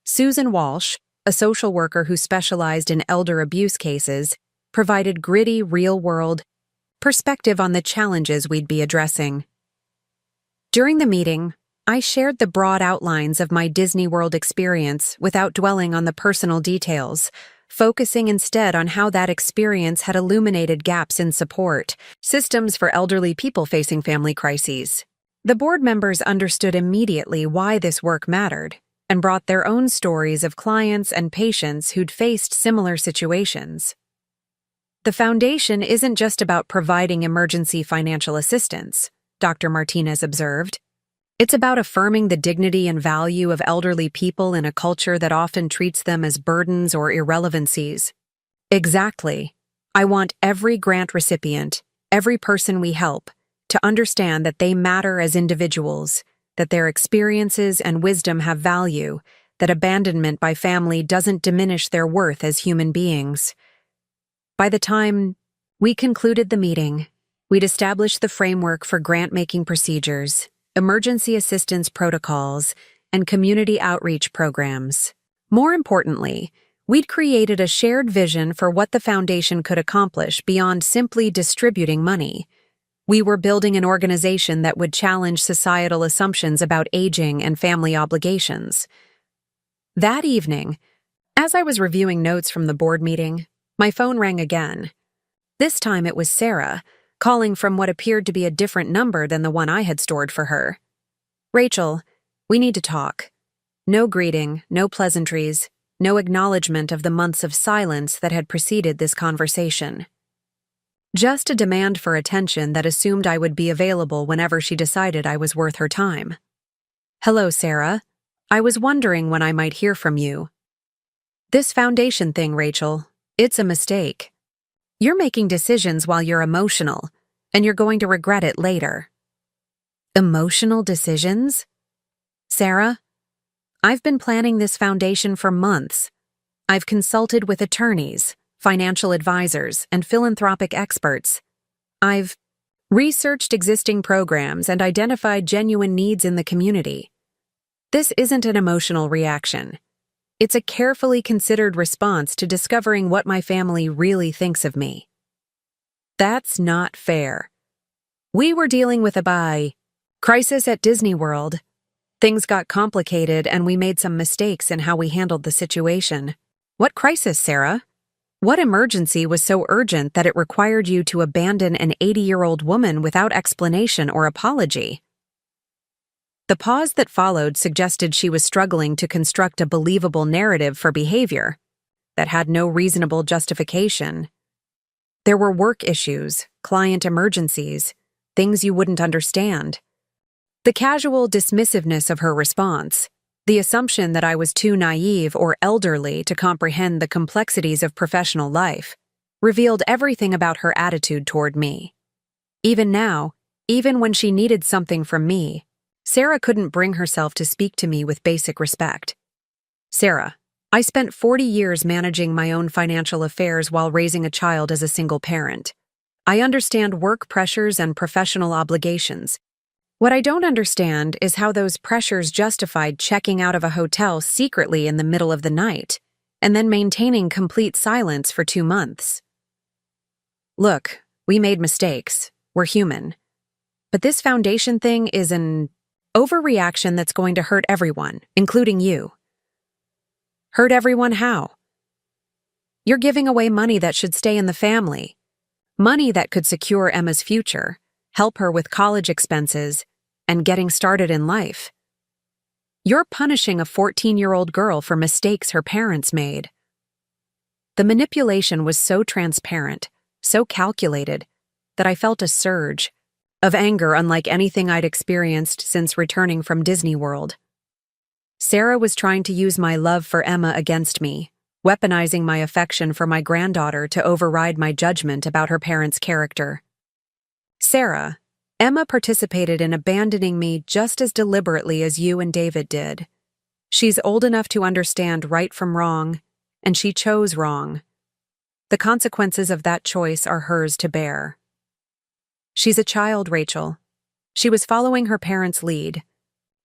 Susan Walsh, a social worker who specialized in elder abuse cases, provided gritty, real-world perspective on the challenges we'd be addressing. During the meeting, I shared the broad outlines of my Disney World experience without dwelling on the personal details, focusing instead on how that experience had illuminated gaps in support systems for elderly people facing family crises. The board members understood immediately why this work mattered and brought their own stories of clients and patients who'd faced similar situations. The foundation isn't just about providing emergency financial assistance, Dr. Martinez observed. It's about affirming the dignity and value of elderly people in a culture that often treats them as burdens or irrelevancies. Exactly. I want every grant recipient, every person we help, to understand that they matter as individuals, that their experiences and wisdom have value, that abandonment by family doesn't diminish their worth as human beings. By the time we concluded the meeting, we'd established the framework for grant-making procedures, emergency assistance protocols, and community outreach programs. More importantly, we'd created a shared vision for what the foundation could accomplish beyond simply distributing money. We were building an organization that would challenge societal assumptions about aging and family obligations. That evening, as I was reviewing notes from the board meeting, my phone rang again. This time it was Sarah, calling from what appeared to be a different number than the one I had stored for her. "Rachel, we need to talk." No greeting, no pleasantries, no acknowledgement of the months of silence that had preceded this conversation. Just a demand for attention that assumed I would be available whenever she decided I was worth her time. "Hello, Sarah. I was wondering when I might hear from you." "This foundation thing, Rachel, it's a mistake. You're making decisions while you're emotional, and you're going to regret it later." "Emotional decisions?" "Sarah, I've been planning this foundation for months. I've consulted with attorneys, financial advisors, and philanthropic experts. I've researched existing programs and identified genuine needs in the community. This isn't an emotional reaction. It's a carefully considered response to discovering what my family really thinks of me." "That's not fair. We were dealing with a crisis at Disney World. Things got complicated and we made some mistakes in how we handled the situation." "What crisis, Sarah? What emergency was so urgent that it required you to abandon an 80-year-old woman without explanation or apology?" The pause that followed suggested she was struggling to construct a believable narrative for behavior that had no reasonable justification. There were work issues, client emergencies, things you wouldn't understand. The casual dismissiveness of her response, the assumption that I was too naive or elderly to comprehend the complexities of professional life, revealed everything about her attitude toward me. Even now, even when she needed something from me, Sarah couldn't bring herself to speak to me with basic respect. "Sarah, I spent 40 years managing my own financial affairs while raising a child as a single parent. I understand work pressures and professional obligations. What I don't understand is how those pressures justified checking out of a hotel secretly in the middle of the night, and then maintaining complete silence for 2 months. Look, we made mistakes. We're human. But this foundation thing is an overreaction that's going to hurt everyone, including you." "Hurt everyone how?" "You're giving away money that should stay in the family. Money that could secure Emma's future, help her with college expenses, and getting started in life. You're punishing a 14-year-old girl for mistakes her parents made." The manipulation was so transparent, so calculated, that I felt a surge of anger unlike anything I'd experienced since returning from Disney World. Sarah was trying to use my love for Emma against me, weaponizing my affection for my granddaughter to override my judgment about her parents' character. Sarah, Emma participated in abandoning me just as deliberately as you and David did. She's old enough to understand right from wrong, and she chose wrong. The consequences of that choice are hers to bear. She's a child, Rachel. She was following her parents' lead.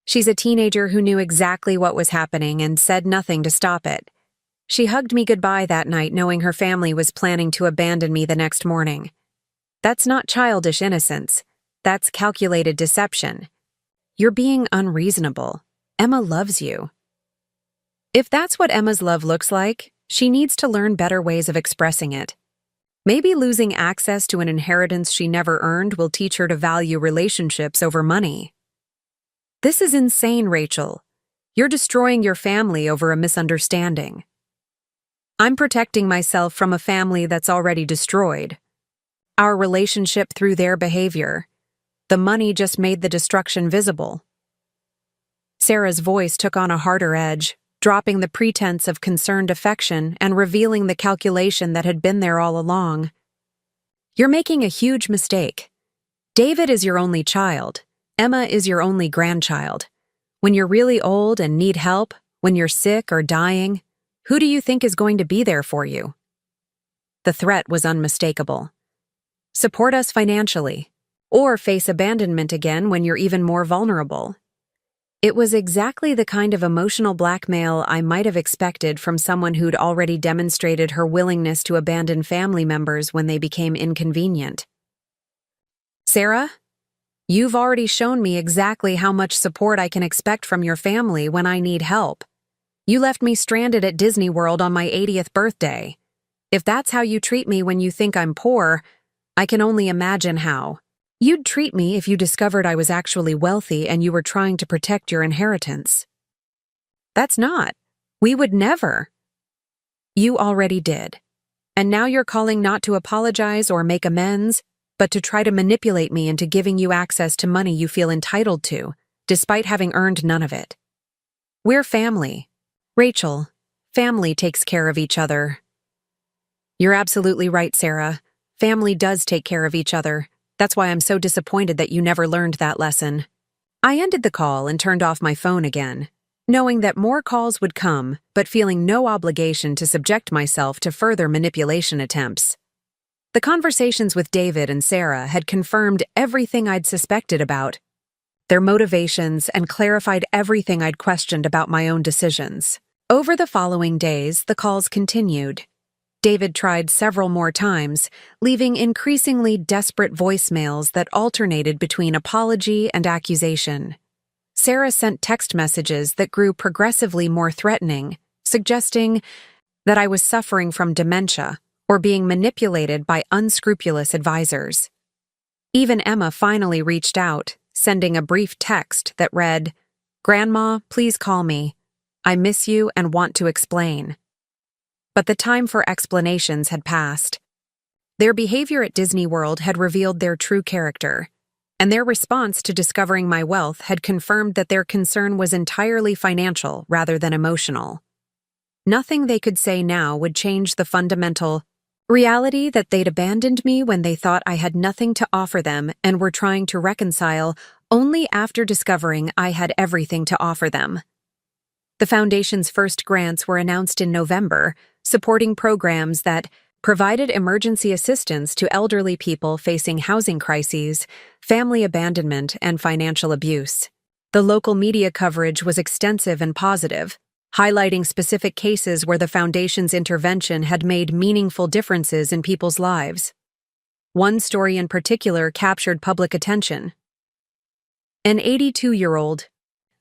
She's a teenager who knew exactly what was happening and said nothing to stop it. She hugged me goodbye that night knowing her family was planning to abandon me the next morning. That's not childish innocence. That's calculated deception. You're being unreasonable. Emma loves you. If that's what Emma's love looks like, she needs to learn better ways of expressing it. Maybe losing access to an inheritance she never earned will teach her to value relationships over money. This is insane, Rachel. You're destroying your family over a misunderstanding. I'm protecting myself from a family that's already destroyed. Our relationship through their behavior. The money just made the destruction visible. Sarah's voice took on a harder edge, dropping the pretense of concerned affection and revealing the calculation that had been there all along. You're making a huge mistake. David is your only child. Emma is your only grandchild. When you're really old and need help, when you're sick or dying, who do you think is going to be there for you? The threat was unmistakable. Support us financially, or face abandonment again when you're even more vulnerable. It was exactly the kind of emotional blackmail I might have expected from someone who'd already demonstrated her willingness to abandon family members when they became inconvenient. Sarah, you've already shown me exactly how much support I can expect from your family when I need help. You left me stranded at Disney World on my 80th birthday. If that's how you treat me when you think I'm poor, I can only imagine how. You'd treat me if you discovered I was actually wealthy and you were trying to protect your inheritance. That's not. We would never. You already did. And now you're calling not to apologize or make amends, but to try to manipulate me into giving you access to money you feel entitled to, despite having earned none of it. We're family. Rachel, family takes care of each other. You're absolutely right, Sarah. Family does take care of each other. That's why I'm so disappointed that you never learned that lesson. I ended the call and turned off my phone again, knowing that more calls would come, but feeling no obligation to subject myself to further manipulation attempts. The conversations with David and Sarah had confirmed everything I'd suspected about their motivations and clarified everything I'd questioned about my own decisions. Over the following days, the calls continued. David tried several more times, leaving increasingly desperate voicemails that alternated between apology and accusation. Sarah sent text messages that grew progressively more threatening, suggesting that I was suffering from dementia or being manipulated by unscrupulous advisors. Even Emma finally reached out, sending a brief text that read, "Grandma, please call me. I miss you and want to explain." But the time for explanations had passed. Their behavior at Disney World had revealed their true character, and their response to discovering my wealth had confirmed that their concern was entirely financial rather than emotional. Nothing they could say now would change the fundamental reality that they'd abandoned me when they thought I had nothing to offer them and were trying to reconcile only after discovering I had everything to offer them. The Foundation's first grants were announced in November, supporting programs that provided emergency assistance to elderly people facing housing crises, family abandonment, and financial abuse. The local media coverage was extensive and positive, highlighting specific cases where the Foundation's intervention had made meaningful differences in people's lives. One story in particular captured public attention. An 82-year-old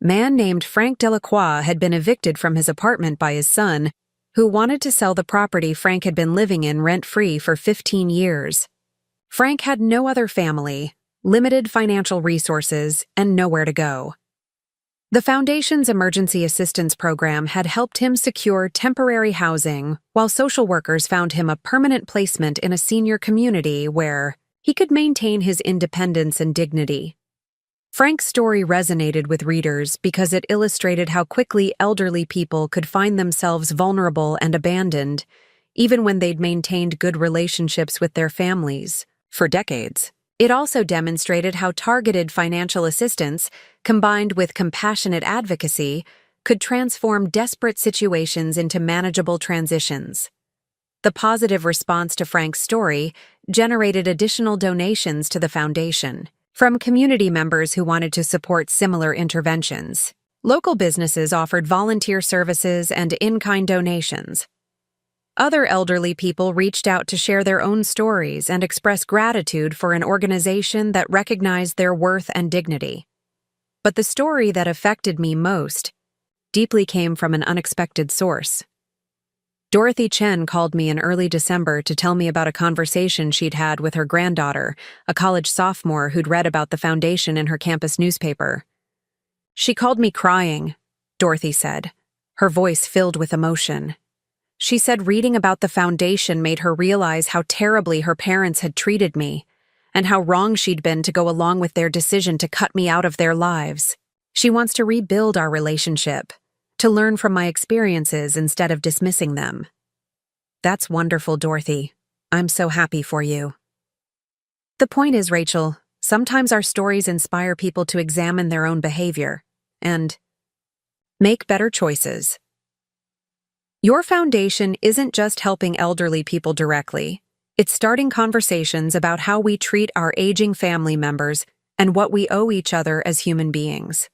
man named Frank Delacroix had been evicted from his apartment by his son, who wanted to sell the property Frank had been living in rent-free for 15 years. Frank had no other family, limited financial resources, and nowhere to go. The Foundation's emergency assistance program had helped him secure temporary housing, while social workers found him a permanent placement in a senior community where he could maintain his independence and dignity. Frank's story resonated with readers because it illustrated how quickly elderly people could find themselves vulnerable and abandoned, even when they'd maintained good relationships with their families for decades. It also demonstrated how targeted financial assistance, combined with compassionate advocacy, could transform desperate situations into manageable transitions. The positive response to Frank's story generated additional donations to the foundation from community members who wanted to support similar interventions. Local businesses offered volunteer services and in-kind donations. Other elderly people reached out to share their own stories and express gratitude for an organization that recognized their worth and dignity. But the story that affected me most deeply came from an unexpected source. Dorothy Chen called me in early December to tell me about a conversation she'd had with her granddaughter, a college sophomore who'd read about the foundation in her campus newspaper. "She called me crying," Dorothy said, her voice filled with emotion. She said reading about the foundation made her realize how terribly her parents had treated me, and how wrong she'd been to go along with their decision to cut me out of their lives. She wants to rebuild our relationship, to learn from my experiences instead of dismissing them. "That's wonderful, Dorothy. I'm so happy for you." The point is, Rachel, sometimes our stories inspire people to examine their own behavior and make better choices. Your foundation isn't just helping elderly people directly. It's starting conversations about how we treat our aging family members and what we owe each other as human beings.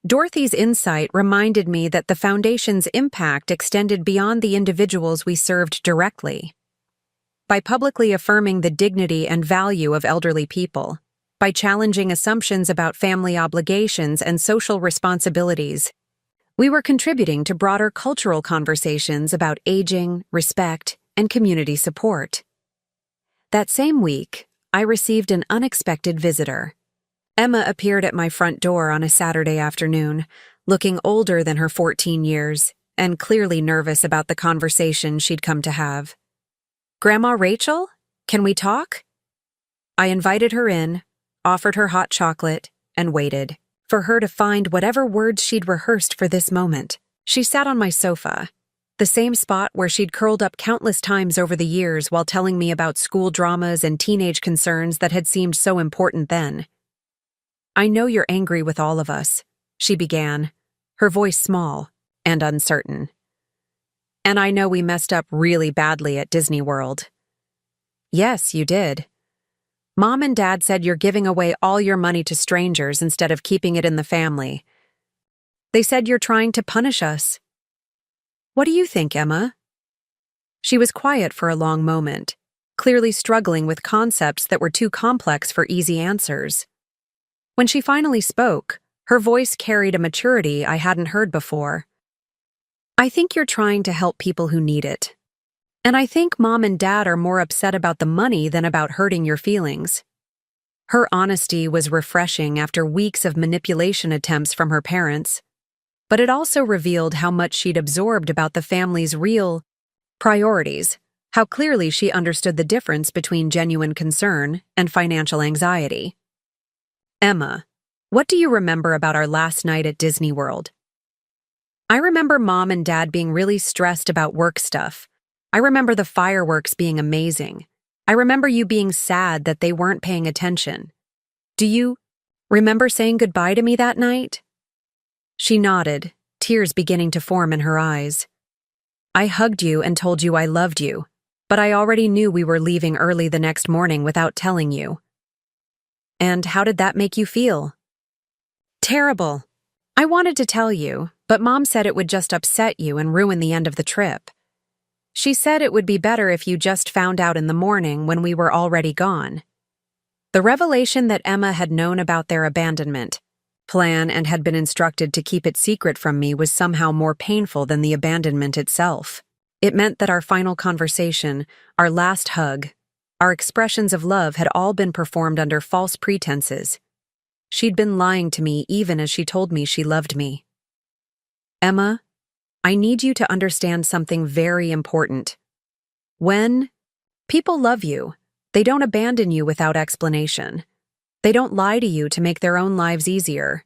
Dorothy's insight reminded me that the foundation's impact extended beyond the individuals we served directly. By publicly affirming the dignity and value of elderly people, by challenging assumptions about family obligations and social responsibilities, we were contributing to broader cultural conversations about aging, respect, and community support. That same week, I received an unexpected visitor. Emma appeared at my front door on a Saturday afternoon, looking older than her 14 years, and clearly nervous about the conversation she'd come to have. "Grandma Rachel, can we talk?" I invited her in, offered her hot chocolate, and waited for her to find whatever words she'd rehearsed for this moment. She sat on my sofa, the same spot where she'd curled up countless times over the years while telling me about school dramas and teenage concerns that had seemed so important then. "I know you're angry with all of us," she began, her voice small and uncertain. "And I know we messed up really badly at Disney World." "Yes, you did. Mom and Dad said you're giving away all your money to strangers instead of keeping it in the family. They said you're trying to punish us. What do you think, Emma?" She was quiet for a long moment, clearly struggling with concepts that were too complex for easy answers. When she finally spoke, her voice carried a maturity I hadn't heard before. "I think you're trying to help people who need it. And I think Mom and Dad are more upset about the money than about hurting your feelings." Her honesty was refreshing after weeks of manipulation attempts from her parents, but it also revealed how much she'd absorbed about the family's real priorities, how clearly she understood the difference between genuine concern and financial anxiety. "Emma, what do you remember about our last night at Disney World?" "I remember Mom and Dad being really stressed about work stuff. I remember the fireworks being amazing. I remember you being sad that they weren't paying attention. Do you remember saying goodbye to me that night?" She nodded, tears beginning to form in her eyes. "I hugged you and told you I loved you, but I already knew we were leaving early the next morning without telling you." "And how did that make you feel?" "Terrible. I wanted to tell you, but Mom said it would just upset you and ruin the end of the trip. She said it would be better if you just found out in the morning when we were already gone." The revelation that Emma had known about their abandonment plan and had been instructed to keep it secret from me was somehow more painful than the abandonment itself. It meant that our final conversation, our last hug, our expressions of love had all been performed under false pretenses. She'd been lying to me even as she told me she loved me. "Emma, I need you to understand something very important. When people love you, they don't abandon you without explanation. They don't lie to you to make their own lives easier.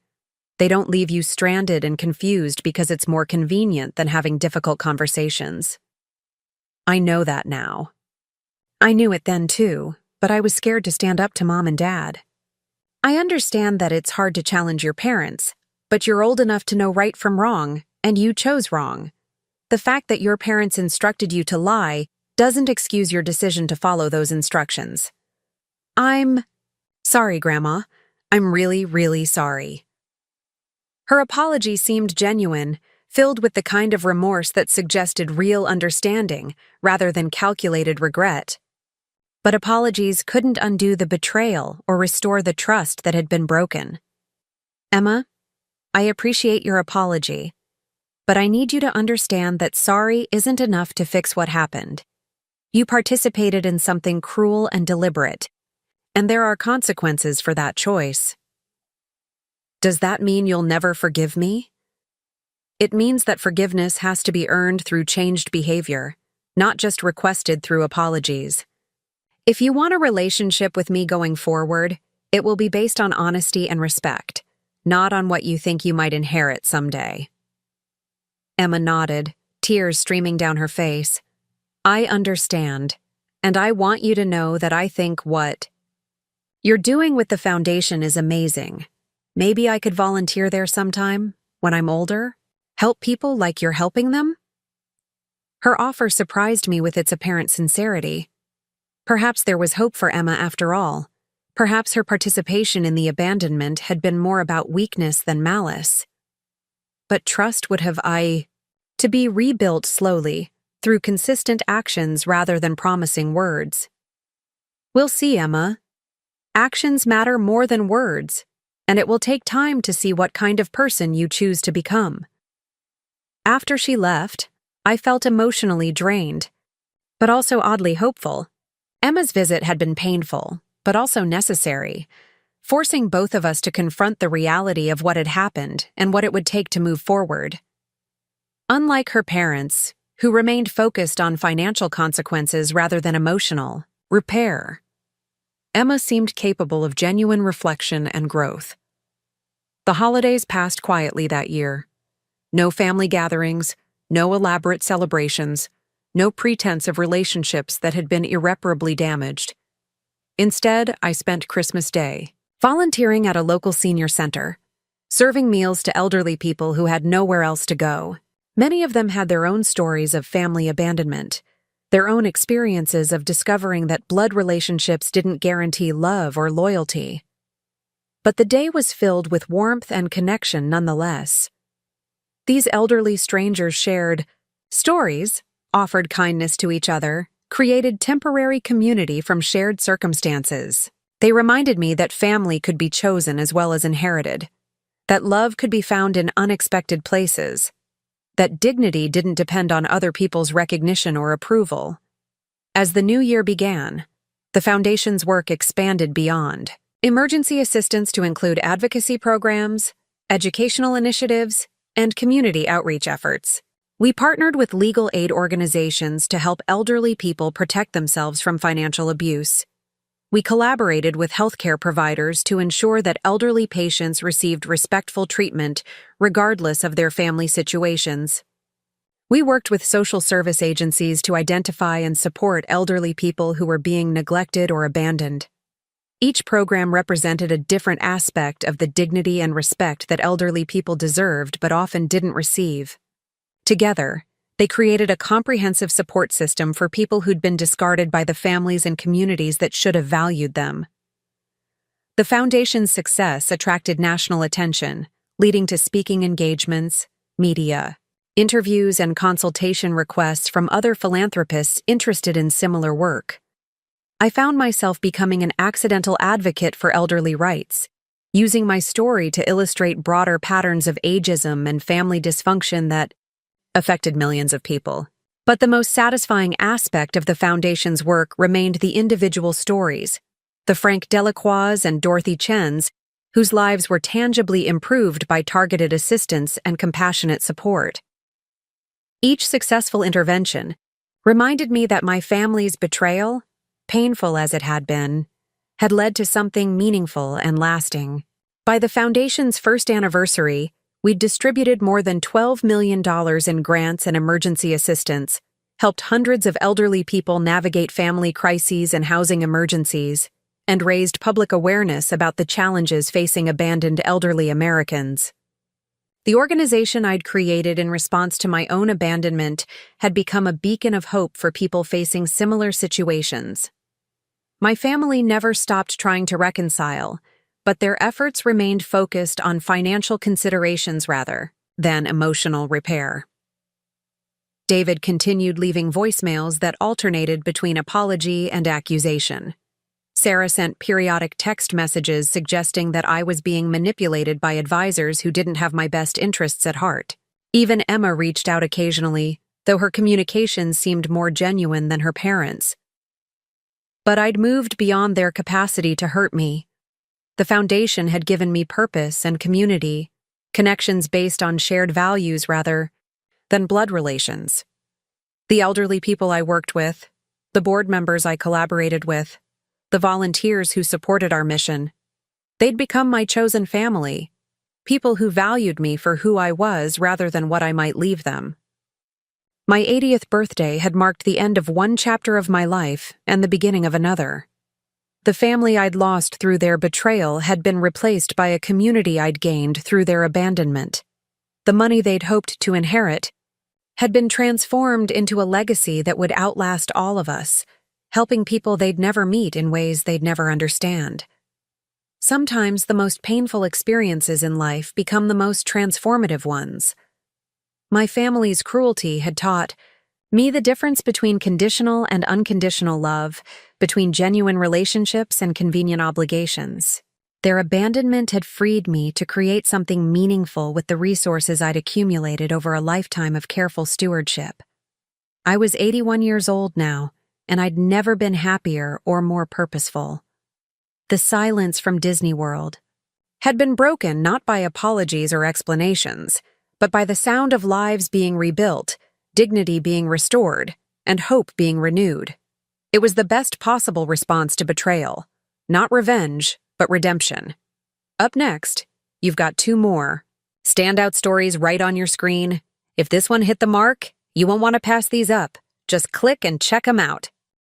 They don't leave you stranded and confused because it's more convenient than having difficult conversations. I know that now. I knew it then too, but I was scared to stand up to Mom and Dad. I understand that it's hard to challenge your parents, but you're old enough to know right from wrong, and you chose wrong. The fact that your parents instructed you to lie doesn't excuse your decision to follow those instructions. I'm sorry, Grandma. I'm really, really sorry. Her apology seemed genuine, filled with the kind of remorse that suggested real understanding rather than calculated regret. But apologies couldn't undo the betrayal or restore the trust that had been broken. Emma, I appreciate your apology, but I need you to understand that sorry isn't enough to fix what happened. You participated in something cruel and deliberate, and there are consequences for that choice. Does that mean you'll never forgive me? It means that forgiveness has to be earned through changed behavior, not just requested through apologies. If you want a relationship with me going forward, it will be based on honesty and respect, not on what you think you might inherit someday. Emma nodded, tears streaming down her face. I understand, and I want you to know that I think what you're doing with the foundation is amazing. Maybe I could volunteer there sometime, when I'm older, help people like you're helping them? Her offer surprised me with its apparent sincerity. Perhaps there was hope for Emma after all. Perhaps her participation in the abandonment had been more about weakness than malice. But trust would have to be rebuilt slowly, through consistent actions rather than promising words. We'll see, Emma. Actions matter more than words, and it will take time to see what kind of person you choose to become. After she left, I felt emotionally drained, but also oddly hopeful. Emma's visit had been painful, but also necessary, forcing both of us to confront the reality of what had happened and what it would take to move forward. Unlike her parents, who remained focused on financial consequences rather than emotional repair, Emma seemed capable of genuine reflection and growth. The holidays passed quietly that year. No family gatherings, no elaborate celebrations, no pretense of relationships that had been irreparably damaged. Instead, I spent Christmas Day volunteering at a local senior center, serving meals to elderly people who had nowhere else to go. Many of them had their own stories of family abandonment, their own experiences of discovering that blood relationships didn't guarantee love or loyalty. But the day was filled with warmth and connection nonetheless. These elderly strangers shared stories, offered kindness to each other, created temporary community from shared circumstances. They reminded me that family could be chosen as well as inherited, that love could be found in unexpected places, that dignity didn't depend on other people's recognition or approval. As the new year began, the Foundation's work expanded beyond emergency assistance to include advocacy programs, educational initiatives, and community outreach efforts. We partnered with legal aid organizations to help elderly people protect themselves from financial abuse. We collaborated with healthcare providers to ensure that elderly patients received respectful treatment regardless of their family situations. We worked with social service agencies to identify and support elderly people who were being neglected or abandoned. Each program represented a different aspect of the dignity and respect that elderly people deserved but often didn't receive. Together, they created a comprehensive support system for people who'd been discarded by the families and communities that should have valued them. The Foundation's success attracted national attention, leading to speaking engagements, media, interviews, and consultation requests from other philanthropists interested in similar work. I found myself becoming an accidental advocate for elderly rights, using my story to illustrate broader patterns of ageism and family dysfunction that affected millions of people. But the most satisfying aspect of the Foundation's work remained the individual stories, the Frank Delacroix and Dorothy Chen's, whose lives were tangibly improved by targeted assistance and compassionate support. Each successful intervention reminded me that my family's betrayal, painful as it had been, had led to something meaningful and lasting. By the Foundation's first anniversary, we'd distributed more than $12 million in grants and emergency assistance, helped hundreds of elderly people navigate family crises and housing emergencies, and raised public awareness about the challenges facing abandoned elderly Americans. The organization I'd created in response to my own abandonment had become a beacon of hope for people facing similar situations. My family never stopped trying to reconcile, but their efforts remained focused on financial considerations rather than emotional repair. David continued leaving voicemails that alternated between apology and accusation. Sarah sent periodic text messages suggesting that I was being manipulated by advisors who didn't have my best interests at heart. Even Emma reached out occasionally, though her communications seemed more genuine than her parents'. But I'd moved beyond their capacity to hurt me. The Foundation had given me purpose and community, connections based on shared values rather than blood relations. The elderly people I worked with, the board members I collaborated with, the volunteers who supported our mission, they'd become my chosen family, people who valued me for who I was rather than what I might leave them. My 80th birthday had marked the end of one chapter of my life and the beginning of another. The family I'd lost through their betrayal had been replaced by a community I'd gained through their abandonment. The money they'd hoped to inherit had been transformed into a legacy that would outlast all of us, helping people they'd never meet in ways they'd never understand. Sometimes the most painful experiences in life become the most transformative ones. My family's cruelty had taught me the difference between conditional and unconditional love, between genuine relationships and convenient obligations. Their abandonment had freed me to create something meaningful with the resources I'd accumulated over a lifetime of careful stewardship. I was 81 years old now, and I'd never been happier or more purposeful. The silence from Disney World had been broken not by apologies or explanations, but by the sound of lives being rebuilt, dignity being restored, and hope being renewed. It was the best possible response to betrayal, not revenge, but redemption. Up next, you've got two more standout stories right on your screen. If this one hit the mark, you won't want to pass these up. Just click and check them out.